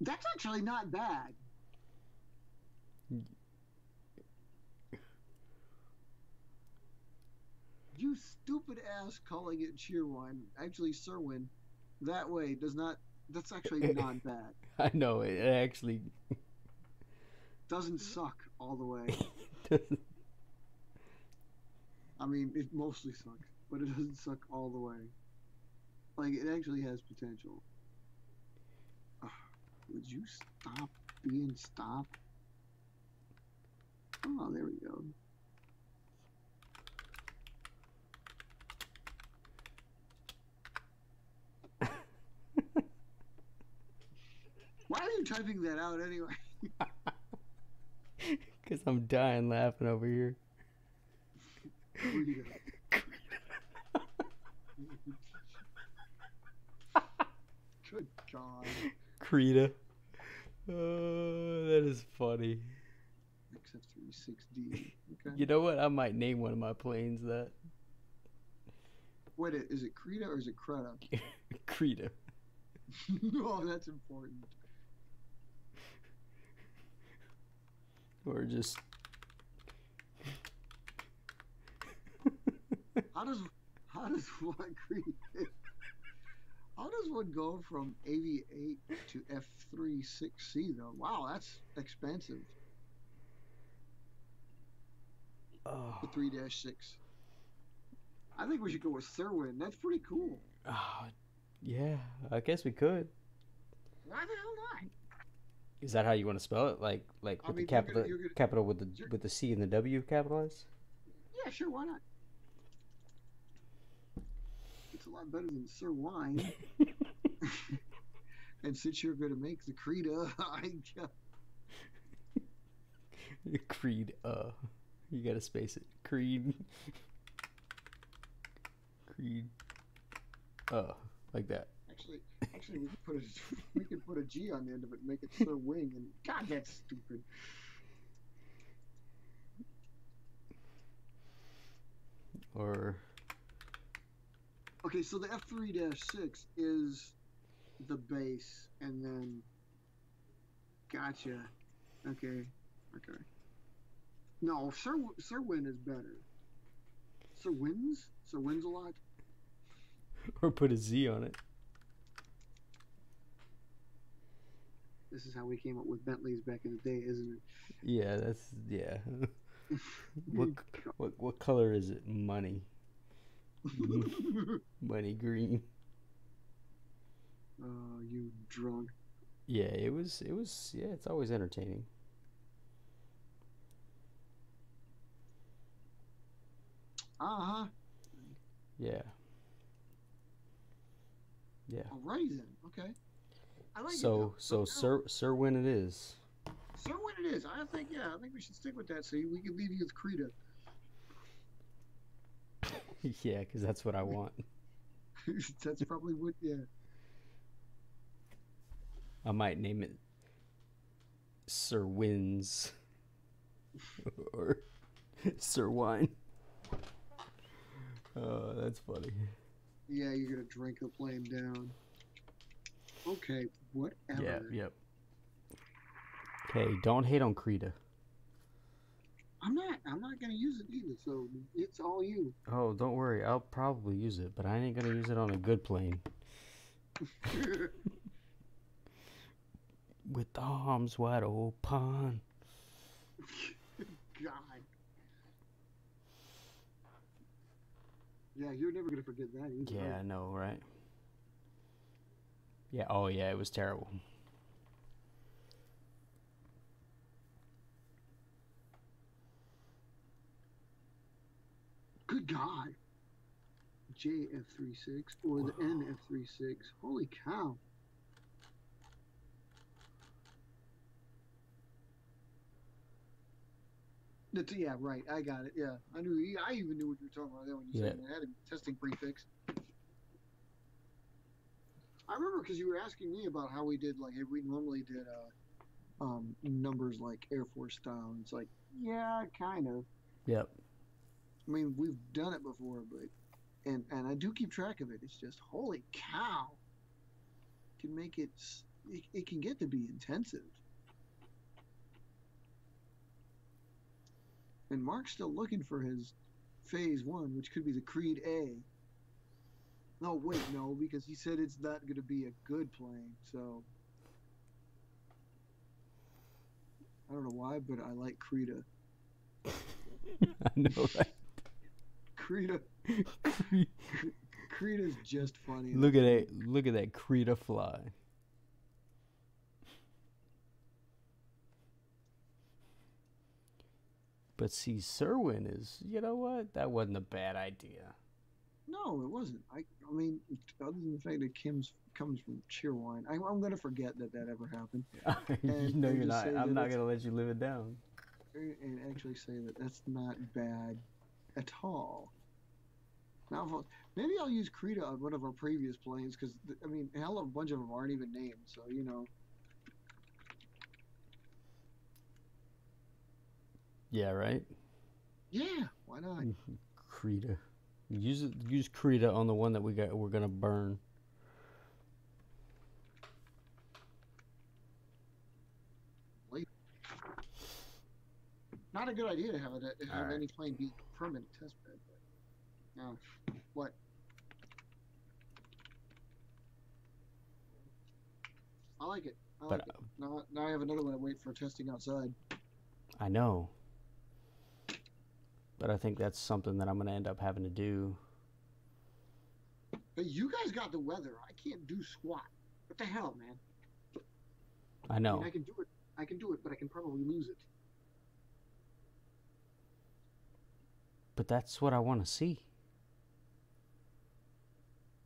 that's actually not bad. You stupid ass calling it Cheerwine. Actually, Serwin, that way does not. That's actually not bad. I know it actually Doesn't suck all the way. doesn't. I mean, it mostly sucks, but it doesn't suck all the way. Like, it actually has potential. Ugh, would you stop being stop? Oh, there we go. Why are you typing that out anyway? Because I'm dying laughing over here. Rita. Good God. Krita. Oh, that is funny. XF36D. Okay. You know what? I might name one of my planes that. Wait, is it Krita or is it Kreta? Krita. No, that's important. Or just. How does one how does one go from AV8 to F36C though? Wow, that's expensive. Oh. The 3-6. I think we should go with Serwin. That's pretty cool. Oh, yeah, I guess we could. Why the hell not? Is that how you want to spell it? Like with I the mean, capital you're gonna- capital with the C and the W capitalized? Yeah, sure, why not? It's a lot better than Sir Wine. And since you're going to make the Krita, Creed. You gotta space it. Creed. Creed. Like that. Actually, we could put a G on the end of it and make it Sir Wing. And God, that's stupid. Or. Okay, so the F3-6 is the base, and then. Gotcha. Okay. No, Sir Win is better. Sir Wins a lot. Or put a Z on it. This is how we came up with Bentleys back in the day, isn't it? Yeah, yeah. What color is it? Money. Money green. Oh, you drunk. Yeah, it was yeah, it's always entertaining. Uh-huh. Yeah. Yeah. Alrighty then. Okay. I like So Sir Win it is. Sir Win it is. I think we should stick with that so we can leave you with Krita. Yeah, because that's what I want. That's probably what, yeah. I might name it Sir Wins or Sir Wine. Oh, that's funny. Yeah, you're gonna drink the plane down. Okay, whatever. Yeah, yep. Okay, don't hate on Krita. I'm not gonna use it either, so it's all you. Oh, don't worry, I'll probably use it, but I ain't gonna use it on a good plane. With the arms wide open. God. Yeah, you're never gonna forget that either. Yeah, I know, right? Yeah, oh yeah, it was terrible. Good God. JF36 or the NF36. Holy cow. Yeah, right. I got it. Yeah, I even knew what you were talking about there when you said it had a testing prefix. I remember because you were asking me about how we did, like, if we normally did numbers like Air Force style. And it's like, yeah, kind of. Yep. I mean, we've done it before, but and I do keep track of it. It's just holy cow. It can make it can get to be intensive. And Mark's still looking for his Phase 1, which could be the Creed A. No, wait, no, because he said it's not going to be a good plane, so I don't know why, but I like Krita. I know, right? Krita. Krita's just funny. Look at it. Look at that Krita fly. But see, Serwin is, you know what? That wasn't a bad idea. No, it wasn't. I mean, other than the fact that Kim's comes from Cheerwine, I'm going to forget that ever happened. You know you're just not. say I'm that not it's- gonna let you live it down. And actually say that that's not bad at all. Now, maybe I'll use Krita on one of our previous planes because I mean, hell, a bunch of them aren't even named, so you know. Yeah, right. Yeah, why not? Krita. Use Krita on the one that we're gonna burn. Not a good idea to have Alright. any plane be a permanent test bed. But no, what? I like it. I like But it. Now I have another one to wait for testing outside. I know. But I think that's something that I'm gonna end up having to do. But you guys got the weather. I can't do squat. What the hell, man? I I know. mean, I can do it. I can do it, but I can probably lose it. But that's what I want to see.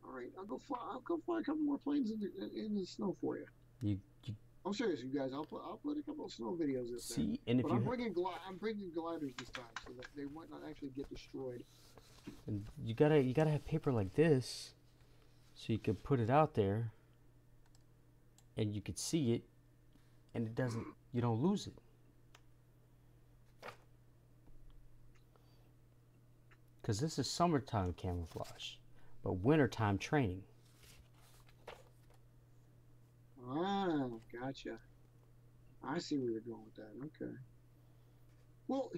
All right, I'll go fly a couple more planes in the snow for you. You I'm serious, you guys. I'll put a couple of snow videos up there. see, and if But you I'm bringing gliders this time so that they might not actually get destroyed. and you gotta have paper like this, so you could put it out there, and you could see it, and you don't lose it. Because this is summertime camouflage, but wintertime training. Ah, gotcha. I see where you're going with that. Okay. Well,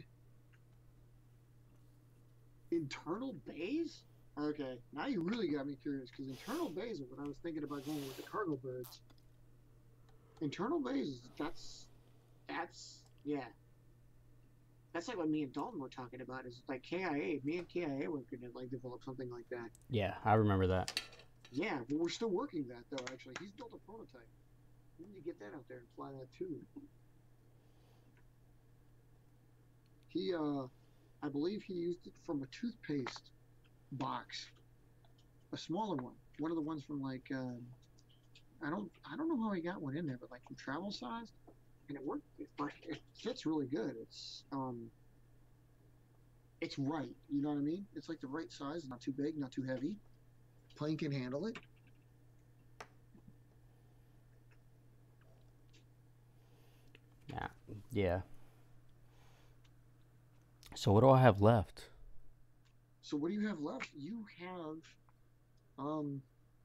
internal bays? Okay, now you really got me curious because internal bays are what I was thinking about going with the cargo birds. Internal bays, that's yeah. That's like what me and Dalton were talking about. Is like KIA. Me and KIA were going to like develop something like that. Yeah, I remember that. Yeah, but we're still working that though. Actually, he's built a prototype. We need to get that out there and fly that too. He, I believe he used it from a toothpaste box, a smaller one of the ones from like, I don't know how he got one in there, but like from travel sized, and it worked. It fits really good. It's right. You know what I mean? It's like the right size, not too big, not too heavy. Plane can handle it. Yeah. So what do I have left? So what do you have left? You have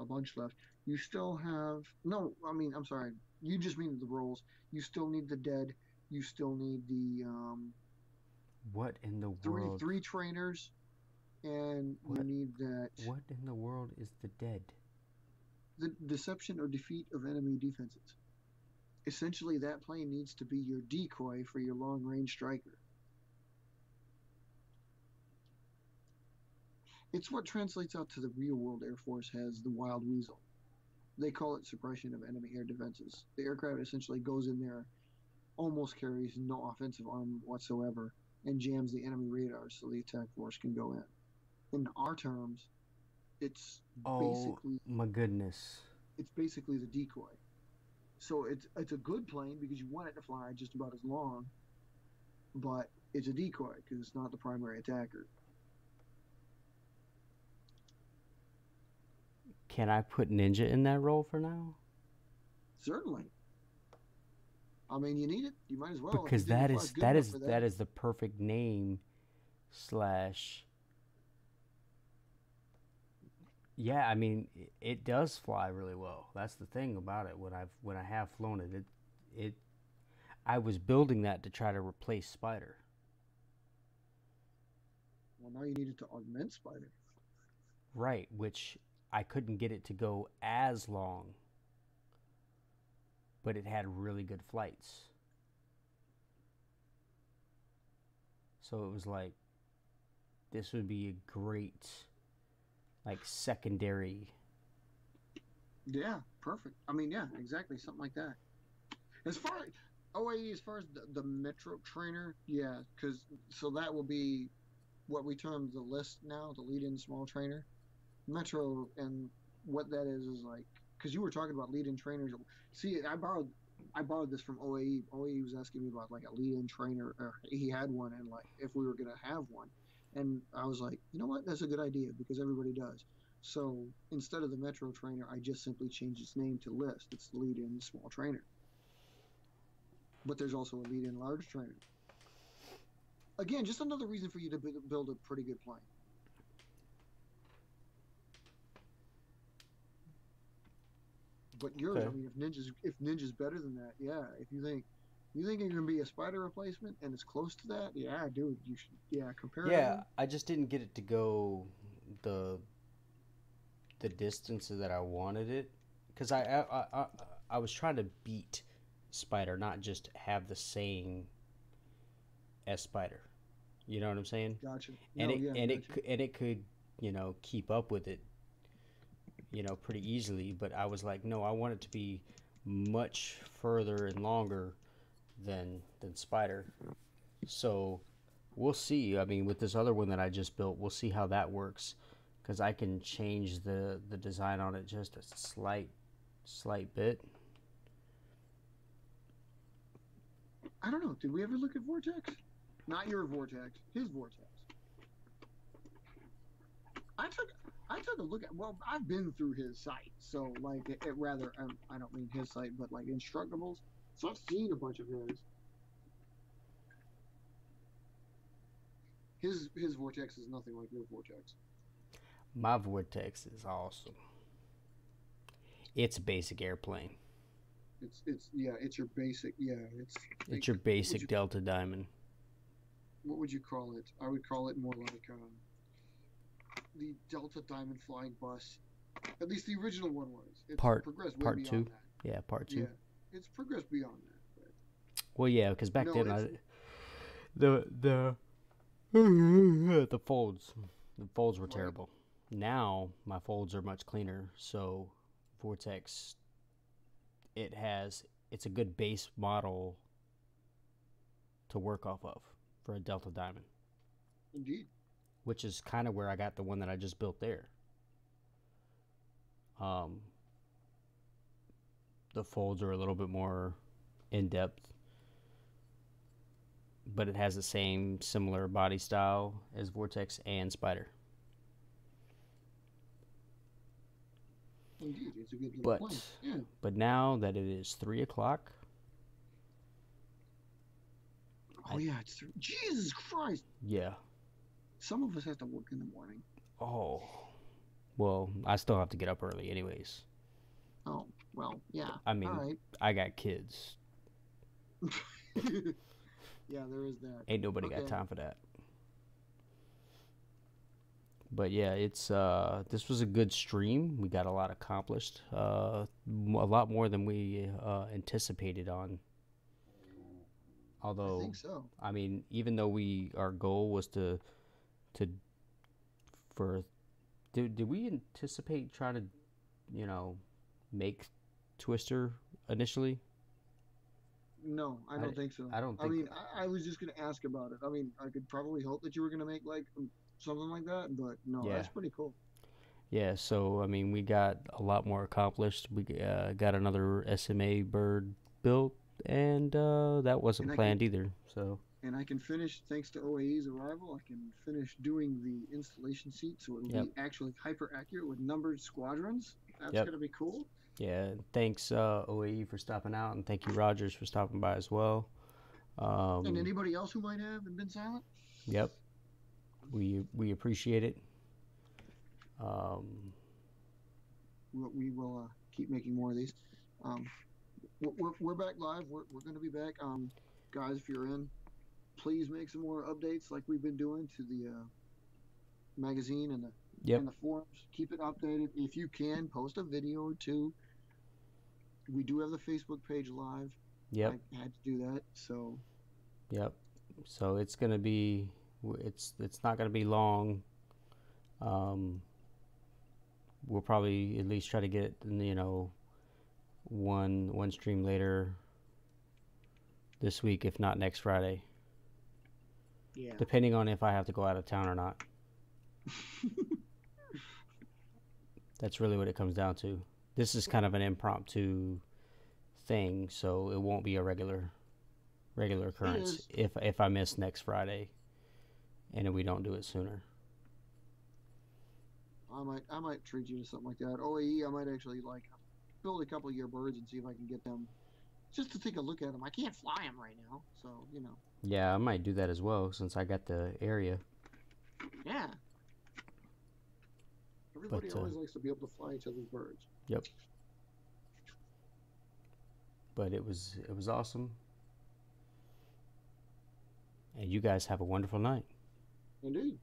a bunch left. You still have no, I mean, I'm sorry. You just mean the rolls. You still need the dead. You still need the What in the world? three trainers, and What? you need that What in the world is the dead? the deception or defeat of enemy defenses. Essentially, that plane needs to be your decoy for your long range striker. It's what translates out to the real world Air Force as the Wild Weasel. They call it suppression of enemy air defenses. The aircraft essentially goes in there, almost carries no offensive arm whatsoever, and jams the enemy radar so the attack force can go in. In our terms, it's Oh my goodness. basically the decoy. So it's a good plane because you want it to fly just about as long, but it's a decoy because it's not the primary attacker. Can I put Ninja in that role for now? Certainly. I mean, you need it. You might as well. Because If you think that the is fly's good that enough is for that is the perfect name slash. Yeah, I mean it does fly really well. That's the thing about it. When I have flown it I was building that to try to replace Spider. Well, now you need it to augment spider. Right, which I couldn't get it to go as long, but it had really good flights. So it was like, this would be a great, like, secondary. Yeah, perfect. I mean, yeah, exactly, something like that. As far OAE, as far as the Metro trainer, yeah, because so that will be what we term the list now, the lead-in small trainer. Metro, and what that is like, because you were talking about lead-in trainers. See, I borrowed this from OAE. OAE was asking me about like a lead-in trainer, or he had one, and like if we were gonna have one, and I was like, you know what, that's a good idea because everybody does. So instead of the Metro trainer, I just simply changed its name to List. It's the lead-in small trainer, but there's also a lead-in large trainer. Again, just another reason for you to build a pretty good plane. But yours, Okay. I mean, if Ninja's better than that, yeah. If you think it can be a spider replacement and it's close to that, yeah, dude, you should, yeah, comparatively. Yeah, I just didn't get it to go the the distance that I wanted it, because I was trying to beat Spider, not just have the same as Spider. You know what I'm saying? Gotcha. And No, yeah, gotcha. it could, keep up with it, pretty easily. But I was like, no, I want it to be much further and longer than Spider. So we'll see. I mean, with this other one that I just built, we'll see how that works, because I can change the design on it just a slight bit. I don't know. Did we ever look at Vortex? Not your Vortex, his Vortex. I took a look at. Well, I've been through his site, so like it rather. I don't mean his site, but like Instructables. So I've seen a bunch of his. His Vortex is nothing like your Vortex. My Vortex is awesome. It's a basic airplane. It's yeah. It's your basic, yeah. It's your basic Delta Diamond. What would you call it? I would call it more like the Delta Diamond Flying Bus. At least the original one was. It's progressed way Part beyond two. that. Yeah, part two. Yeah, it's progressed beyond that. But Well, yeah, because back no, then the the folds were right. terrible. Now my folds are much cleaner. So Vortex, it's a good base model to work off of for a Delta Diamond, Indeed. which is kind of where I got the one that I just built there. The folds are a little bit more in depth, but it has the same similar body style as Vortex and Spider. Indeed, it's a good little plane. But Yeah. but now that it is 3 o'clock, Oh yeah, it's Jesus Christ. yeah. Some of us have to work in the morning. Oh, well, I still have to get up early, anyways. Oh well, yeah. I mean, All right. I got kids. Yeah, there is that. Ain't nobody got Okay. time for that. But yeah, it's this was a good stream. We got a lot accomplished. A lot more than we anticipated on. I Although, think so. I mean, even though our goal was to for did we anticipate trying to, make Twister initially? No, I don't think so. I don't I think. mean, I was just gonna ask about it. I mean, I could probably hope that you were gonna make like something like that, but no, Yeah. that's pretty cool. Yeah, so I mean, we got a lot more accomplished. We got another SMA bird built, and that wasn't And I planned either. So And I can finish, thanks to OAE's arrival, I can finish doing the installation seat, so it'll Yep. be actually hyper accurate with numbered squadrons. That's Yep. gonna be cool. yeah, thanks OAE for stopping out, and thank you Rogers for stopping by as well. And anybody else who might have and been silent. Yep, we appreciate it. Um, We will keep making more of these. Um, we're back live. We're going to be back. Guys, if you're in, please make some more updates like we've been doing to magazine and Yep. the forums. Keep it updated. If you can, post a video or two. We do have the Facebook page live. Yep. I had to do that, so Yep. So it's gonna be, it's not gonna be long. We'll probably at least try to get, you know, one stream later this week, if not next Friday, Yeah. depending on if I have to go out of town or not. That's really what it comes down to. This is kind of an impromptu thing, so it won't be a regular occurrence if I miss next Friday and we don't do it sooner. I might treat you to something like that. OAE, I might actually like build a couple of your birds and see if I can get them just to take a look at them. I can't fly them right now, so you know. Yeah, I might do that as well since I got the area. Yeah. Everybody always likes to be able to fly each other's birds. Yep. But it was awesome. And you guys have a wonderful night. Indeed.